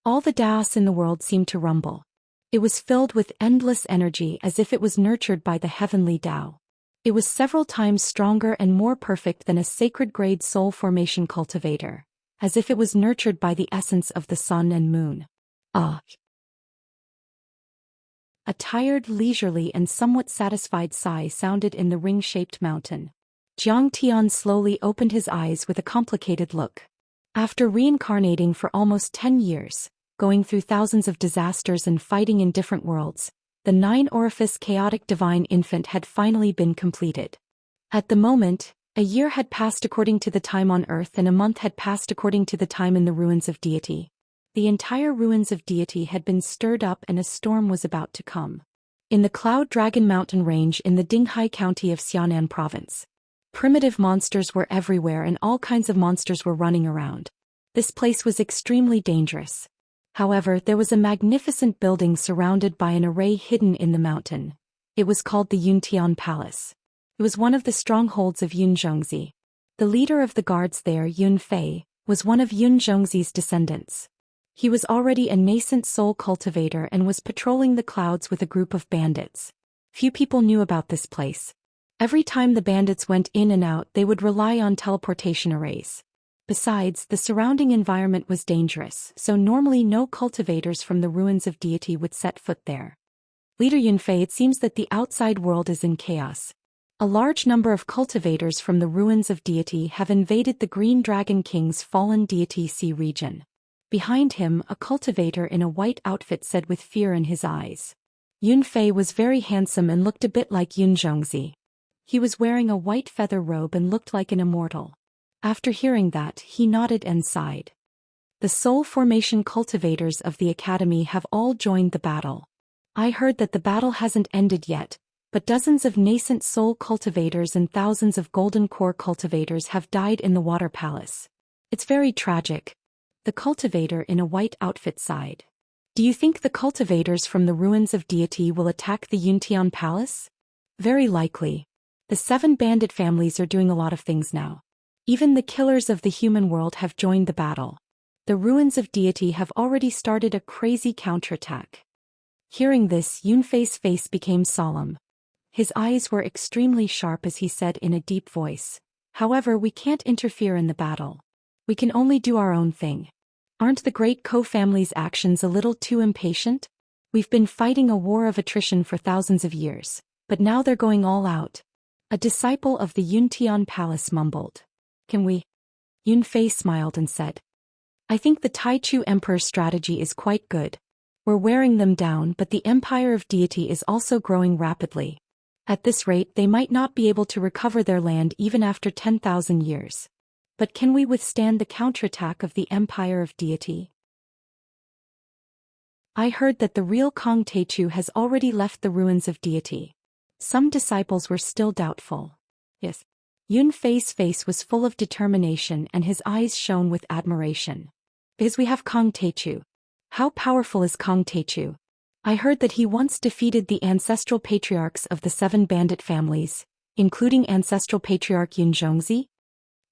All the Taos in the world seemed to rumble. It was filled with endless energy as if it was nurtured by the heavenly Tao. It was several times stronger and more perfect than a sacred-grade soul formation cultivator, as if it was nurtured by the essence of the sun and moon. Ah! A tired, leisurely and somewhat satisfied sigh sounded in the ring-shaped mountain. Jiang Tian slowly opened his eyes with a complicated look. After reincarnating for almost 10 years, going through thousands of disasters and fighting in different worlds, the 9-orifice chaotic divine infant had finally been completed. At the moment, a year had passed according to the time on Earth and a month had passed according to the time in the ruins of deity. The entire ruins of deity had been stirred up and a storm was about to come. In the Cloud Dragon Mountain Range in the Dinghai County of Xianan Province, primitive monsters were everywhere and all kinds of monsters were running around. This place was extremely dangerous. However, there was a magnificent building surrounded by an array hidden in the mountain. It was called the Yuntian Palace. It was one of the strongholds of Yun Zhongzi. The leader of the guards there, Yun Fei, was one of Yun Zhongzi's descendants. He was already a nascent soul cultivator and was patrolling the clouds with a group of bandits. Few people knew about this place. Every time the bandits went in and out, they would rely on teleportation arrays. Besides, the surrounding environment was dangerous, so normally no cultivators from the ruins of deity would set foot there. Leader Yunfei, it seems that the outside world is in chaos. A large number of cultivators from the ruins of deity have invaded the Green Dragon King's fallen deity sea region. Behind him, a cultivator in a white outfit said with fear in his eyes. Yunfei was very handsome and looked a bit like Yun Zhongzi. He was wearing a white feather robe and looked like an immortal. After hearing that, he nodded and sighed. The soul formation cultivators of the academy have all joined the battle. I heard that the battle hasn't ended yet, but dozens of nascent soul cultivators and thousands of golden core cultivators have died in the water palace. It's very tragic. The cultivator in a white outfit sighed. Do you think the cultivators from the ruins of deity will attack the Yuntian palace? Very likely. The 7 bandit families are doing a lot of things now. Even the killers of the human world have joined the battle. The ruins of deity have already started a crazy counterattack. Hearing this, Yunfei's face became solemn. His eyes were extremely sharp as he said in a deep voice, "However, we can't interfere in the battle. We can only do our own thing. Aren't the great Ko family's actions a little too impatient? We've been fighting a war of attrition for thousands of years, but now they're going all out." A disciple of the Yuntian palace mumbled. "Can we?" Yunfei smiled and said, "I think the Taichu Emperor's strategy is quite good. We're wearing them down, but the Empire of Deity is also growing rapidly. At this rate, they might not be able to recover their land even after 10,000 years. But can we withstand the counterattack of the Empire of Deity?" I heard that the real Kong Taichu has already left the ruins of deity. Some disciples were still doubtful. Yes. Yunfei's face was full of determination and his eyes shone with admiration. "Because we have Kong Taichu. How powerful is Kong Taichu? I heard that he once defeated the ancestral patriarchs of the 7 bandit families, including ancestral patriarch Yunzhongzi?"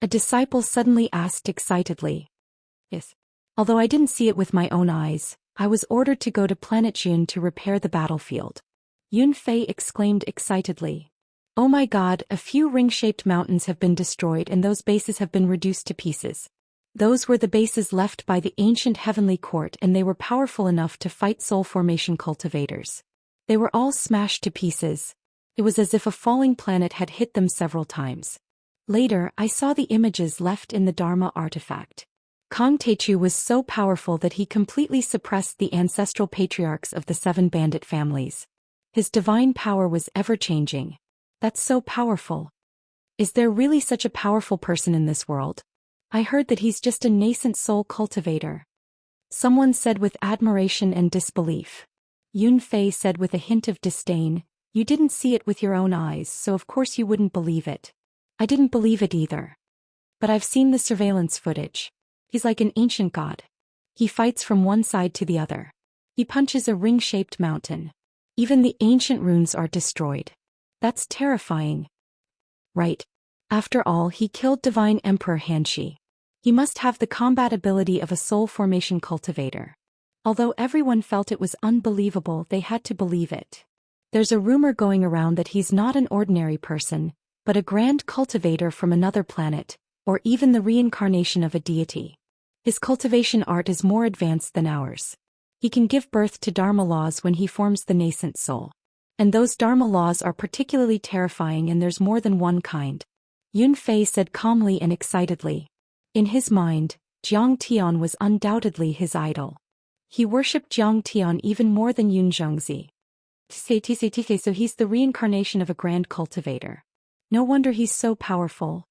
A disciple suddenly asked excitedly. "Yes. Although I didn't see it with my own eyes, I was ordered to go to planet Jun to repair the battlefield." Yunfei exclaimed excitedly. "Oh my god, a few ring-shaped mountains have been destroyed and those bases have been reduced to pieces. Those were the bases left by the ancient heavenly court and they were powerful enough to fight soul formation cultivators. They were all smashed to pieces. It was as if a falling planet had hit them several times. Later, I saw the images left in the Dharma artifact. Kong Taichu was so powerful that he completely suppressed the ancestral patriarchs of the 7 bandit families. His divine power was ever-changing. That's so powerful. Is there really such a powerful person in this world? I heard that he's just a nascent soul cultivator." Someone said with admiration and disbelief. Yunfei said with a hint of disdain, "You didn't see it with your own eyes, so of course you wouldn't believe it." I didn't believe it either. But I've seen the surveillance footage. He's like an ancient god. He fights from one side to the other. He punches a ring-shaped mountain. Even the ancient runes are destroyed. That's terrifying. Right. After all, he killed Divine Emperor Hanshi. He must have the combat ability of a soul formation cultivator. Although everyone felt it was unbelievable, they had to believe it. There's a rumor going around that he's not an ordinary person, but a grand cultivator from another planet, or even the reincarnation of a deity. His cultivation art is more advanced than ours. He can give birth to Dharma laws when he forms the nascent soul. And those Dharma laws are particularly terrifying and there's more than one kind. Yunfei said calmly and excitedly. In his mind, Jiang Tian was undoubtedly his idol. He worshipped Jiang Tian even more than Yunzhongzi. So he's the reincarnation of a grand cultivator. No wonder he's so powerful.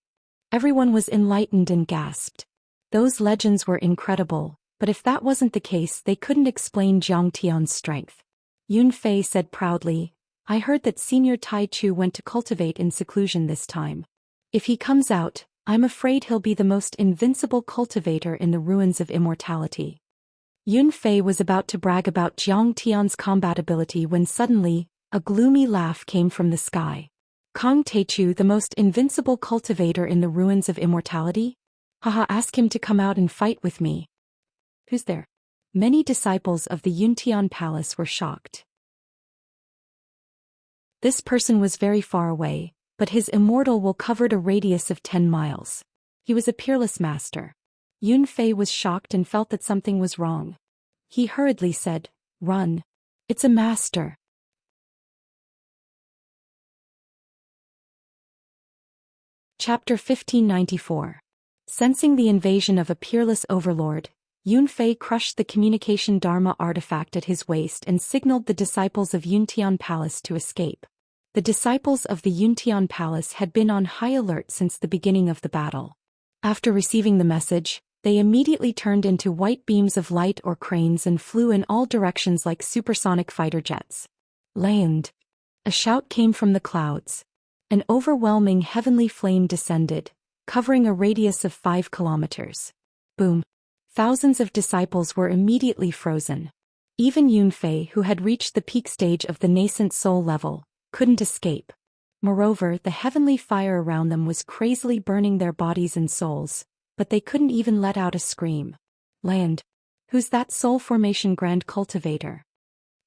Everyone was enlightened and gasped. Those legends were incredible, but if that wasn't the case, they couldn't explain Jiang Tian's strength. Yunfei said proudly, "I heard that Senior Taichu went to cultivate in seclusion this time. If he comes out, I'm afraid he'll be the most invincible cultivator in the ruins of immortality." Yunfei was about to brag about Jiang Tian's combat ability when suddenly, a gloomy laugh came from the sky. "Kong Taichu, the most invincible cultivator in the ruins of immortality? Haha, ask him to come out and fight with me." "Who's there?" Many disciples of the Yuntian palace were shocked. This person was very far away, but his immortal will covered a radius of 10 miles. He was a peerless master. Yunfei was shocked and felt that something was wrong. He hurriedly said, "Run. It's a master." Chapter 1594. Sensing the invasion of a peerless overlord, Yunfei crushed the communication Dharma artifact at his waist and signaled the disciples of Yuntian Palace to escape. The disciples of the Yuntian Palace had been on high alert since the beginning of the battle. After receiving the message, They immediately turned into white beams of light or cranes and flew in all directions like supersonic fighter jets. Land! A shout came from the clouds. An overwhelming heavenly flame descended, covering a radius of 5 kilometers. Boom! Thousands of disciples were immediately frozen. Even Yunfei, who had reached the peak stage of the nascent soul level, couldn't escape. Moreover, the heavenly fire around them was crazily burning their bodies and souls, but they couldn't even let out a scream. Land! Who's that soul formation grand cultivator?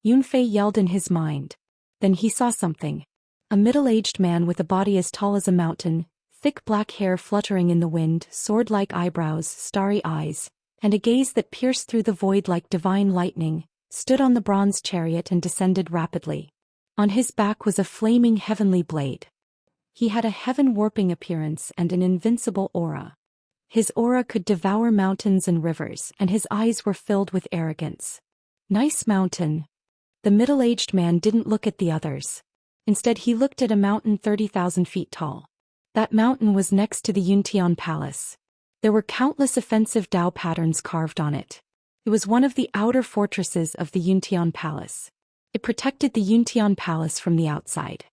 Yunfei yelled in his mind. Then he saw something. A middle-aged man with a body as tall as a mountain, thick black hair fluttering in the wind, sword-like eyebrows, starry eyes, and a gaze that pierced through the void like divine lightning, stood on the bronze chariot and descended rapidly. On his back was a flaming heavenly blade. He had a heaven-warping appearance and an invincible aura. His aura could devour mountains and rivers, and his eyes were filled with arrogance. Nice mountain. The middle-aged man didn't look at the others. Instead he looked at a mountain 30,000 feet tall. That mountain was next to the Yuntian Palace. There were countless offensive Dao patterns carved on it. It was one of the outer fortresses of the Yuntian Palace. It protected the Yuntian Palace from the outside.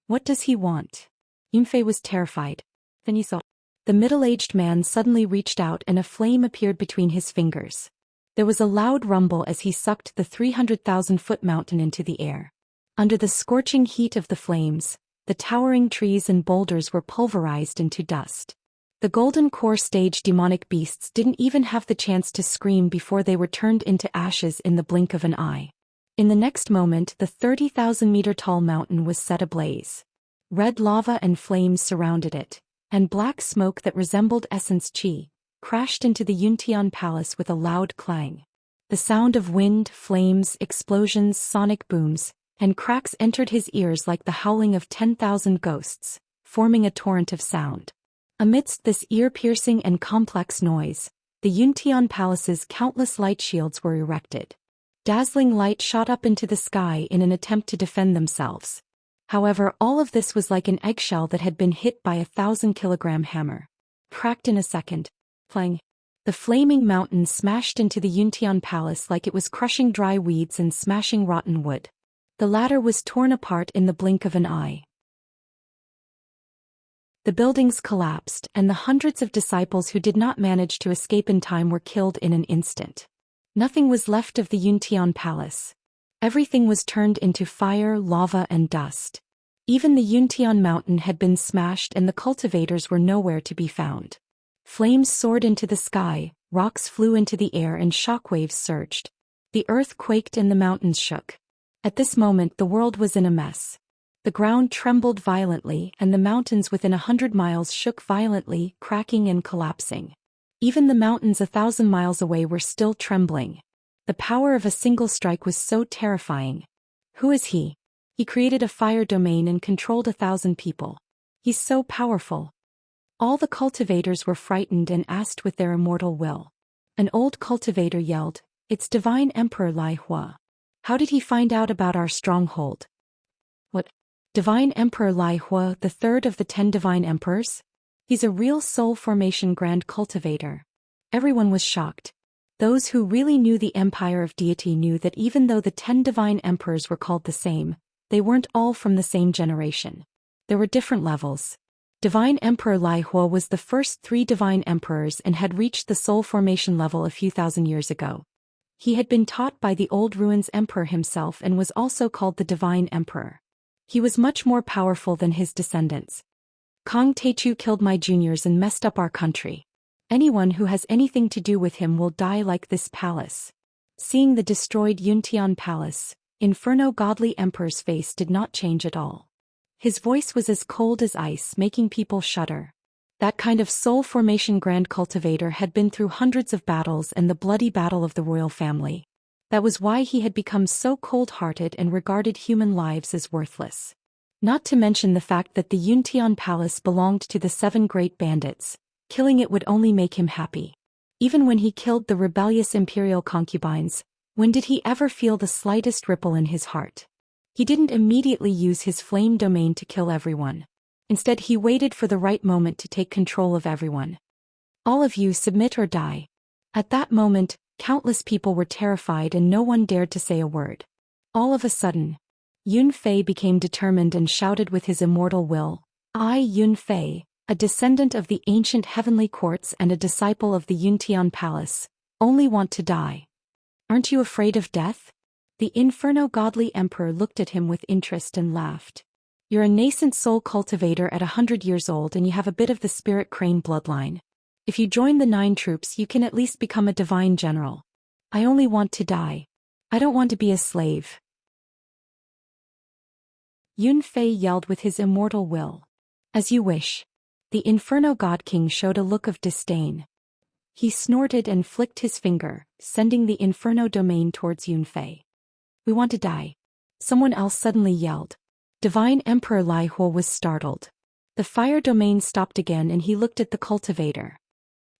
What does he want? Yunfei was terrified. Then he saw. The middle-aged man suddenly reached out and a flame appeared between his fingers. There was a loud rumble as he sucked the 300,000-foot mountain into the air. Under the scorching heat of the flames, the towering trees and boulders were pulverized into dust. The Golden Core stage demonic beasts didn't even have the chance to scream before they were turned into ashes in the blink of an eye. In the next moment, the 30,000-meter-tall mountain was set ablaze. Red lava and flames surrounded it, and black smoke that resembled essence chi crashed into the Yuntian Palace with a loud clang. The sound of wind, flames, explosions, sonic booms, and cracks entered his ears like the howling of 10,000 ghosts, forming a torrent of sound. Amidst this ear-piercing and complex noise, the Yuntian Palace's countless light shields were erected. Dazzling light shot up into the sky in an attempt to defend themselves. However, all of this was like an eggshell that had been hit by a 1,000-kilogram hammer. Cracked in a second. Clang. The flaming mountain smashed into the Yuntian Palace like it was crushing dry weeds and smashing rotten wood. The latter was torn apart in the blink of an eye. The buildings collapsed, and the hundreds of disciples who did not manage to escape in time were killed in an instant. Nothing was left of the Yuntian Palace. Everything was turned into fire, lava, and dust. Even the Yuntian mountain had been smashed and the cultivators were nowhere to be found. Flames soared into the sky, rocks flew into the air and shockwaves surged. The earth quaked and the mountains shook. At this moment the world was in a mess. The ground trembled violently and the mountains within 100 miles shook violently, cracking and collapsing. Even the mountains 1,000 miles away were still trembling. The power of a single strike was so terrifying. Who is he? He created a fire domain and controlled 1,000 people. He's so powerful. All the cultivators were frightened and asked with their immortal will. An old cultivator yelled, "It's Divine Emperor Lai Hua. How did he find out about our stronghold?" What? Divine Emperor Lai Hua, the third of the 10 divine emperors? He's a real soul formation grand cultivator. Everyone was shocked. Those who really knew the empire of deity knew that even though the 10 divine emperors were called the same, they weren't all from the same generation. There were different levels. Divine Emperor Lai Hua was the first 3 divine emperors and had reached the soul formation level a few thousand years ago. He had been taught by the old ruins emperor himself and was also called the divine emperor. He was much more powerful than his descendants. Kong Teichu killed my juniors and messed up our country. Anyone who has anything to do with him will die like this palace. Seeing the destroyed Yuntian Palace, Inferno Godly Emperor's face did not change at all. His voice was as cold as ice, making people shudder. That kind of soul formation grand cultivator had been through hundreds of battles and the bloody battle of the royal family. That was why he had become so cold-hearted and regarded human lives as worthless. Not to mention the fact that the Yuntian Palace belonged to the 7 great bandits. Killing it would only make him happy. Even when he killed the rebellious imperial concubines, when did he ever feel the slightest ripple in his heart? He didn't immediately use his flame domain to kill everyone. Instead he waited for the right moment to take control of everyone. All of you submit or die. At that moment, countless people were terrified and no one dared to say a word. All of a sudden, Yun Fei became determined and shouted with his immortal will, "I, Yun Fei, a descendant of the ancient heavenly courts and a disciple of the Yuntian palace, only want to die. Aren't you afraid of death?" The Inferno godly emperor looked at him with interest and laughed. "You're a nascent soul cultivator at 100 years old and you have a bit of the spirit crane bloodline. If you join the 9 troops you can at least become a divine general. I only want to die. I don't want to be a slave." Yun Fei yelled with his immortal will. "As you wish." The Inferno God King showed a look of disdain. He snorted and flicked his finger, sending the Inferno domain towards Yun Fei. "We want to die." Someone else suddenly yelled. Divine Emperor Lai Huo was startled. The fire domain stopped again and he looked at the cultivator.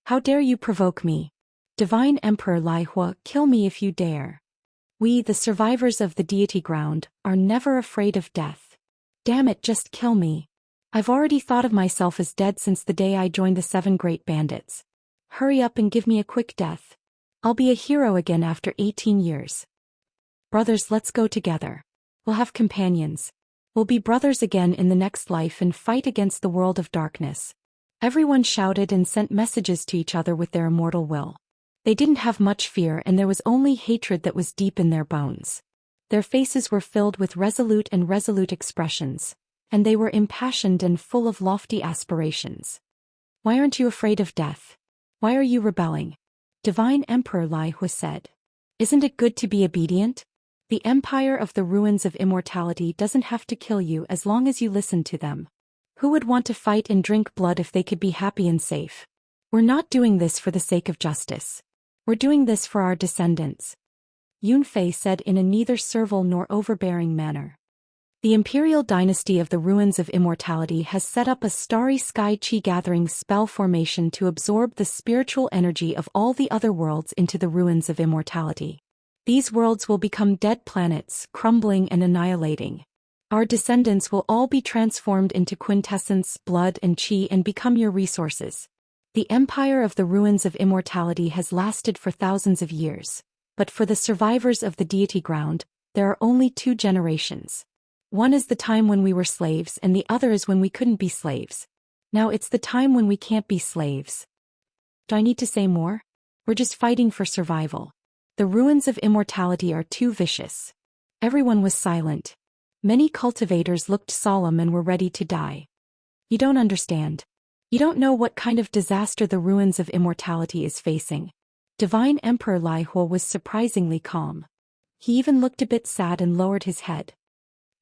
"How dare you provoke me? Divine Emperor Lai Huo, kill me if you dare. We, the survivors of the deity ground, are never afraid of death. Damn it, just kill me. I've already thought of myself as dead since the day I joined the 7 great bandits. Hurry up and give me a quick death. I'll be a hero again after 18 years. Brothers, let's go together. We'll have companions. We'll be brothers again in the next life and fight against the world of darkness." Everyone shouted and sent messages to each other with their immortal will. They didn't have much fear and there was only hatred that was deep in their bones. Their faces were filled with resolute expressions, and they were impassioned and full of lofty aspirations. "Why aren't you afraid of death? Why are you rebelling?" Divine Emperor Lai Hu said. "Isn't it good to be obedient? The empire of the ruins of immortality doesn't have to kill you as long as you listen to them. Who would want to fight and drink blood if they could be happy and safe? We're not doing this for the sake of justice. We're doing this for our descendants," Yun Fei said in a neither servile nor overbearing manner. The imperial dynasty of the ruins of immortality has set up a starry sky chi gathering spell formation to absorb the spiritual energy of all the other worlds into the ruins of immortality. These worlds will become dead planets, crumbling and annihilating. Our descendants will all be transformed into quintessence, blood and chi and become your resources. The empire of the ruins of immortality has lasted for thousands of years, but for the survivors of the deity ground, there are only 2 generations. One is the time when we were slaves and the other is when we couldn't be slaves. Now it's the time when we can't be slaves. Do I need to say more? We're just fighting for survival. The ruins of immortality are too vicious. Everyone was silent. Many cultivators looked solemn and were ready to die. "You don't understand. You don't know what kind of disaster the ruins of immortality is facing." Divine Emperor Lai Huo was surprisingly calm. He even looked a bit sad and lowered his head.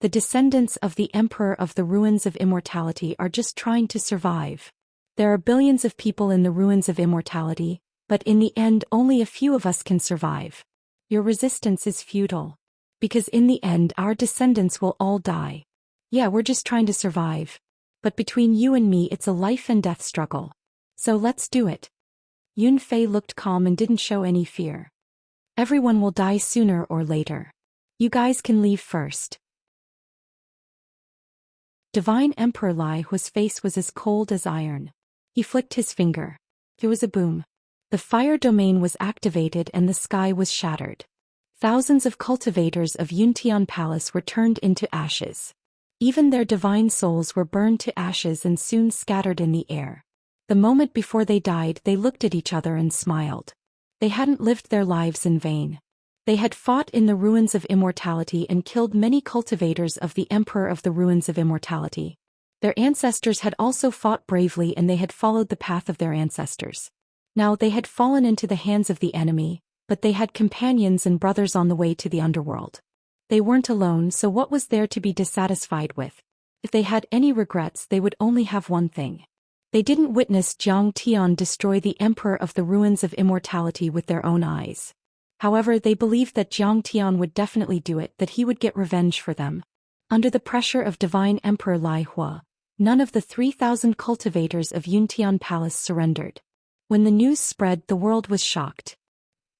"The descendants of the Emperor of the ruins of immortality are just trying to survive. There are billions of people in the ruins of immortality, but in the end only a few of us can survive. Your resistance is futile. Because in the end our descendants will all die. Yeah, we're just trying to survive. But between you and me it's a life and death struggle. So let's do it." Yun Fei looked calm and didn't show any fear. "Everyone will die sooner or later. You guys can leave first." Divine Emperor Lai Hu's face was as cold as iron. He flicked his finger. There was a boom. The fire domain was activated and the sky was shattered. Thousands of cultivators of Yuntian Palace were turned into ashes. Even their divine souls were burned to ashes and soon scattered in the air. The moment before they died they looked at each other and smiled. They hadn't lived their lives in vain. They had fought in the ruins of immortality and killed many cultivators of the Emperor of the ruins of immortality. Their ancestors had also fought bravely and they had followed the path of their ancestors. Now they had fallen into the hands of the enemy, but they had companions and brothers on the way to the underworld. They weren't alone, so what was there to be dissatisfied with? If they had any regrets they would only have one thing. They didn't witness Zhang Tian destroy the Emperor of the ruins of immortality with their own eyes. However, they believed that Zhang Tian would definitely do it, that he would get revenge for them. Under the pressure of Divine Emperor Lai Hua, none of the 3,000 cultivators of Yuntian Palace surrendered. When the news spread, the world was shocked.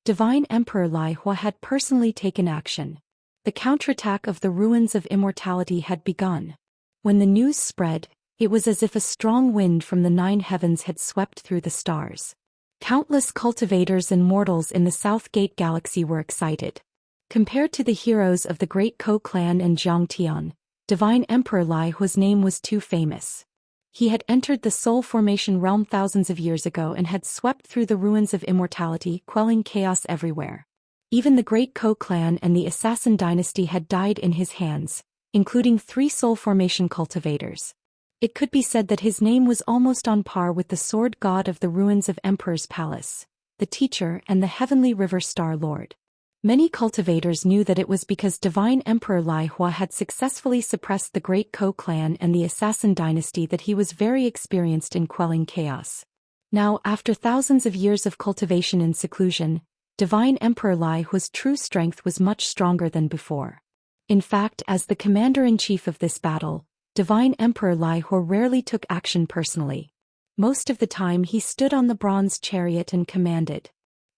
Divine Emperor Lai Hua had personally taken action. The counterattack of the ruins of immortality had begun. When the news spread, it was as if a strong wind from the 9 heavens had swept through the stars. Countless cultivators and mortals in the South Gate Galaxy were excited. Compared to the heroes of the Great Ko clan and Xianxia, Divine Emperor Lai Hua's name was too famous. He had entered the Soul Formation realm thousands of years ago and had swept through the ruins of immortality, quelling chaos everywhere. Even the Great Ko clan and the Assassin dynasty had died in his hands, including 3 Soul Formation cultivators. It could be said that his name was almost on par with the Sword God of the ruins of Emperor's Palace, the Teacher and the Heavenly River Star Lord. Many cultivators knew that it was because Divine Emperor Lai Hua had successfully suppressed the Great Ko clan and the Assassin dynasty that he was very experienced in quelling chaos. Now, after thousands of years of cultivation and seclusion, Divine Emperor Lai Hua's true strength was much stronger than before. In fact, as the commander-in-chief of this battle, Divine Emperor Lai Hua rarely took action personally. Most of the time he stood on the bronze chariot and commanded.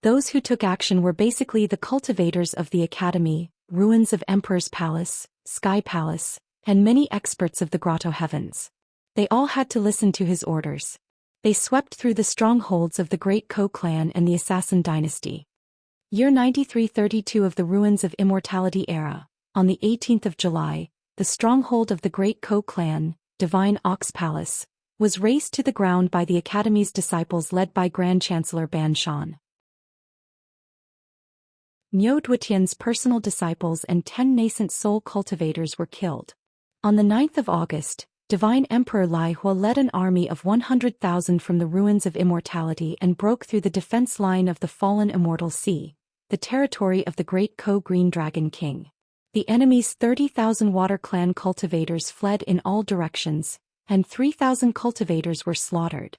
Those who took action were basically the cultivators of the Academy, ruins of Emperor's Palace, Sky Palace, and many experts of the Grotto Heavens. They all had to listen to his orders. They swept through the strongholds of the Great Ko clan and the Assassin dynasty. Year 9332 of the Ruins of Immortality era, on the 18th of July, the stronghold of the Great Ko clan, Divine Ox Palace, was razed to the ground by the Academy's disciples led by Grand Chancellor Ban Shan. Niu Duotian's personal disciples and 10 nascent soul cultivators were killed. On the 9th of August, Divine Emperor Lai Hua led an army of 100,000 from the ruins of immortality and broke through the defense line of the fallen Immortal Sea, the territory of the Great Ko Green Dragon King. The enemy's 30,000 Water Clan cultivators fled in all directions, and 3,000 cultivators were slaughtered.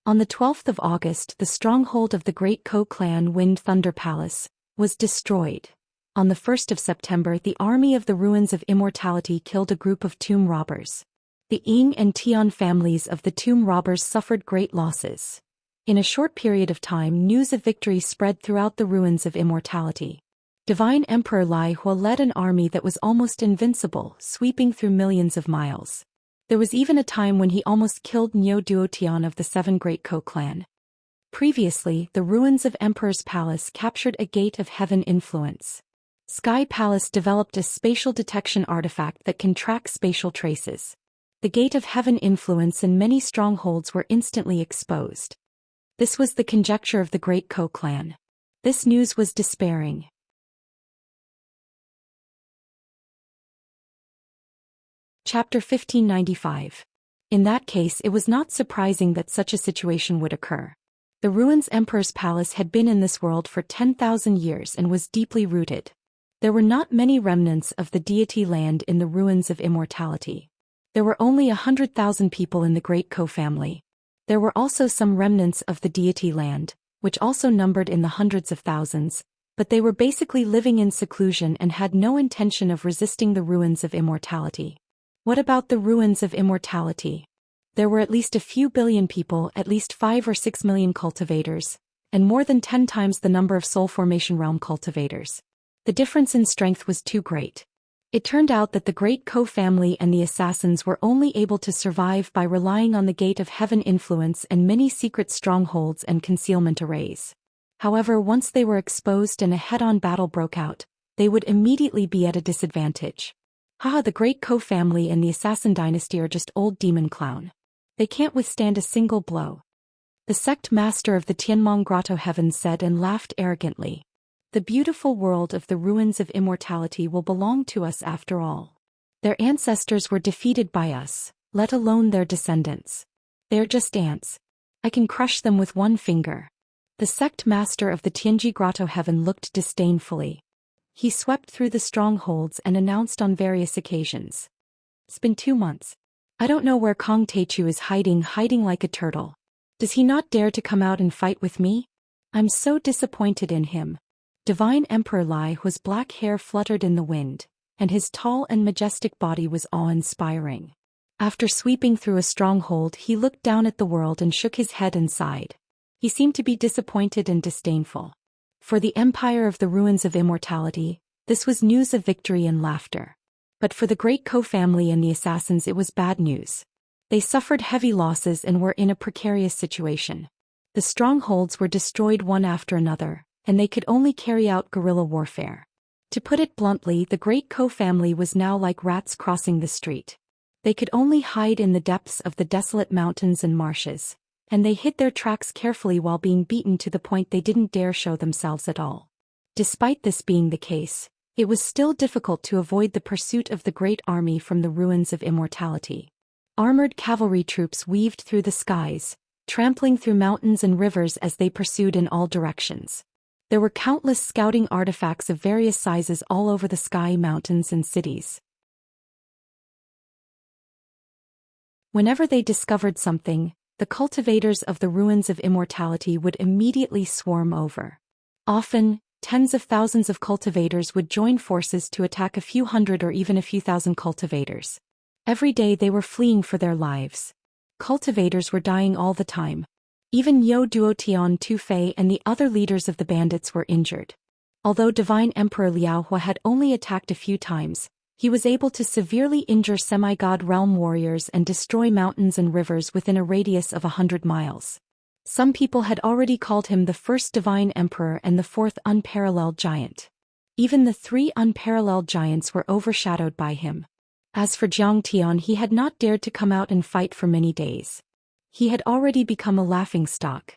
On the 12th of August, the stronghold of the Great Ko Clan Wind Thunder Palace was destroyed. On the 1st of September, the army of the Ruins of Immortality killed a group of tomb robbers. The Ying and Tian families of the tomb robbers suffered great losses. In a short period of time, news of victory spread throughout the Ruins of Immortality. Divine Emperor Lai Hua led an army that was almost invincible, sweeping through millions of miles. There was even a time when he almost killed Niu Duotian of the 7 Great Ko clan. Previously, the ruins of Emperor's Palace captured a Gate of Heaven influence. Sky Palace developed a spatial detection artifact that can track spatial traces. The Gate of Heaven influence and many strongholds were instantly exposed. This was the conjecture of the Great Ko clan. This news was despairing. Chapter 1595. In that case, it was not surprising that such a situation would occur. The ruins Emperor's Palace had been in this world for 10,000 years and was deeply rooted. There were not many remnants of the deity land in the Ruins of Immortality. There were only 100,000 people in the Great Ko family. There were also some remnants of the deity land, which also numbered in the hundreds of thousands, but they were basically living in seclusion and had no intention of resisting the Ruins of Immortality. What about the Ruins of Immortality? There were at least a few billion people, at least 5 or 6 million cultivators, and more than 10 times the number of Soul Formation realm cultivators. The difference in strength was too great. It turned out that the Great Ko family and the Assassins were only able to survive by relying on the Gate of Heaven influence and many secret strongholds and concealment arrays. However, once they were exposed and a head-on battle broke out, they would immediately be at a disadvantage. Haha, the Great Ko family and the Assassin dynasty are just old demon clown. They can't withstand a single blow. The sect master of the Tianmong Grotto Heavens said and laughed arrogantly. The beautiful world of the Ruins of Immortality will belong to us after all. Their ancestors were defeated by us, let alone their descendants. They're just ants. I can crush them with one finger. The sect master of the Tianji Grotto Heaven looked disdainfully. He swept through the strongholds and announced on various occasions. It's been 2 months. I don't know where Kong Teichu is hiding like a turtle. Does he not dare to come out and fight with me? I'm so disappointed in him. Divine Emperor Lai Hua's black hair fluttered in the wind, and his tall and majestic body was awe-inspiring. After sweeping through a stronghold, he looked down at the world and shook his head and sighed. He seemed to be disappointed and disdainful. For the Empire of the Ruins of Immortality, this was news of victory and laughter. But for the Great Ko family and the Assassins, it was bad news. They suffered heavy losses and were in a precarious situation. The strongholds were destroyed one after another, and they could only carry out guerrilla warfare. To put it bluntly, the Great Ko family was now like rats crossing the street. They could only hide in the depths of the desolate mountains and marshes, and they hid their tracks carefully while being beaten to the point they didn't dare show themselves at all. Despite this being the case, it was still difficult to avoid the pursuit of the great army from the ruins of immortality. Armored cavalry troops weaved through the skies, trampling through mountains and rivers as they pursued in all directions. There were countless scouting artifacts of various sizes all over the sky, mountains, and cities. Whenever they discovered something, the cultivators of the ruins of immortality would immediately swarm over. Often, tens of thousands of cultivators would join forces to attack a few hundred or even a few thousand cultivators. Every day they were fleeing for their lives. Cultivators were dying all the time. Even Yo Duotian Tu Fei and the other leaders of the bandits were injured. Although Divine Emperor Liao Hua had only attacked a few times, he was able to severely injure semi-god realm warriors and destroy mountains and rivers within a radius of 100 miles. Some people had already called him the first divine emperor and the fourth unparalleled giant. Even the three unparalleled giants were overshadowed by him. As for Jiang Tian, he had not dared to come out and fight for many days. He had already become a laughingstock.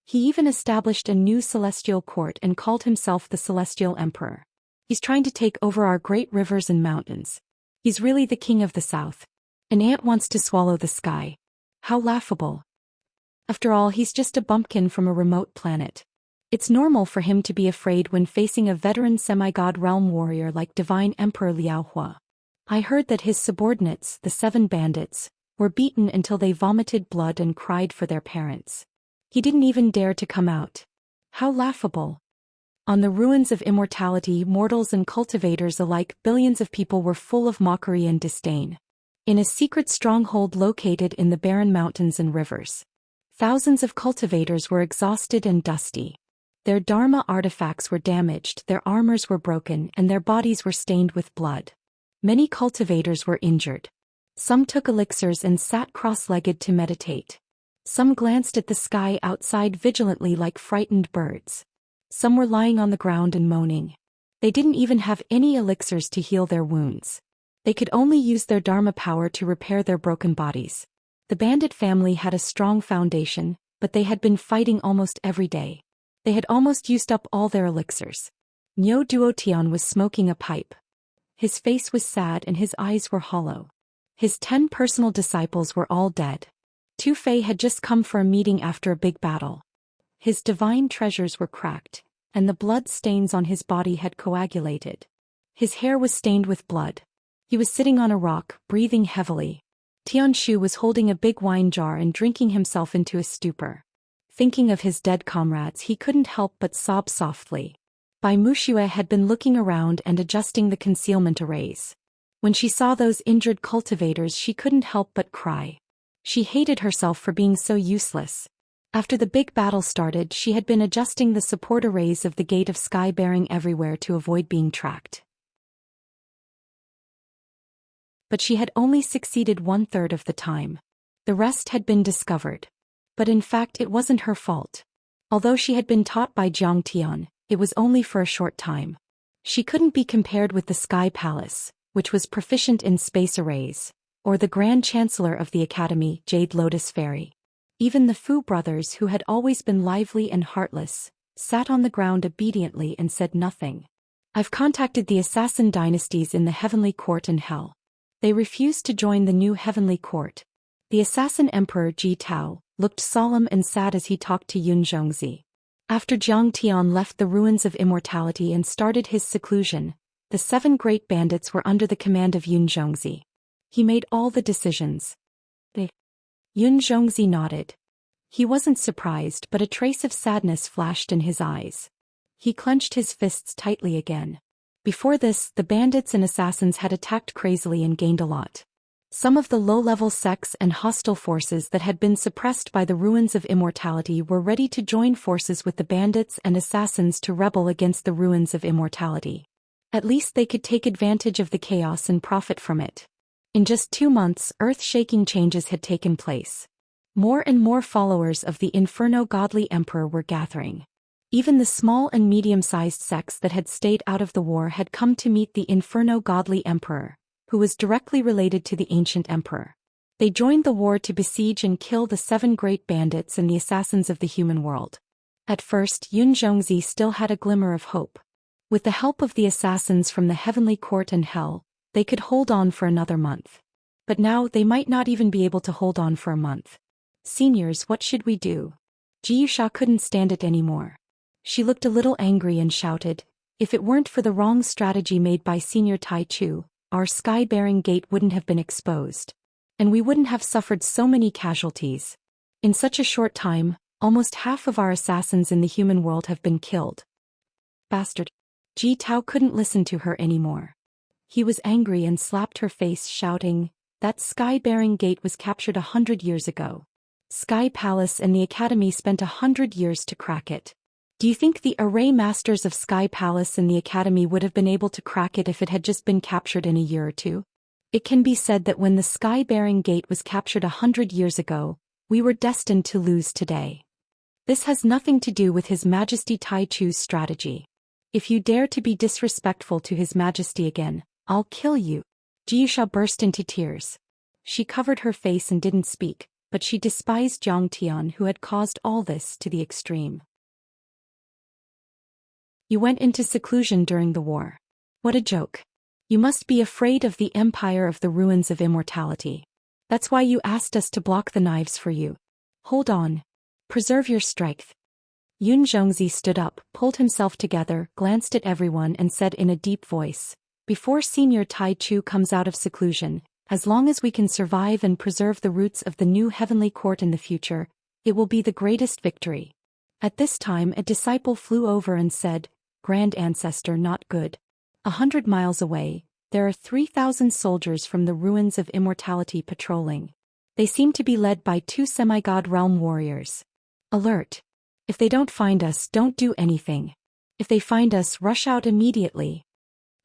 He even established a new celestial court and called himself the Celestial Emperor. He's trying to take over our great rivers and mountains. He's really the king of the south. An ant wants to swallow the sky. How laughable. After all, he's just a bumpkin from a remote planet. It's normal for him to be afraid when facing a veteran semi-god realm warrior like Divine Emperor Liao Hua. I heard that his subordinates, the 7 bandits, were beaten until they vomited blood and cried for their parents. He didn't even dare to come out. How laughable. On the ruins of immortality, mortals and cultivators alike, billions of people were full of mockery and disdain. In a secret stronghold located in the barren mountains and rivers, thousands of cultivators were exhausted and dusty. Their dharma artifacts were damaged, their armors were broken, and their bodies were stained with blood. Many cultivators were injured. Some took elixirs and sat cross-legged to meditate. Some glanced at the sky outside vigilantly like frightened birds. Some were lying on the ground and moaning. They didn't even have any elixirs to heal their wounds. They could only use their dharma power to repair their broken bodies. The bandit family had a strong foundation, but they had been fighting almost every day. They had almost used up all their elixirs. Nyo Duotian was smoking a pipe. His face was sad and his eyes were hollow. His 10 personal disciples were all dead. Tu Fei had just come for a meeting after a big battle. His divine treasures were cracked, and the blood stains on his body had coagulated. His hair was stained with blood. He was sitting on a rock, breathing heavily. Tianshu was holding a big wine jar and drinking himself into a stupor. Thinking of his dead comrades, he couldn't help but sob softly. Bai Muxue had been looking around and adjusting the concealment arrays. When she saw those injured cultivators, she couldn't help but cry. She hated herself for being so useless. After the big battle started, she had been adjusting the support arrays of the Gate of Sky bearing everywhere to avoid being tracked. But she had only succeeded 1/3 of the time. The rest had been discovered. But in fact it wasn't her fault. Although she had been taught by Jiang Tian, it was only for a short time. She couldn't be compared with the Sky Palace, which was proficient in space arrays, or the Grand Chancellor of the Academy, Jade Lotus Fairy. Even the Fu brothers, who had always been lively and heartless, sat on the ground obediently and said nothing. I've contacted the assassin dynasties in the Heavenly Court and Hell. They refused to join the new Heavenly Court. The assassin emperor Ji Tao looked solemn and sad as he talked to Yun Zhongzi. After Jiang Tian left the ruins of immortality and started his seclusion, the 7 great bandits were under the command of Yun Zhongzi. He made all the decisions. Yun Zhongzi nodded. He wasn't surprised, but a trace of sadness flashed in his eyes. He clenched his fists tightly again. Before this, the bandits and assassins had attacked crazily and gained a lot. Some of the low-level sects and hostile forces that had been suppressed by the ruins of immortality were ready to join forces with the bandits and assassins to rebel against the ruins of immortality. At least they could take advantage of the chaos and profit from it. In just 2 months, earth-shaking changes had taken place. More and more followers of the Inferno Godly Emperor were gathering. Even the small and medium-sized sects that had stayed out of the war had come to meet the Inferno Godly Emperor, who was directly related to the ancient emperor. They joined the war to besiege and kill the 7 great bandits and the assassins of the human world. At first, Yun Zhongzi still had a glimmer of hope. With the help of the assassins from the heavenly court and hell, they could hold on for another month. But now they might not even be able to hold on for a month. Seniors, what should we do? Jiusha couldn't stand it anymore. She looked a little angry and shouted, if it weren't for the wrong strategy made by Senior Tai Chu, our sky-bearing gate wouldn't have been exposed. And we wouldn't have suffered so many casualties. In such a short time, almost half of our assassins in the human world have been killed. Bastard. Ji Tao couldn't listen to her anymore. He was angry and slapped her face, shouting, that sky-bearing gate was captured 100 years ago. Sky Palace and the Academy spent 100 years to crack it. Do you think the array masters of Sky Palace and the Academy would have been able to crack it if it had just been captured in a year or two? It can be said that when the sky-bearing gate was captured 100 years ago, we were destined to lose today. This has nothing to do with His Majesty Tai Chu's strategy. If you dare to be disrespectful to His Majesty again, I'll kill you. Jiusha burst into tears. She covered her face and didn't speak, but she despised Jiang Tian, who had caused all this to the extreme. You went into seclusion during the war. What a joke. You must be afraid of the Empire of the Ruins of Immortality. That's why you asked us to block the knives for you. Hold on. Preserve your strength. Yun Zhongzi stood up, pulled himself together, glanced at everyone and said in a deep voice, before Senior Tai Chu comes out of seclusion, as long as we can survive and preserve the roots of the new heavenly court in the future, it will be the greatest victory. At this time a disciple flew over and said, Grand Ancestor, not good. 100 miles away, there are 3,000 soldiers from the ruins of immortality patrolling. They seem to be led by 2 semi-god realm warriors. Alert. If they don't find us, don't do anything. If they find us, rush out immediately.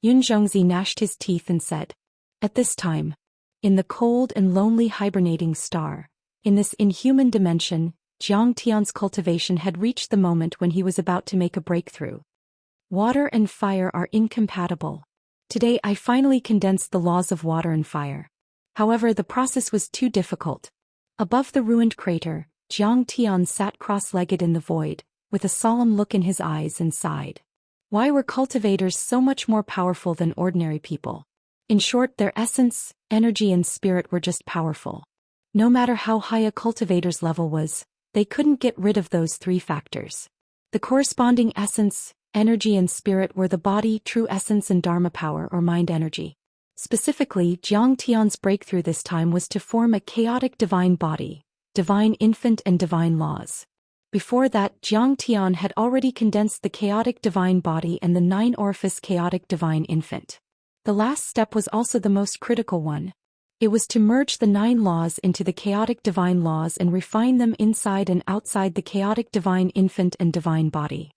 Yun Zhongzi gnashed his teeth and said. At this time, in the cold and lonely hibernating star, in this inhuman dimension, Jiang Tian's cultivation had reached the moment when he was about to make a breakthrough. Water and fire are incompatible. Today I finally condensed the laws of water and fire. However, the process was too difficult. Above the ruined crater, Jiang Tian sat cross-legged in the void, with a solemn look in his eyes and sighed. Why were cultivators so much more powerful than ordinary people? In short, their essence, energy and spirit were just powerful. No matter how high a cultivator's level was, they couldn't get rid of those 3 factors. The corresponding essence, energy and spirit were the body, true essence and dharma power or mind energy. Specifically, Jiang Tian's breakthrough this time was to form a chaotic divine body, divine infant and divine laws. Before that, Jiang Tian had already condensed the chaotic divine body and the 9-orifice chaotic divine infant. The last step was also the most critical one. It was to merge the 9 laws into the chaotic divine laws and refine them inside and outside the chaotic divine infant and divine body.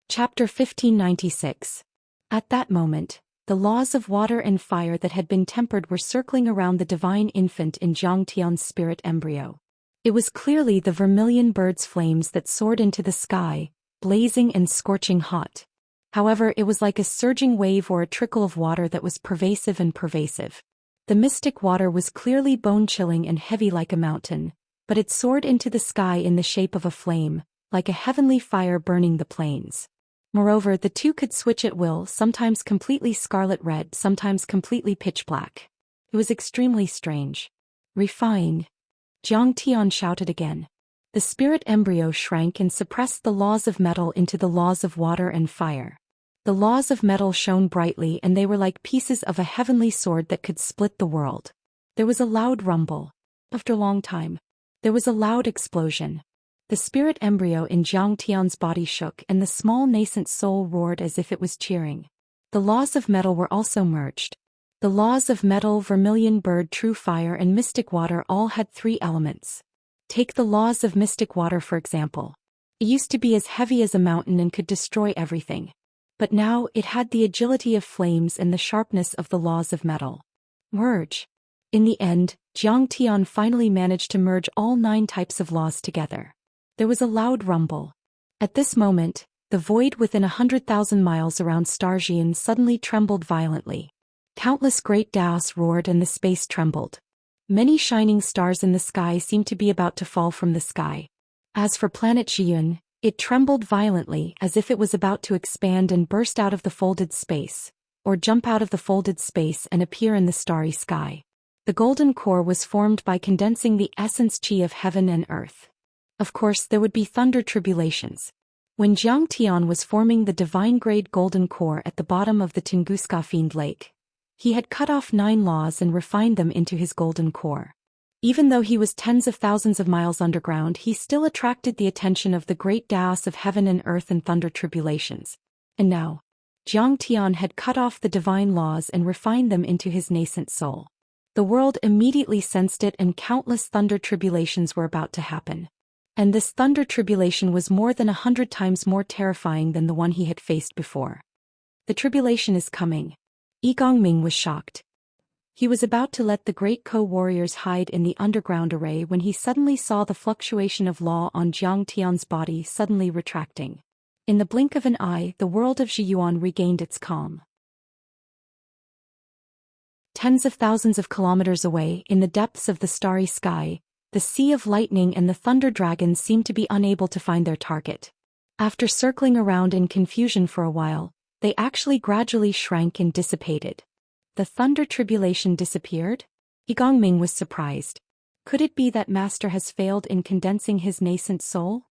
Chapter 1596. At that moment, the laws of water and fire that had been tempered were circling around the divine infant in Jiang Tian's spirit embryo. It was clearly the vermilion bird's flames that soared into the sky, blazing and scorching hot. However, it was like a surging wave or a trickle of water that was pervasive and pervasive. The mystic water was clearly bone-chilling and heavy like a mountain, but it soared into the sky in the shape of a flame, like a heavenly fire burning the plains. Moreover, the 2 could switch at will, sometimes completely scarlet red, sometimes completely pitch black. It was extremely strange. Refine. Jiang Tian shouted again. The spirit embryo shrank and suppressed the laws of metal into the laws of water and fire. The laws of metal shone brightly and they were like pieces of a heavenly sword that could split the world. There was a loud rumble. After a long time, there was a loud explosion. The spirit embryo in Jiang Tian's body shook and the small nascent soul roared as if it was cheering. The laws of metal were also merged. The laws of metal, vermilion bird, true fire and mystic water all had 3 elements. Take the laws of mystic water for example. It used to be as heavy as a mountain and could destroy everything. But now it had the agility of flames and the sharpness of the laws of metal. Merge. In the end, Zhang Tian finally managed to merge all 9 types of laws together. There was a loud rumble. At this moment, the void within 100,000 miles around Star Xian suddenly trembled violently. Countless great Daos roared and the space trembled. Many shining stars in the sky seemed to be about to fall from the sky. As for planet Xian, it trembled violently as if it was about to expand and burst out of the folded space, or jump out of the folded space and appear in the starry sky. The golden core was formed by condensing the essence qi of heaven and earth. Of course, there would be thunder tribulations. When Zhang Tian was forming the divine-grade golden core at the bottom of the Tunguska Fiend Lake, he had cut off 9 laws and refined them into his golden core. Even though he was tens of thousands of miles underground, he still attracted the attention of the great Daos of heaven and earth and thunder tribulations. And now, Zhang Tian had cut off the divine laws and refined them into his nascent soul. The world immediately sensed it, and countless thunder tribulations were about to happen. And this thunder tribulation was more than 100 times more terrifying than the one he had faced before. The tribulation is coming. Yi Gongming was shocked. He was about to let the great co-warriors hide in the underground array when he suddenly saw the fluctuation of law on Zhang Tian's body suddenly retracting. In the blink of an eye, the world of Zhiyuan regained its calm. Tens of thousands of kilometers away, in the depths of the starry sky, the sea of lightning and the thunder dragons seemed to be unable to find their target. After circling around in confusion for a while, they actually gradually shrank and dissipated. The thunder tribulation disappeared? Yi Gongming was surprised. Could it be that Master has failed in condensing his nascent soul?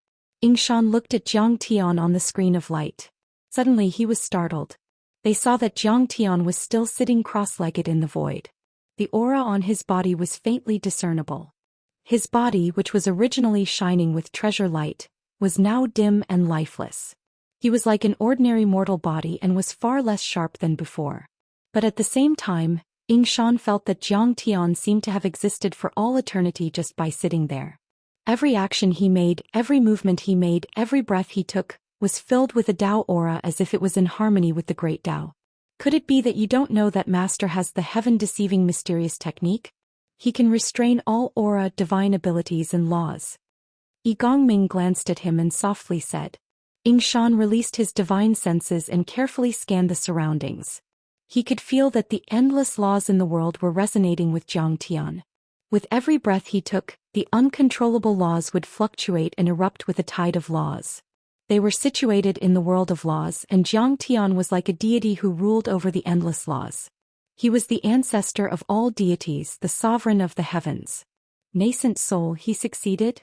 Yingshan looked at Zhang Tian on the screen of light. Suddenly he was startled. They saw that Zhang Tian was still sitting cross-legged in the void. The aura on his body was faintly discernible. His body, which was originally shining with treasure light, was now dim and lifeless. He was like an ordinary mortal body and was far less sharp than before. But at the same time, Yingshan felt that Zhang Tian seemed to have existed for all eternity just by sitting there. Every action he made, every movement he made, every breath he took, was filled with a Tao aura as if it was in harmony with the great Tao. Could it be that you don't know that Master has the heaven-deceiving mysterious technique? He can restrain all aura, divine abilities and laws. Yi Gongming glanced at him and softly said. Yingshan released his divine senses and carefully scanned the surroundings. He could feel that the endless laws in the world were resonating with Zhang Tian. With every breath he took, the uncontrollable laws would fluctuate and erupt with a tide of laws. They were situated in the world of laws, and Zhang Tian was like a deity who ruled over the endless laws. He was the ancestor of all deities, the sovereign of the heavens. Nascent soul, he succeeded?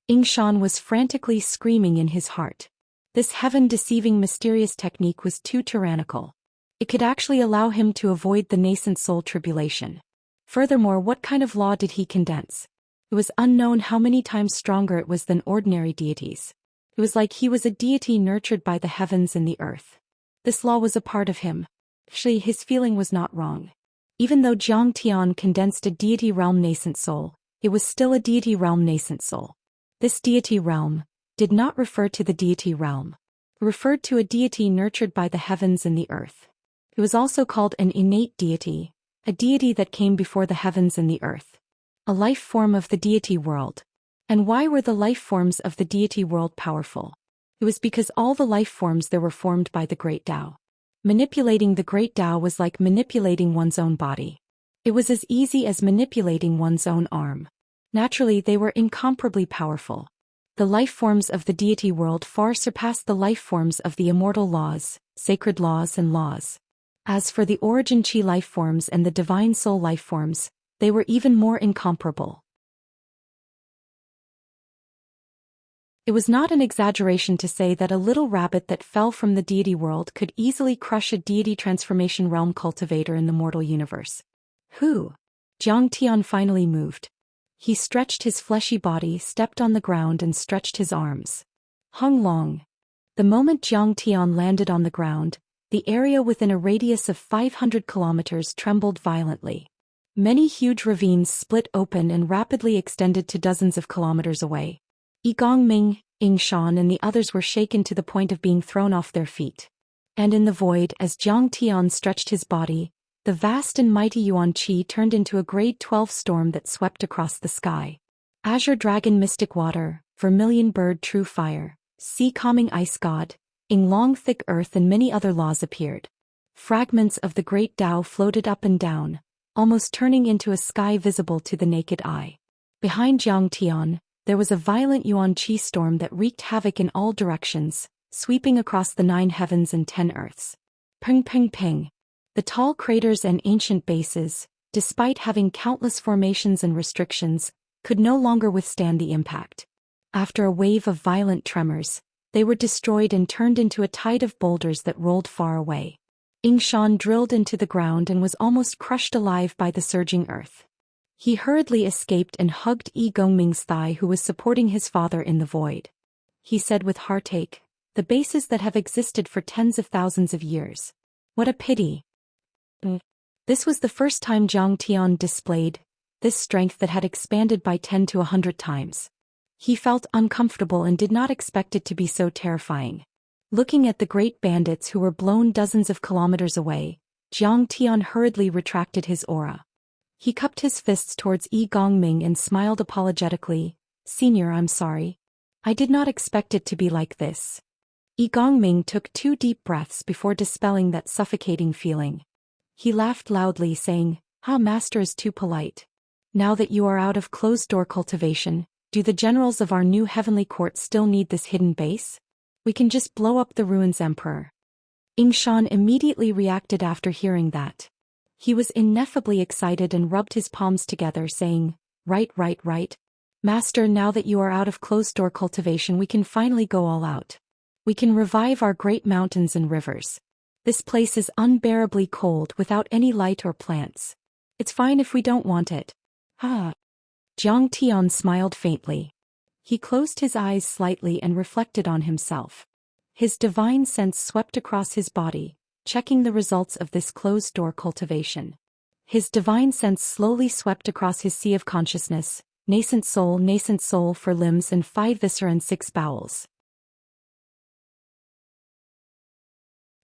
Yingshan was frantically screaming in his heart. This heaven-deceiving mysterious technique was too tyrannical. It could actually allow him to avoid the nascent soul tribulation. Furthermore, what kind of law did he condense? It was unknown how many times stronger it was than ordinary deities. It was like he was a deity nurtured by the heavens and the earth. This law was a part of him. Actually, his feeling was not wrong. Even though Zhang Tian condensed a deity realm nascent soul, it was still a deity realm nascent soul. This deity realm did not refer to the deity realm. It referred to a deity nurtured by the heavens and the earth. It was also called an innate deity, a deity that came before the heavens and the earth. A life form of the deity world. And why were the life forms of the deity world powerful? It was because all the life forms there were formed by the great Tao. Manipulating the great Tao was like manipulating one's own body. It was as easy as manipulating one's own arm. Naturally, they were incomparably powerful. The life forms of the deity world far surpassed the life forms of the immortal laws, sacred laws and laws. As for the origin chi life forms and the divine soul life forms, they were even more incomparable. It was not an exaggeration to say that a little rabbit that fell from the deity world could easily crush a deity transformation realm cultivator in the mortal universe. Who? Zhang Tian finally moved. He stretched his fleshy body, stepped on the ground and stretched his arms. Hung Long. The moment Zhang Tian landed on the ground, the area within a radius of 500 kilometers trembled violently. Many huge ravines split open and rapidly extended to dozens of kilometers away. Yi Gongming, Yingshan and the others were shaken to the point of being thrown off their feet. And in the void, as Zhang Tian stretched his body, The vast and mighty Yuan Qi turned into a grade 12 storm that swept across the sky. Azure dragon mystic water, vermilion bird true fire, sea calming ice god, ing long thick earth and many other laws appeared. Fragments of the great Tao floated up and down, almost turning into a sky visible to the naked eye. Behind Jiang Tian, there was a violent Yuan Qi storm that wreaked havoc in all directions, sweeping across the 9 heavens and 10 earths. Ping ping ping. The tall craters and ancient bases, despite having countless formations and restrictions, could no longer withstand the impact. After a wave of violent tremors, they were destroyed and turned into a tide of boulders that rolled far away. Yingshan drilled into the ground and was almost crushed alive by the surging earth. He hurriedly escaped and hugged Yi Gongming's thigh, who was supporting his father in the void. He said with heartache, "The bases that have existed for tens of thousands of years. What a pity." This was the first time Jiang Tian displayed this strength that had expanded by 10 to 100 times. He felt uncomfortable and did not expect it to be so terrifying. Looking at the great bandits who were blown dozens of kilometers away, Jiang Tian hurriedly retracted his aura. He cupped his fists towards Yi Gongming and smiled apologetically. "Senior, I'm sorry. I did not expect it to be like this." Yi Gongming took 2 deep breaths before dispelling that suffocating feeling. He laughed loudly, saying, Master is too polite. Now that you are out of closed-door cultivation, do the generals of our new heavenly court still need this hidden base? We can just blow up the ruins, Emperor." Yingshan immediately reacted after hearing that. He was ineffably excited and rubbed his palms together, saying, Right. Master, now that you are out of closed-door cultivation, we can finally go all out. We can revive our great mountains and rivers. This place is unbearably cold without any light or plants. It's fine if we don't want it. Jiang Tian smiled faintly. He closed his eyes slightly and reflected on himself. His divine sense swept across his body, checking the results of this closed-door cultivation. His divine sense slowly swept across his sea of consciousness, nascent soul for limbs and 5 viscera and 6 bowels.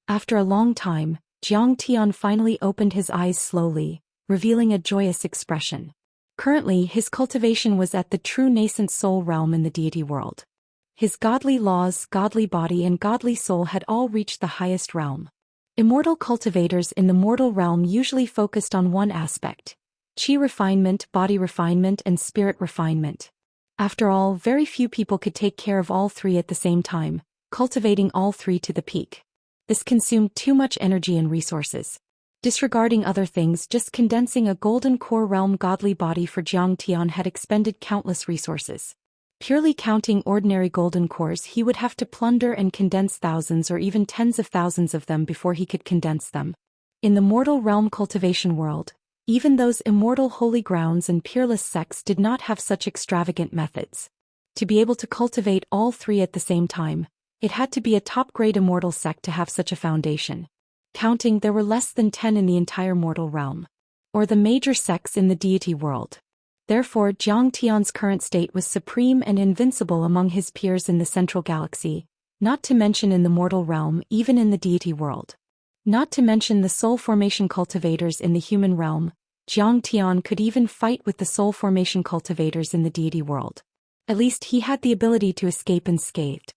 After a long time, Jiang Tian finally opened his eyes slowly, revealing a joyous expression. Currently, his cultivation was at the true nascent soul realm in the deity world. His godly laws, godly body and godly soul had all reached the highest realm. Immortal cultivators in the mortal realm usually focused on one aspect: chi refinement, body refinement and spirit refinement. After all, very few people could take care of all 3 at the same time, cultivating all 3 to the peak. This consumed too much energy and resources. Disregarding other things, just condensing a golden core realm godly body for Jiang Tian had expended countless resources. Purely counting ordinary golden cores, he would have to plunder and condense thousands or even tens of thousands of them before he could condense them. In the mortal realm cultivation world, even those immortal holy grounds and peerless sects did not have such extravagant methods. To be able to cultivate all 3 at the same time, it had to be a top-grade immortal sect to have such a foundation. Counting, there were less than 10 in the entire mortal realm, or the major sects in the deity world. Therefore, Jiang Tian's current state was supreme and invincible among his peers in the central galaxy, not to mention in the mortal realm, even in the deity world. Not to mention the soul formation cultivators in the human realm, Jiang Tian could even fight with the soul formation cultivators in the deity world. At least he had the ability to escape unscathed.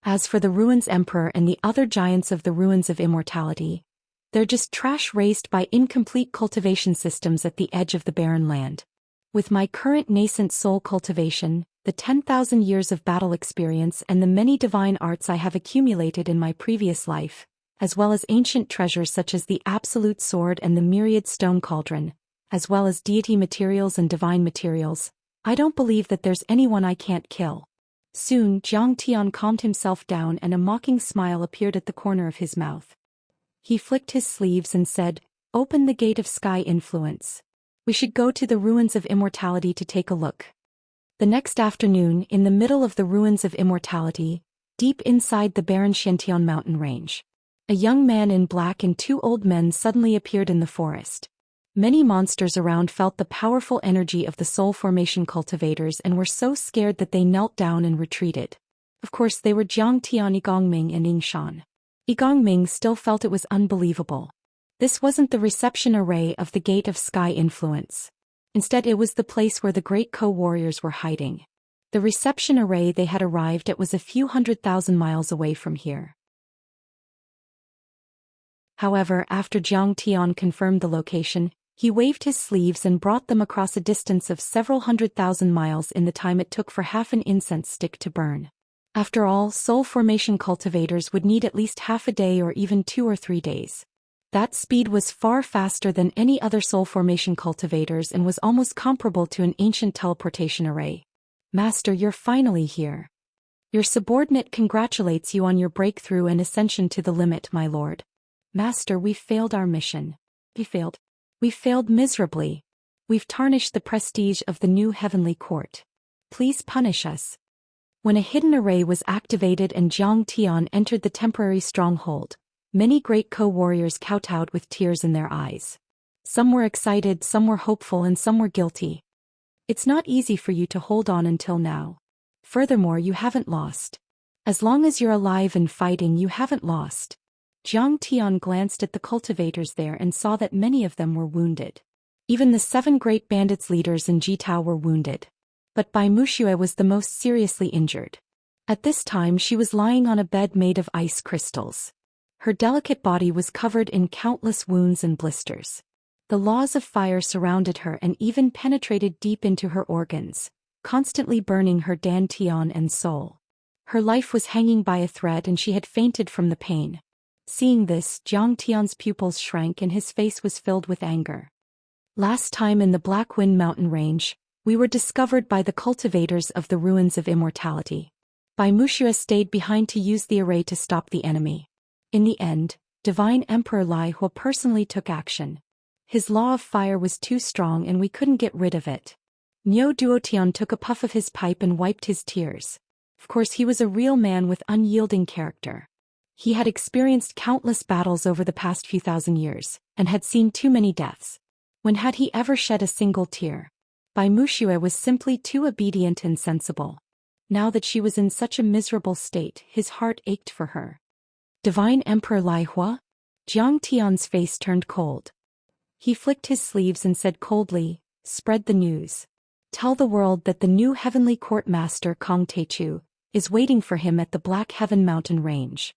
As for the Ruins Emperor and the other giants of the Ruins of Immortality, they're just trash raised by incomplete cultivation systems at the edge of the barren land. With my current nascent soul cultivation, the 10,000 years of battle experience and the many divine arts I have accumulated in my previous life, as well as ancient treasures such as the Absolute Sword and the myriad stone cauldron, as well as deity materials and divine materials, I don't believe that there's anyone I can't kill. Soon, Jiang Tian calmed himself down and a mocking smile appeared at the corner of his mouth. He flicked his sleeves and said, "Open the gate of sky influence. We should go to the Ruins of Immortality to take a look." The next afternoon, in the middle of the Ruins of Immortality, deep inside the barren Xiantian mountain range, a young man in black and 2 old men suddenly appeared in the forest. Many monsters around felt the powerful energy of the soul formation cultivators and were so scared that they knelt down and retreated. Of course, they were Jiang Tian, Yi Gongming and Yingshan. Yi Gongming still felt it was unbelievable. This wasn't the reception array of the Gate of Sky influence. Instead, it was the place where the great co-warriors were hiding. The reception array they had arrived at was a few 100,000 miles away from here. However, after Jiang Tian confirmed the location, he waved his sleeves and brought them across a distance of several 100,000 miles in the time it took for half an incense stick to burn. After all, soul formation cultivators would need at least half a day or even 2 or 3 days. That speed was far faster than any other soul formation cultivators and was almost comparable to an ancient teleportation array. Master, you're finally here. Your subordinate congratulates you on your breakthrough and ascension to the limit, my lord. Master, we failed our mission. We failed miserably. We've tarnished the prestige of the new heavenly court. Please punish us. When a hidden array was activated and Jiang Tian entered the temporary stronghold, many great co-warriors kowtowed with tears in their eyes. Some were excited, some were hopeful, and some were guilty. It's not easy for you to hold on until now. Furthermore, you haven't lost. As long as you're alive and fighting, you haven't lost. Jiang Tian glanced at the cultivators there and saw that many of them were wounded. Even the 7 great bandits leaders in Jitao were wounded. But Bai Muxia was the most seriously injured. At this time she was lying on a bed made of ice crystals. Her delicate body was covered in countless wounds and blisters. The laws of fire surrounded her and even penetrated deep into her organs, constantly burning her dantian and soul. Her life was hanging by a thread and she had fainted from the pain. Seeing this, Jiang Tian's pupils shrank and his face was filled with anger. Last time in the Black Wind Mountain Range, we were discovered by the cultivators of the ruins of immortality. Bai Muxia stayed behind to use the array to stop the enemy. In the end, Divine Emperor Lai Hua personally took action. His law of fire was too strong and we couldn't get rid of it. Niu Duotian took a puff of his pipe and wiped his tears. Of course, he was a real man with unyielding character. He had experienced countless battles over the past few thousand years, and had seen too many deaths. When had he ever shed a single tear? Bai Muxia was simply too obedient and sensible. Now that she was in such a miserable state, his heart ached for her. Divine Emperor Lai Hua? Jiang Tian's face turned cold. He flicked his sleeves and said coldly, "Spread the news. Tell the world that the new heavenly court master Kong Teichu is waiting for him at the Black Heaven Mountain Range.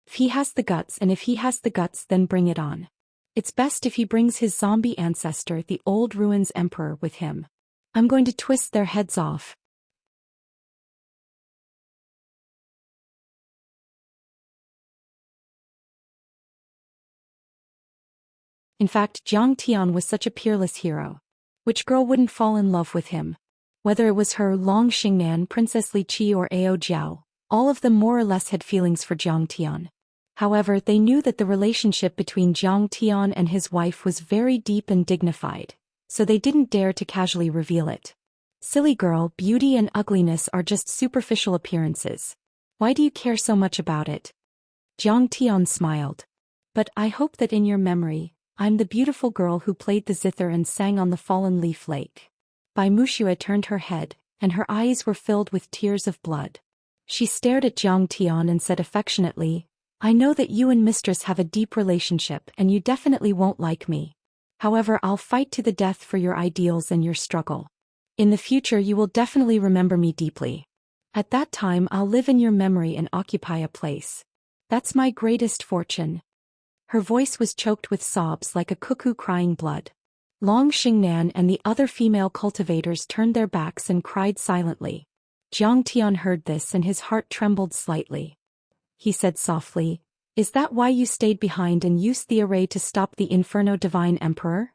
If he has the guts, then bring it on. It's best if he brings his zombie ancestor, the old ruins emperor, with him. I'm going to twist their heads off." In fact, Jiang Tian was such a peerless hero. Which girl wouldn't fall in love with him? Whether it was her, Long Xingnan, Princess Li Qi, or Ao Jiao, all of them more or less had feelings for Jiang Tian. However, they knew that the relationship between Jiang Tian and his wife was very deep and dignified, so they didn't dare to casually reveal it. Silly girl, beauty and ugliness are just superficial appearances. Why do you care so much about it? Jiang Tian smiled. But I hope that in your memory, I'm the beautiful girl who played the zither and sang on the fallen leaf lake. Bai Muxia turned her head, and her eyes were filled with tears of blood. She stared at Jiang Tian and said affectionately, "I know that you and mistress have a deep relationship and you definitely won't like me. However, I'll fight to the death for your ideals and your struggle. In the future you will definitely remember me deeply. At that time I'll live in your memory and occupy a place. That's my greatest fortune." Her voice was choked with sobs like a cuckoo crying blood. Long Xingnan and the other female cultivators turned their backs and cried silently. Jiang Tian heard this and his heart trembled slightly. He said softly, "Is that why you stayed behind and used the array to stop the Inferno Divine Emperor?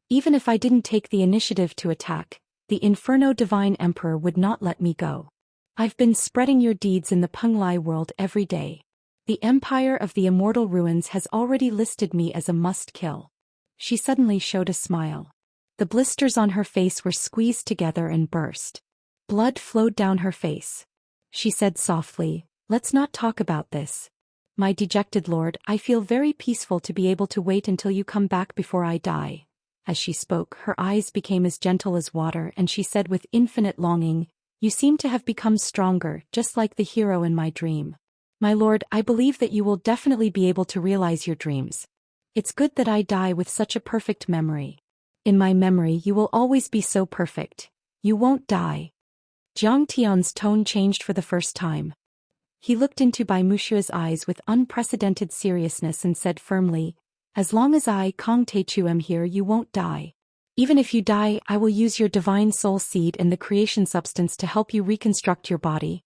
Even if I didn't take the initiative to attack, the Inferno Divine Emperor would not let me go. I've been spreading your deeds in the Penglai world every day. The Empire of the Immortal Ruins has already listed me as a must-kill." She suddenly showed a smile. The blisters on her face were squeezed together and burst. Blood flowed down her face. She said softly, "Let's not talk about this. My dejected lord, I feel very peaceful to be able to wait until you come back before I die." As she spoke, her eyes became as gentle as water and she said with infinite longing, "You seem to have become stronger, just like the hero in my dream. My lord, I believe that you will definitely be able to realize your dreams. It's good that I die with such a perfect memory. In my memory you will always be so perfect. You won't die. Jiang Tian's tone changed for the first time. He looked into Bai Mushua's eyes with unprecedented seriousness and said firmly, "As long as I, Kong Teichu, am here, you won't die. Even if you die, I will use your divine soul seed and the creation substance to help you reconstruct your body.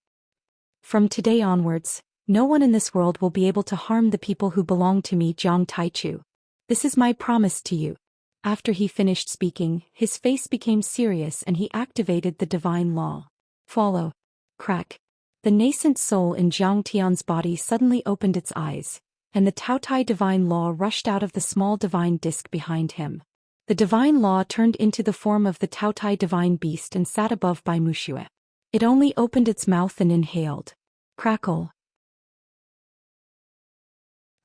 From today onwards, no one in this world will be able to harm the people who belong to me, Jiang Taichu. This is my promise to you." After he finished speaking, his face became serious and he activated the divine law. Follow. Crack. The nascent soul in Jiang Tian's body suddenly opened its eyes, and the Taotai divine law rushed out of the small divine disk behind him. The divine law turned into the form of the Taotai divine beast and sat above Bai Muxue. It only opened its mouth and inhaled. Crackle.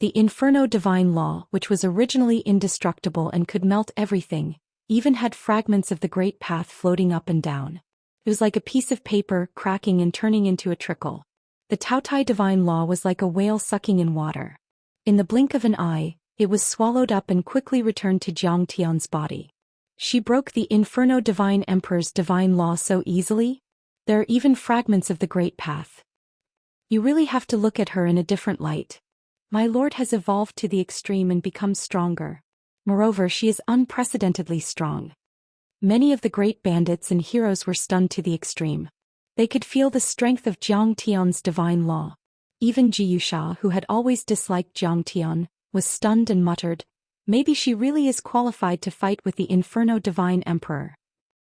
The Inferno divine law, which was originally indestructible and could melt everything, even had fragments of the great path floating up and down. It was like a piece of paper cracking and turning into a trickle. The Taotai divine law was like a whale sucking in water. In the blink of an eye, it was swallowed up and quickly returned to Jiang Tian's body. She broke the Inferno divine emperor's divine law so easily? There are even fragments of the great path. You really have to look at her in a different light. My lord has evolved to the extreme and become stronger. Moreover, she is unprecedentedly strong. Many of the great bandits and heroes were stunned to the extreme. They could feel the strength of Jiang Tian's divine law. Even Jiyusha, who had always disliked Jiang Tian, was stunned and muttered, "Maybe she really is qualified to fight with the Inferno divine emperor."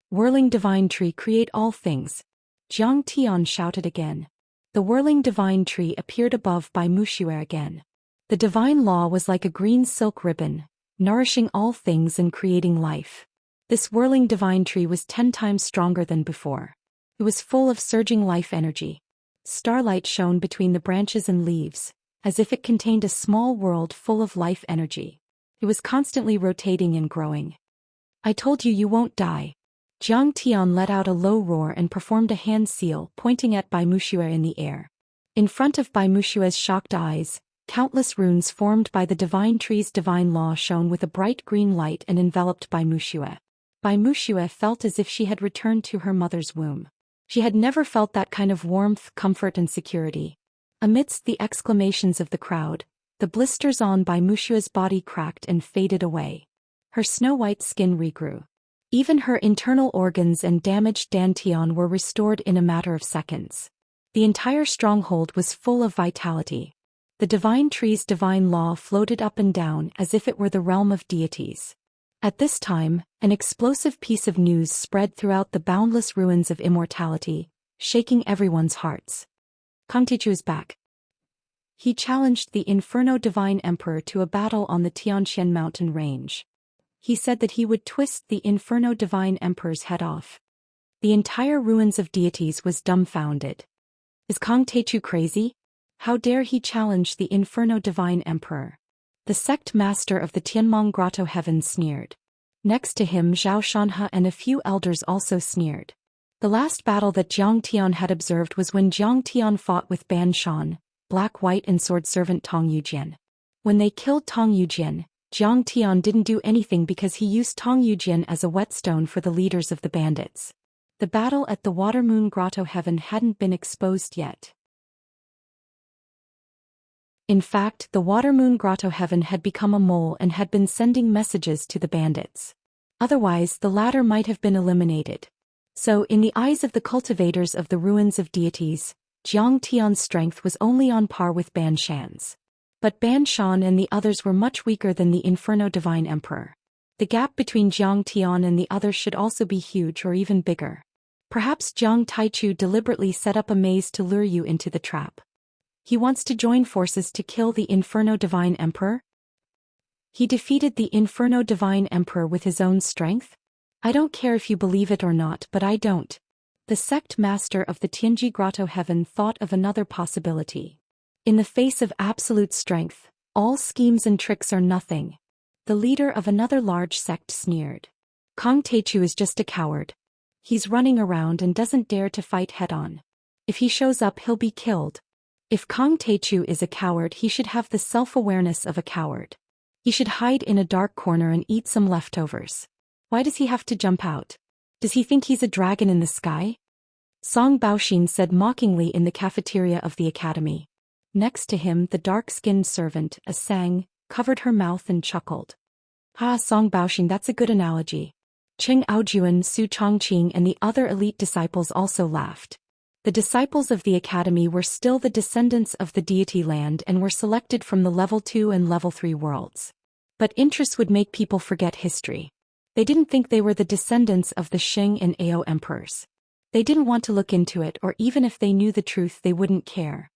Whirling divine tree, create all things. Jiang Tian shouted again. The whirling divine tree appeared above Bai Muxue again. The divine law was like a green silk ribbon, nourishing all things and creating life. This whirling divine tree was 10 times stronger than before. It was full of surging life energy. Starlight shone between the branches and leaves, as if it contained a small world full of life energy. It was constantly rotating and growing. "I told you won't die." Jiang Tian let out a low roar and performed a hand seal, pointing at Bai Muxue in the air. In front of Bai Mushue's shocked eyes, countless runes formed by the divine tree's divine law shone with a bright green light and enveloped Bai Muxue. Bai Muxue felt as if she had returned to her mother's womb. She had never felt that kind of warmth, comfort and security. Amidst the exclamations of the crowd, the blisters on Bai Mushue's body cracked and faded away. Her snow-white skin regrew. Even her internal organs and damaged dantian were restored in a matter of seconds. The entire stronghold was full of vitality. The divine tree's divine law floated up and down as if it were the realm of deities. At this time, an explosive piece of news spread throughout the boundless ruins of immortality, shaking everyone's hearts. Kangtichu is back. He challenged the Inferno Divine Emperor to a battle on the Tianxian mountain range. He said that he would twist the Inferno Divine Emperor's head off. The entire ruins of deities was dumbfounded. Is Kong Teichu crazy? How dare he challenge the Inferno Divine Emperor? The sect master of the Tianmong Grotto Heaven sneered. Next to him Zhou Xian and a few elders also sneered. The last battle that Jiang Tian had observed was when Jiang Tian fought with Ban Shan, Black White and sword servant Tong Yujian. When they killed Tong Yujian, Jiang Tian didn't do anything because he used Tong Yujian as a whetstone for the leaders of the bandits. The battle at the Watermoon Grotto Heaven hadn't been exposed yet. In fact, the Watermoon Grotto Heaven had become a mole and had been sending messages to the bandits. Otherwise, the latter might have been eliminated. So, in the eyes of the cultivators of the ruins of deities, Jiang Tian's strength was only on par with Ban Shan's. But Ban Shan and the others were much weaker than the Inferno Divine Emperor. The gap between Jiang Tian and the others should also be huge or even bigger. Perhaps Jiang Taichu deliberately set up a maze to lure you into the trap. He wants to join forces to kill the Inferno Divine Emperor? He defeated the Inferno Divine Emperor with his own strength? I don't care if you believe it or not, but I don't. The sect master of the Tianji Grotto Heaven thought of another possibility. In the face of absolute strength, all schemes and tricks are nothing. The leader of another large sect sneered. Kong Teichu is just a coward. He's running around and doesn't dare to fight head-on. If he shows up, he'll be killed. If Kong Teichu is a coward, he should have the self-awareness of a coward. He should hide in a dark corner and eat some leftovers. Why does he have to jump out? Does he think he's a dragon in the sky? Song Baoxin said mockingly in the cafeteria of the academy. Next to him, the dark-skinned servant, a Sang, covered her mouth and chuckled. Ha, Song Baoxin, that's a good analogy. Cheng Aojuan, Su Chongqing and the other elite disciples also laughed. The disciples of the academy were still the descendants of the deity land and were selected from the level 2 and level 3 worlds. But interest would make people forget history. They didn't think they were the descendants of the Shing and Ao emperors. They didn't want to look into it, or even if they knew the truth they wouldn't care.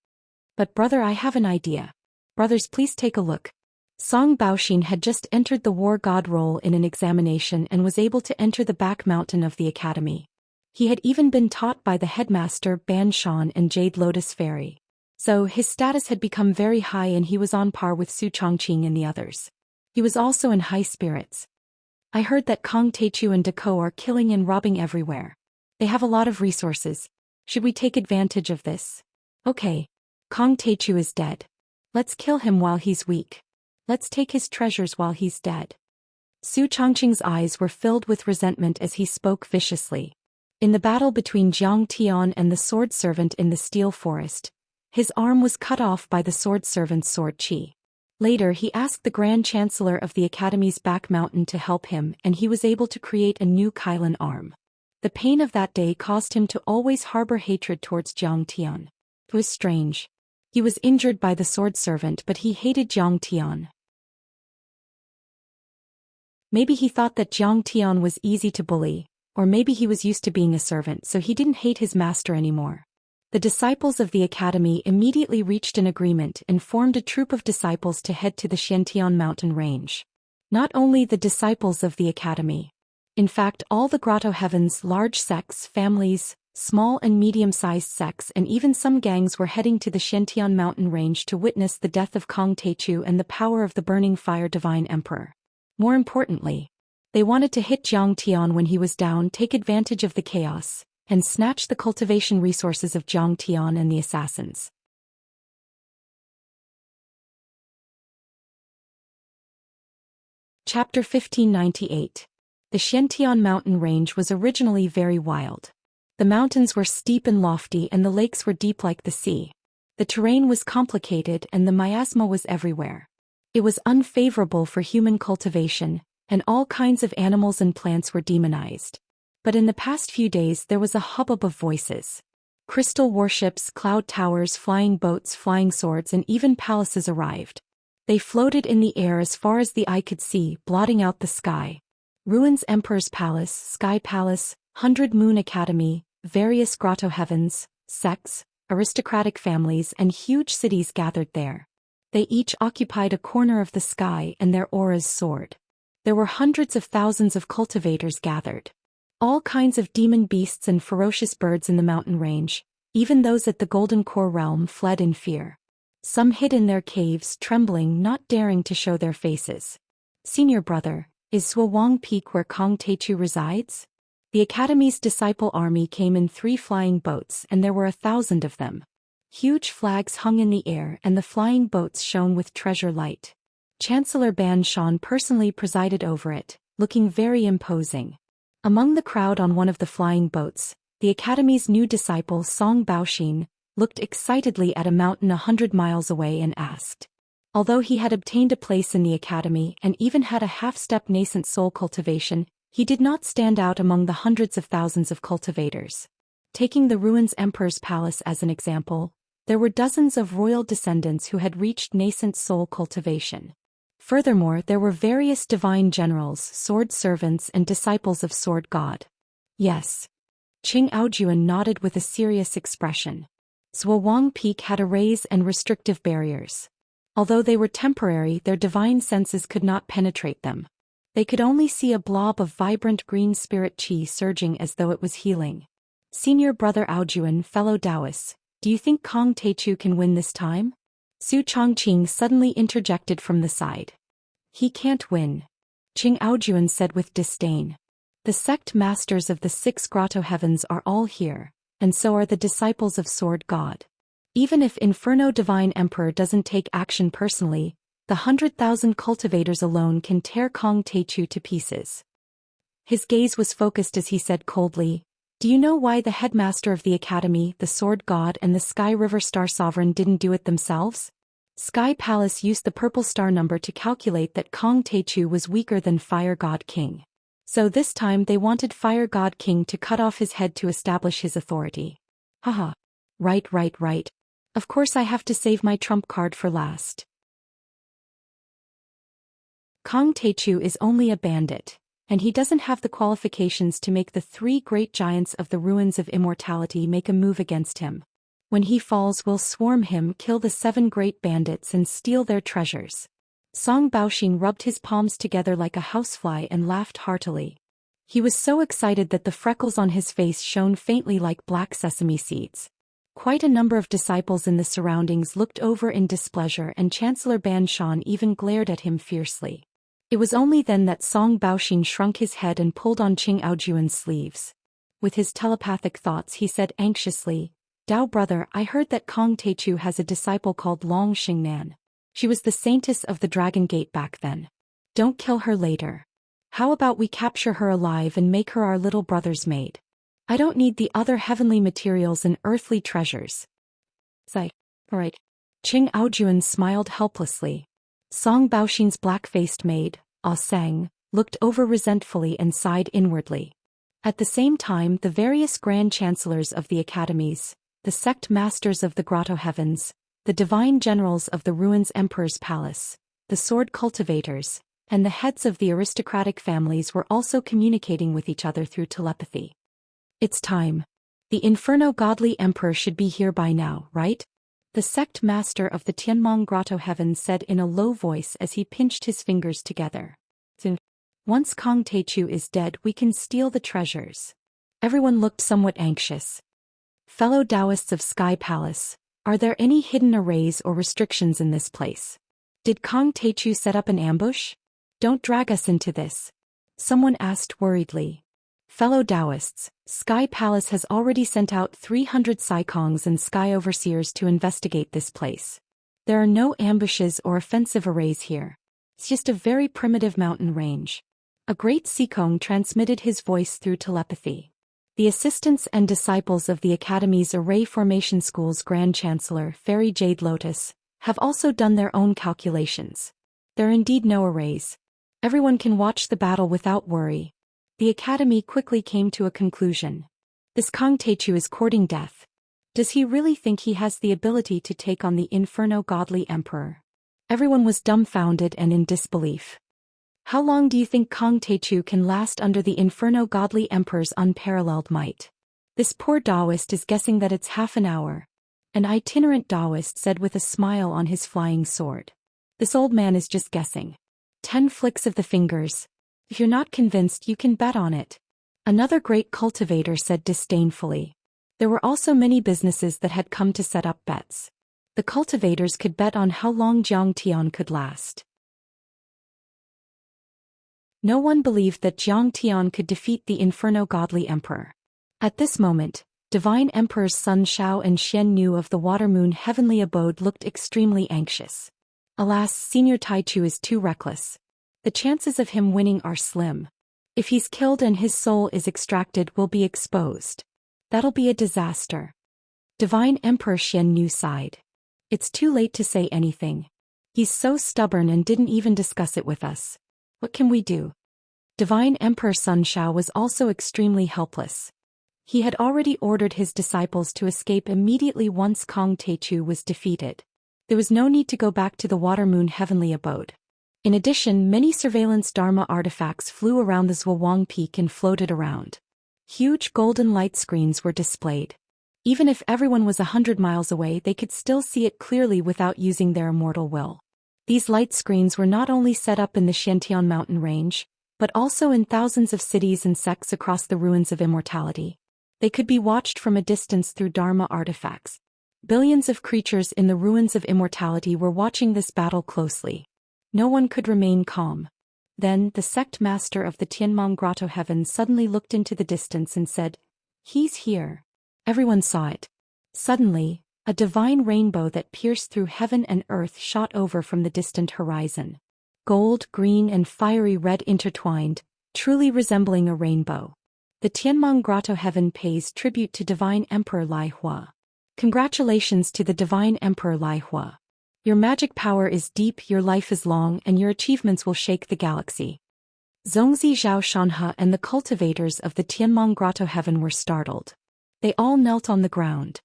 But brother, I have an idea. Brothers, please take a look. Song Baoxin had just entered the war god role in an examination and was able to enter the back mountain of the academy. He had even been taught by the headmaster Ban Shan and Jade Lotus Fairy. So his status had become very high and he was on par with Su Chongqing and the others. He was also in high spirits. I heard that Kong Teichu and Dako are killing and robbing everywhere. They have a lot of resources. Should we take advantage of this? Okay. Kong Teichu is dead. Let's kill him while he's weak. Let's take his treasures while he's dead. Su Chongqing's eyes were filled with resentment as he spoke viciously. In the battle between Jiang Tian and the sword servant in the steel forest, his arm was cut off by the sword servant's sword chi. Later he asked the Grand Chancellor of the Academy's back mountain to help him and he was able to create a new Kailan arm. The pain of that day caused him to always harbor hatred towards Jiang Tian. It was strange. He was injured by the sword servant but he hated Jiang Tian. Maybe he thought that Jiang Tian was easy to bully, or maybe he was used to being a servant so he didn't hate his master anymore. The disciples of the academy immediately reached an agreement and formed a troop of disciples to head to the Xiantian mountain range. Not only the disciples of the academy. In fact, all the grotto heavens, large sects, families, small and medium-sized sects and even some gangs were heading to the Xiantian mountain range to witness the death of Kong Teichu and the power of the burning fire divine emperor. More importantly, they wanted to hit Jiang Tian when he was down, take advantage of the chaos, and snatch the cultivation resources of Jiang Tian and the assassins. Chapter 1598. The Xiantian mountain range was originally very wild. The mountains were steep and lofty and the lakes were deep like the sea. The terrain was complicated and the miasma was everywhere. It was unfavorable for human cultivation, and all kinds of animals and plants were demonized. But in the past few days there was a hubbub of voices. Crystal warships, cloud towers, flying boats, flying swords and even palaces arrived. They floated in the air as far as the eye could see, blotting out the sky. Ruins Emperor's Palace, Sky Palace, 100 Moon Academy, various grotto heavens, sects, aristocratic families and huge cities gathered there. They each occupied a corner of the sky and their auras soared. There were hundreds of thousands of cultivators gathered. All kinds of demon beasts and ferocious birds in the mountain range, even those at the Golden Core realm fled in fear. Some hid in their caves, trembling, not daring to show their faces. Senior brother, is Suowang Peak where Kong Teichu resides? The Academy's disciple army came in 3 flying boats and there were 1,000 of them. Huge flags hung in the air and the flying boats shone with treasure light. Chancellor Ban Shan personally presided over it, looking very imposing. Among the crowd on one of the flying boats, the Academy's new disciple Song Baoxin looked excitedly at a mountain 100 miles away and asked. Although he had obtained a place in the Academy and even had a half-step nascent soul cultivation, he did not stand out among the hundreds of thousands of cultivators. Taking the Ruins Emperor's Palace as an example, there were dozens of royal descendants who had reached nascent soul cultivation. Furthermore, there were various divine generals, sword servants and disciples of Sword God. Yes. Qing Aojuan nodded with a serious expression. Suowang Peak had arrays and restrictive barriers. Although they were temporary, their divine senses could not penetrate them. They could only see a blob of vibrant green spirit chi surging as though it was healing. Senior brother Aojuan, fellow Taoists, do you think Kong Teichu can win this time? Su Chongqing suddenly interjected from the side. He can't win. Qing Aojuan said with disdain. The sect masters of the 6 grotto heavens are all here, and so are the disciples of Sword God. Even if Inferno Divine Emperor doesn't take action personally, The 100,000 cultivators alone can tear Kong Teichu to pieces. His gaze was focused as he said coldly, "Do you know why the headmaster of the academy, the Sword God and the Sky River Star Sovereign didn't do it themselves? Sky Palace used the purple star number to calculate that Kong Teichu was weaker than Fire God King. So this time they wanted Fire God King to cut off his head to establish his authority. Haha. Right. Of course I have to save my trump card for last. Kong Teichu is only a bandit, and he doesn't have the qualifications to make the 3 great giants of the ruins of immortality make a move against him. When he falls, we'll swarm him, kill the 7 great bandits and steal their treasures." Song Baoxin rubbed his palms together like a housefly and laughed heartily. He was so excited that the freckles on his face shone faintly like black sesame seeds. Quite a number of disciples in the surroundings looked over in displeasure, and Chancellor Ban Shan even glared at him fiercely. It was only then that Song Baoxin shrunk his head and pulled on Qing Aojuan's sleeves. With his telepathic thoughts he said anxiously, "Dao brother, I heard that Kong Teichu has a disciple called Long Xingnan. She was the saintess of the Dragon Gate back then. Don't kill her later. How about we capture her alive and make her our little brother's maid? I don't need the other heavenly materials and earthly treasures." Sigh. Alright. Qing Aojuan smiled helplessly. Song Baoxin's black-faced maid, Ah Sang, looked over resentfully and sighed inwardly. At the same time, the various grand chancellors of the academies, the sect masters of the grotto heavens, the divine generals of the ruins emperor's palace, the sword cultivators, and the heads of the aristocratic families were also communicating with each other through telepathy. "It's time. The Inferno Godly Emperor should be here by now, right?" The sect master of the Tianmong Grotto Heavens said in a low voice as he pinched his fingers together. "Once Kong Teichu is dead, we can steal the treasures." Everyone looked somewhat anxious. "Fellow Taoists of Sky Palace, are there any hidden arrays or restrictions in this place? Did Kong Teichu set up an ambush? Don't drag us into this," someone asked worriedly. "Fellow Taoists, Sky Palace has already sent out 300 Saikongs and Sky Overseers to investigate this place. There are no ambushes or offensive arrays here. It's just a very primitive mountain range." A great Sikong transmitted his voice through telepathy. The assistants and disciples of the Academy's Array Formation School's Grand Chancellor, Fairy Jade Lotus, have also done their own calculations. There are indeed no arrays. Everyone can watch the battle without worry. The Academy quickly came to a conclusion. This Kong Teichu is courting death. Does he really think he has the ability to take on the Inferno Godly Emperor? Everyone was dumbfounded and in disbelief. How long do you think Kong Teichu can last under the Inferno Godly Emperor's unparalleled might? This poor Taoist is guessing that it's half an hour. An itinerant Taoist said with a smile on his flying sword. This old man is just guessing. 10 flicks of the fingers. If you're not convinced, you can bet on it. Another great cultivator said disdainfully. There were also many businesses that had come to set up bets. The cultivators could bet on how long Jiang Tian could last. No one believed that Jiang Tian could defeat the Inferno Godly Emperor. At this moment, Divine Emperors Sun Shao and Xian Nu of the Water Moon Heavenly Abode looked extremely anxious. Alas, Senior Taichu is too reckless. The chances of him winning are slim. If he's killed and his soul is extracted, we'll be exposed. That'll be a disaster. Divine Emperor Xian Nu sighed. It's too late to say anything. He's so stubborn and didn't even discuss it with us. What can we do? Divine Emperor Sun Shao was also extremely helpless. He had already ordered his disciples to escape immediately once Kong Teichu was defeated. There was no need to go back to the Water Moon Heavenly Abode. In addition, many surveillance Dharma artifacts flew around the Zhuowang Peak and floated around. Huge golden light screens were displayed. Even if everyone was 100 miles away, they could still see it clearly without using their immortal will. These light screens were not only set up in the Xiantian mountain range, but also in thousands of cities and sects across the ruins of immortality. They could be watched from a distance through Dharma artifacts. Billions of creatures in the ruins of immortality were watching this battle closely. No one could remain calm. Then, the sect master of the Tianmong Grotto Heaven suddenly looked into the distance and said, "He's here." Everyone saw it. Suddenly, A divine rainbow that pierced through heaven and earth shot over from the distant horizon. Gold, green and fiery red intertwined, truly resembling a rainbow. The Tianmong Grotto heaven pays tribute to Divine Emperor Lai Hua. Congratulations to the Divine Emperor Lai Hua. Your magic power is deep, your life is long, and your achievements will shake the galaxy. Zhongzi Zhao Shanhe and the cultivators of the Tianmong Grotto heaven were startled. They all knelt on the ground.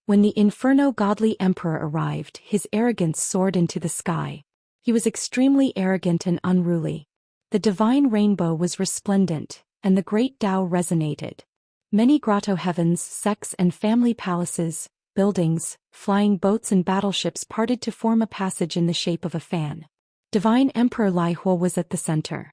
When the Inferno godly emperor arrived, his arrogance soared into the sky. He was extremely arrogant and unruly. The divine rainbow was resplendent, and the great Tao resonated. Many grotto heavens, sects and family palaces, buildings, flying boats and battleships parted to form a passage in the shape of a fan. Divine Emperor Lai Hua was at the center.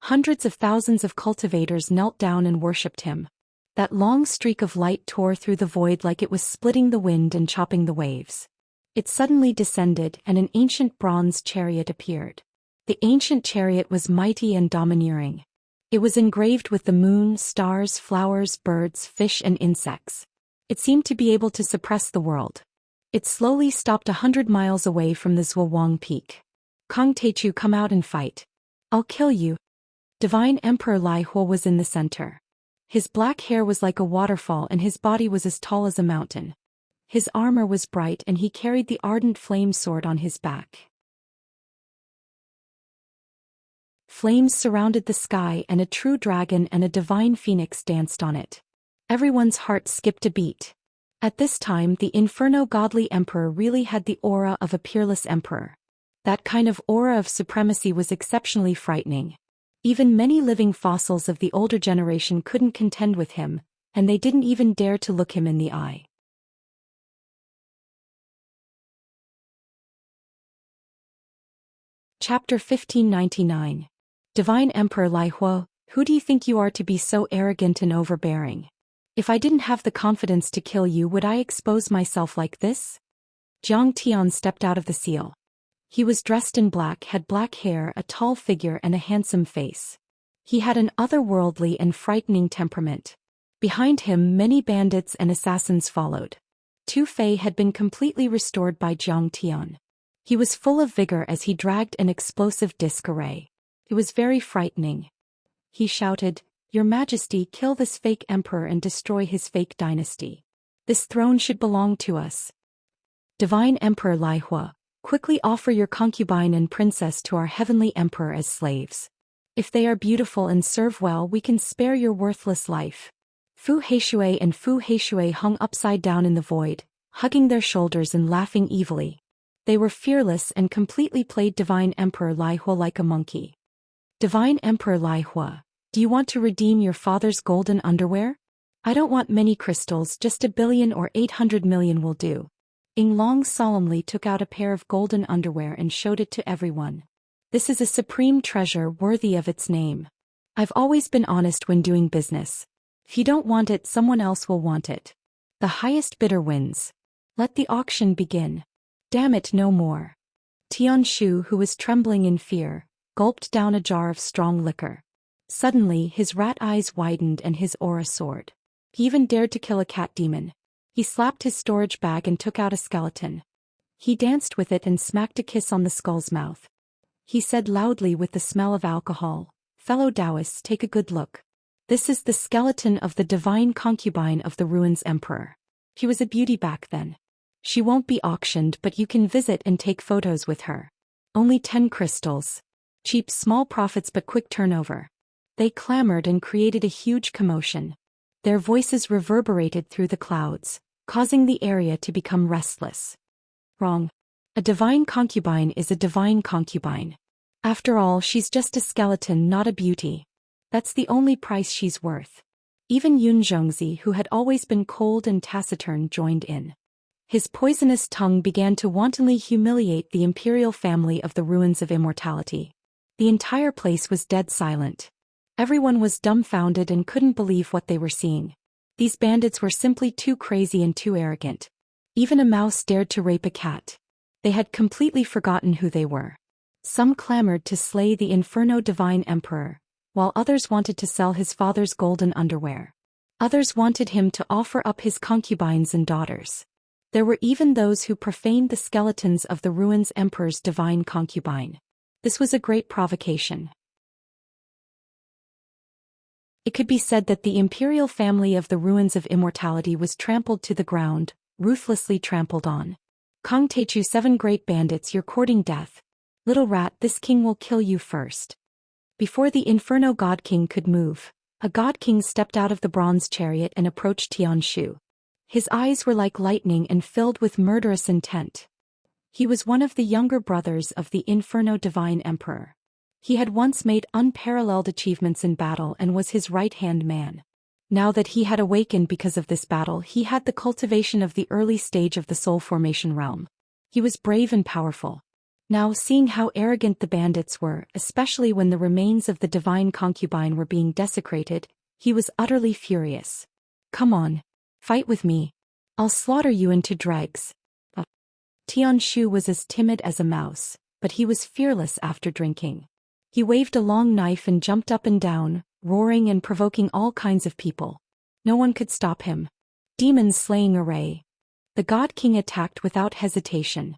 Hundreds of thousands of cultivators knelt down and worshipped him. That long streak of light tore through the void like it was splitting the wind and chopping the waves. It suddenly descended, and an ancient bronze chariot appeared. The ancient chariot was mighty and domineering. It was engraved with the moon, stars, flowers, birds, fish and insects. It seemed to be able to suppress the world. It slowly stopped 100 miles away from the Zhuowang Peak. Kong Teichu, come out and fight. I'll kill you. Divine Emperor Lai Hua was in the center. His black hair was like a waterfall and his body was as tall as a mountain. His armor was bright and he carried the ardent flame sword on his back. Flames surrounded the sky and a true dragon and a divine phoenix danced on it. Everyone's heart skipped a beat. At this time, the Inferno godly emperor really had the aura of a peerless emperor. That kind of aura of supremacy was exceptionally frightening. Even many living fossils of the older generation couldn't contend with him, and they didn't even dare to look him in the eye. Chapter 1599. Divine Emperor Lai Hua, who do you think you are to be so arrogant and overbearing? If I didn't have the confidence to kill you, would I expose myself like this? Jiang Tian stepped out of the seal. He was dressed in black, had black hair, a tall figure and a handsome face. He had an otherworldly and frightening temperament. Behind him, many bandits and assassins followed. Tu Fei had been completely restored by Jiang Tian. He was full of vigor as he dragged an explosive disc array. It was very frightening. He shouted, "Your Majesty, kill this fake emperor and destroy his fake dynasty. This throne should belong to us. Divine Emperor Lai Hua, quickly offer your concubine and princess to our heavenly emperor as slaves. If they are beautiful and serve well, we can spare your worthless life." Fu Heishui and Fu Heishui hung upside down in the void, hugging their shoulders and laughing evilly. They were fearless and completely played Divine Emperor Lai Hua like a monkey. Divine Emperor Lai Hua, do you want to redeem your father's golden underwear? I don't want many crystals, just 1 billion or 800 million will do. Ying Long solemnly took out a pair of golden underwear and showed it to everyone. This is a supreme treasure worthy of its name. I've always been honest when doing business. If you don't want it, someone else will want it. The highest bidder wins. Let the auction begin. Damn it, no more. Tian Shu, who was trembling in fear, gulped down a jar of strong liquor. Suddenly, his rat eyes widened and his aura soared. He even dared to kill a cat demon. He slapped his storage bag and took out a skeleton. He danced with it and smacked a kiss on the skull's mouth. He said loudly with the smell of alcohol, "Fellow Taoists, take a good look. This is the skeleton of the divine concubine of the Ruins Emperor. She was a beauty back then. She won't be auctioned, but you can visit and take photos with her. Only 10 crystals. Cheap, small profits but quick turnover." They clamored and created a huge commotion. Their voices reverberated through the clouds, causing the area to become restless. Wrong. A divine concubine is a divine concubine. After all, she's just a skeleton, not a beauty. That's the only price she's worth. Even Yun Zhongzi, who had always been cold and taciturn, joined in. His poisonous tongue began to wantonly humiliate the imperial family of the Ruins of Immortality. The entire place was dead silent. Everyone was dumbfounded and couldn't believe what they were seeing. These bandits were simply too crazy and too arrogant. Even a mouse dared to rape a cat. They had completely forgotten who they were. Some clamored to slay the Inferno Divine Emperor, while others wanted to sell his father's golden underwear. Others wanted him to offer up his concubines and daughters. There were even those who profaned the skeletons of the ruins' emperor's divine concubine. This was a great provocation. It could be said that the imperial family of the ruins of immortality was trampled to the ground, ruthlessly trampled on. Kong Techu, 7 great bandits, you're courting death. Little rat, this king will kill you first. Before the Inferno God King could move, a God King stepped out of the bronze chariot and approached Xianxia. His eyes were like lightning and filled with murderous intent. He was one of the younger brothers of the Inferno Divine Emperor. He had once made unparalleled achievements in battle and was his right-hand man. Now that he had awakened because of this battle, he had the cultivation of the early stage of the soul formation realm. He was brave and powerful. Now, seeing how arrogant the bandits were, especially when the remains of the divine concubine were being desecrated, he was utterly furious. Come on. Fight with me. I'll slaughter you into dregs. Xianxia was as timid as a mouse, but he was fearless after drinking. He waved a long knife and jumped up and down, roaring and provoking all kinds of people. No one could stop him. Demon-slaying array. The God King attacked without hesitation.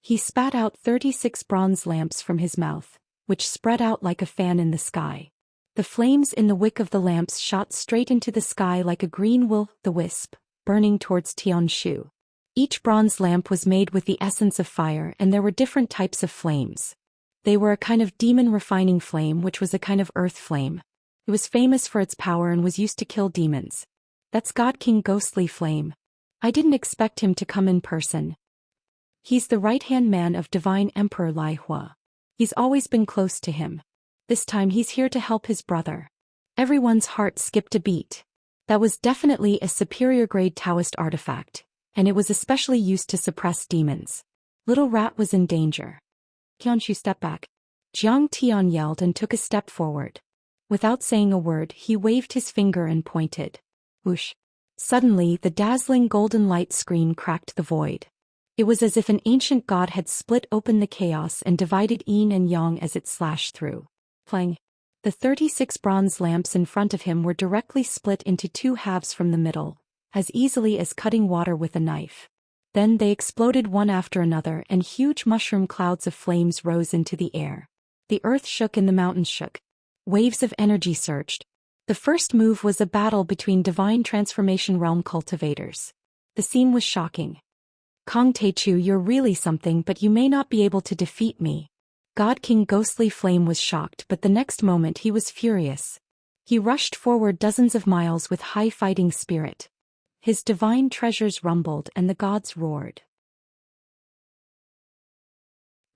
He spat out 36 bronze lamps from his mouth, which spread out like a fan in the sky. The flames in the wick of the lamps shot straight into the sky like a green will-o'-the-wisp, burning towards Xianxia. Each bronze lamp was made with the essence of fire, and there were different types of flames. They were a kind of demon refining flame, which was a kind of earth flame. It was famous for its power and was used to kill demons. That's God King Ghostly Flame. I didn't expect him to come in person. He's the right-hand man of Divine Emperor Lai Hua. He's always been close to him. This time he's here to help his brother. Everyone's heart skipped a beat. That was definitely a superior-grade Taoist artifact, and it was especially used to suppress demons. Little rat was in danger. Xianxia, step back. Jiang Tian yelled and took a step forward. Without saying a word, he waved his finger and pointed. Whoosh. Suddenly, the dazzling golden light screen cracked the void. It was as if an ancient god had split open the chaos and divided yin and yang as it slashed through. Clang. The 36 bronze lamps in front of him were directly split into 2 halves from the middle, as easily as cutting water with a knife. Then they exploded one after another, and huge mushroom clouds of flames rose into the air. The earth shook and the mountains shook. Waves of energy surged. The first move was a battle between Divine Transformation Realm cultivators. The scene was shocking. Kong Techu, you're really something, but you may not be able to defeat me. God King Ghostly Flame was shocked, but the next moment he was furious. He rushed forward dozens of miles with high fighting spirit. His divine treasures rumbled and the gods roared.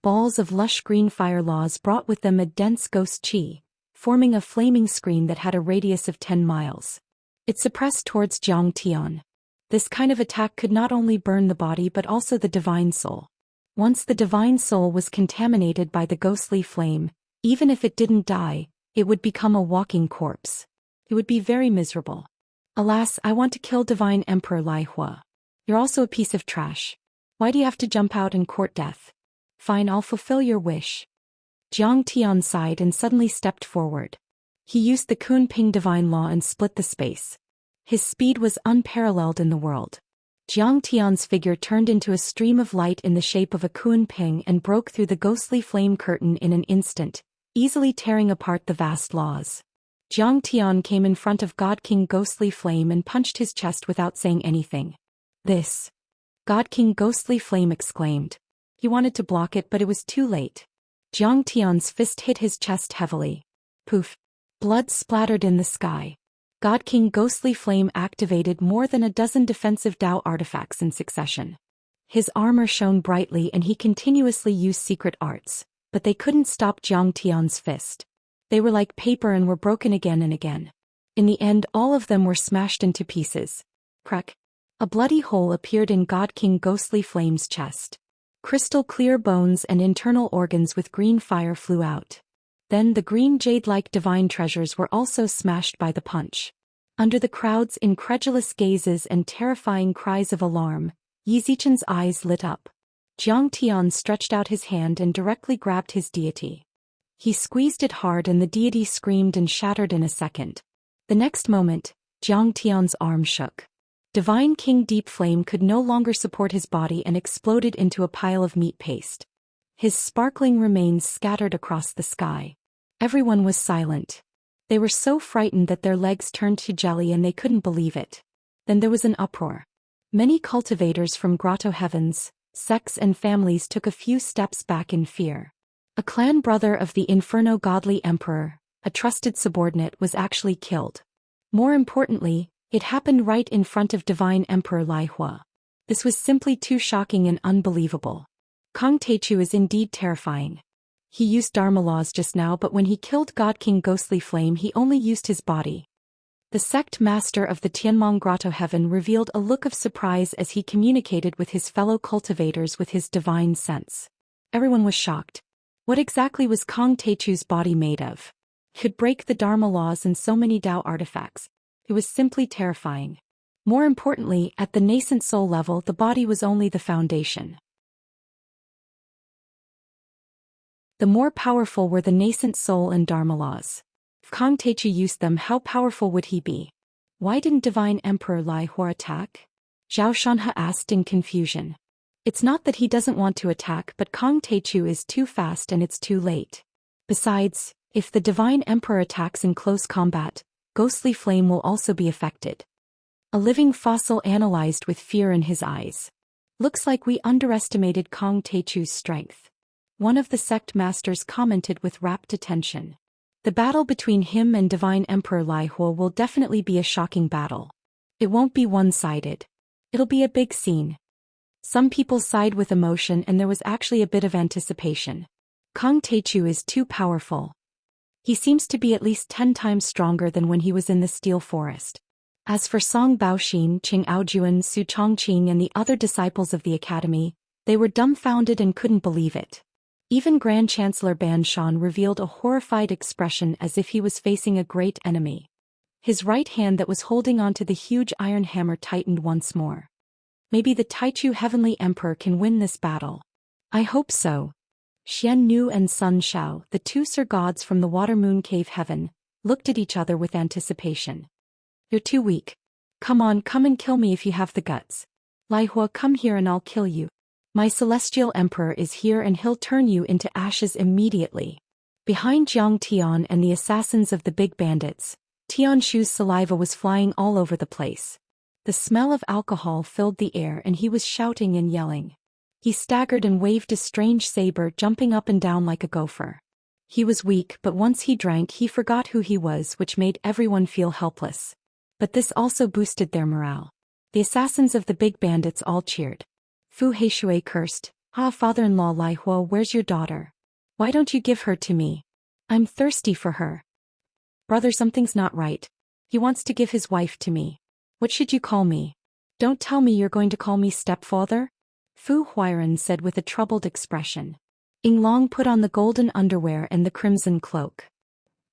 Balls of lush green fire laws brought with them a dense ghost chi, forming a flaming screen that had a radius of 10 miles. It suppressed towards Jiang Tian. This kind of attack could not only burn the body but also the divine soul. Once the divine soul was contaminated by the ghostly flame, even if it didn't die, it would become a walking corpse. It would be very miserable. Alas, I want to kill Divine Emperor Lai Hua. You're also a piece of trash. Why do you have to jump out and court death? Fine, I'll fulfill your wish. Jiang Tian sighed and suddenly stepped forward. He used the Kun Ping divine law and split the space. His speed was unparalleled in the world. Jiang Tian's figure turned into a stream of light in the shape of a Kun Ping and broke through the ghostly flame curtain in an instant, easily tearing apart the vast laws. Jiang Tian came in front of God King Ghostly Flame and punched his chest without saying anything. This! God King Ghostly Flame exclaimed. He wanted to block it, but it was too late. Jiang Tian's fist hit his chest heavily. Poof! Blood splattered in the sky. God King Ghostly Flame activated more than a dozen defensive Dao artifacts in succession. His armor shone brightly and he continuously used secret arts, but they couldn't stop Jiang Tian's fist. They were like paper and were broken again and again. In the end, all of them were smashed into pieces. Crack! A bloody hole appeared in God King Ghostly Flame's chest. Crystal clear bones and internal organs with green fire flew out. Then the green jade-like divine treasures were also smashed by the punch. Under the crowd's incredulous gazes and terrifying cries of alarm, Yi Zichen's eyes lit up. Jiang Tian stretched out his hand and directly grabbed his deity. He squeezed it hard and the deity screamed and shattered in a second. The next moment, Jiang Tian's arm shook. Divine King Deep Flame could no longer support his body and exploded into a pile of meat paste. His sparkling remains scattered across the sky. Everyone was silent. They were so frightened that their legs turned to jelly and they couldn't believe it. Then there was an uproar. Many cultivators from Grotto Heavens, sects and families took a few steps back in fear. A clan brother of the Inferno Godly Emperor, a trusted subordinate, was actually killed. More importantly, it happened right in front of Divine Emperor Lai Hua. This was simply too shocking and unbelievable. Kong Teichu is indeed terrifying. He used Dharma laws just now, but when he killed God King Ghostly Flame he only used his body. The sect master of the Tianmong Grotto Heaven revealed a look of surprise as he communicated with his fellow cultivators with his divine sense. Everyone was shocked. What exactly was Kong Teichu's body made of? He could break the Dharma laws and so many Tao artifacts. It was simply terrifying. More importantly, at the nascent soul level the body was only the foundation. The more powerful were the nascent soul and Dharma laws. If Kong Teichu used them, how powerful would he be? Why didn't Divine Emperor Lai Hua attack? Zhou Xian asked in confusion. It's not that he doesn't want to attack, but Kong Teichu is too fast and it's too late. Besides, if the Divine Emperor attacks in close combat, Ghostly Flame will also be affected. A living fossil analyzed with fear in his eyes. Looks like we underestimated Kong Teichu's strength. One of the sect masters commented with rapt attention. The battle between him and Divine Emperor Lai Hua will definitely be a shocking battle. It won't be one-sided. It'll be a big scene. Some people sighed with emotion and there was actually a bit of anticipation. Kong Teichu is too powerful. He seems to be at least 10 times stronger than when he was in the Steel Forest. As for Song Baoxin, Qing Aojuan, Su Chongqing and the other disciples of the academy, they were dumbfounded and couldn't believe it. Even Grand Chancellor Ban Shan revealed a horrified expression as if he was facing a great enemy. His right hand that was holding onto the huge iron hammer tightened once more. Maybe the Taichu Heavenly Emperor can win this battle. I hope so. Xian Nu and Sun Shao, the two Sir Gods from the Water Moon Cave Heaven, looked at each other with anticipation. You're too weak. Come on, come and kill me if you have the guts. Lai Hua, come here and I'll kill you. My celestial emperor is here and he'll turn you into ashes immediately. Behind Jiang Tian and the assassins of the big bandits, Tian Shu's saliva was flying all over the place. The smell of alcohol filled the air and he was shouting and yelling. He staggered and waved a strange saber, jumping up and down like a gopher. He was weak, but once he drank he forgot who he was, which made everyone feel helpless. But this also boosted their morale. The assassins of the big bandits all cheered. Fu Heishui cursed, "Ah, father-in-law Lai Hua, where's your daughter? Why don't you give her to me? I'm thirsty for her." "Brother, something's not right. He wants to give his wife to me. What should you call me? Don't tell me you're going to call me stepfather?" Fu Huairan said with a troubled expression. Ying Long put on the golden underwear and the crimson cloak.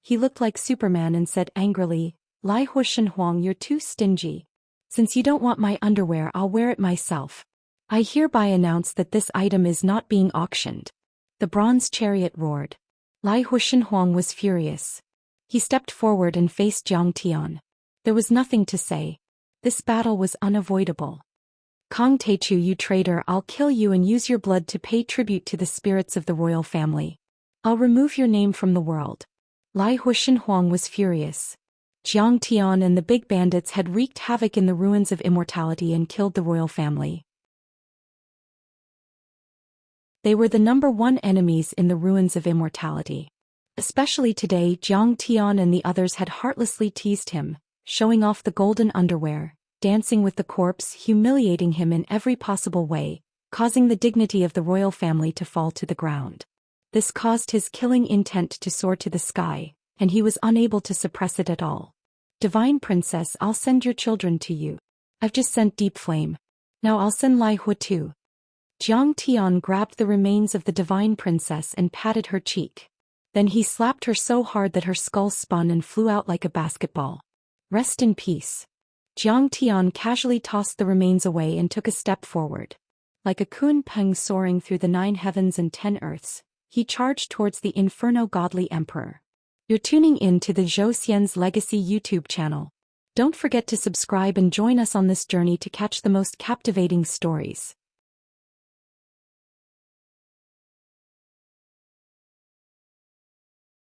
He looked like Superman and said angrily, "Lai Hua Shenhuang, you're too stingy. Since you don't want my underwear, I'll wear it myself. I hereby announce that this item is not being auctioned." The bronze chariot roared. Lai Hua Shenhuang was furious. He stepped forward and faced Jiang Tian. There was nothing to say. This battle was unavoidable. "Kong Teichu, you traitor, I'll kill you and use your blood to pay tribute to the spirits of the royal family. I'll remove your name from the world." Lai Hua Shenhuang was furious. Jiang Tian and the big bandits had wreaked havoc in the ruins of immortality and killed the royal family. They were the #1 enemies in the ruins of immortality. Especially today, Jiang Tian and the others had heartlessly teased him, showing off the golden underwear, dancing with the corpse, humiliating him in every possible way, causing the dignity of the royal family to fall to the ground. This caused his killing intent to soar to the sky, and he was unable to suppress it at all. "Divine Princess, I'll send your children to you. I've just sent Deep Flame. Now I'll send Lai Hua too." Jiang Tian grabbed the remains of the Divine Princess and patted her cheek. Then he slapped her so hard that her skull spun and flew out like a basketball. "Rest in peace." Jiang Tian casually tossed the remains away and took a step forward. Like a kun peng soaring through the 9 heavens and 10 earths, he charged towards the Inferno Godly Emperor. You're tuning in to the Zhou Xian's Legacy YouTube channel. Don't forget to subscribe and join us on this journey to catch the most captivating stories.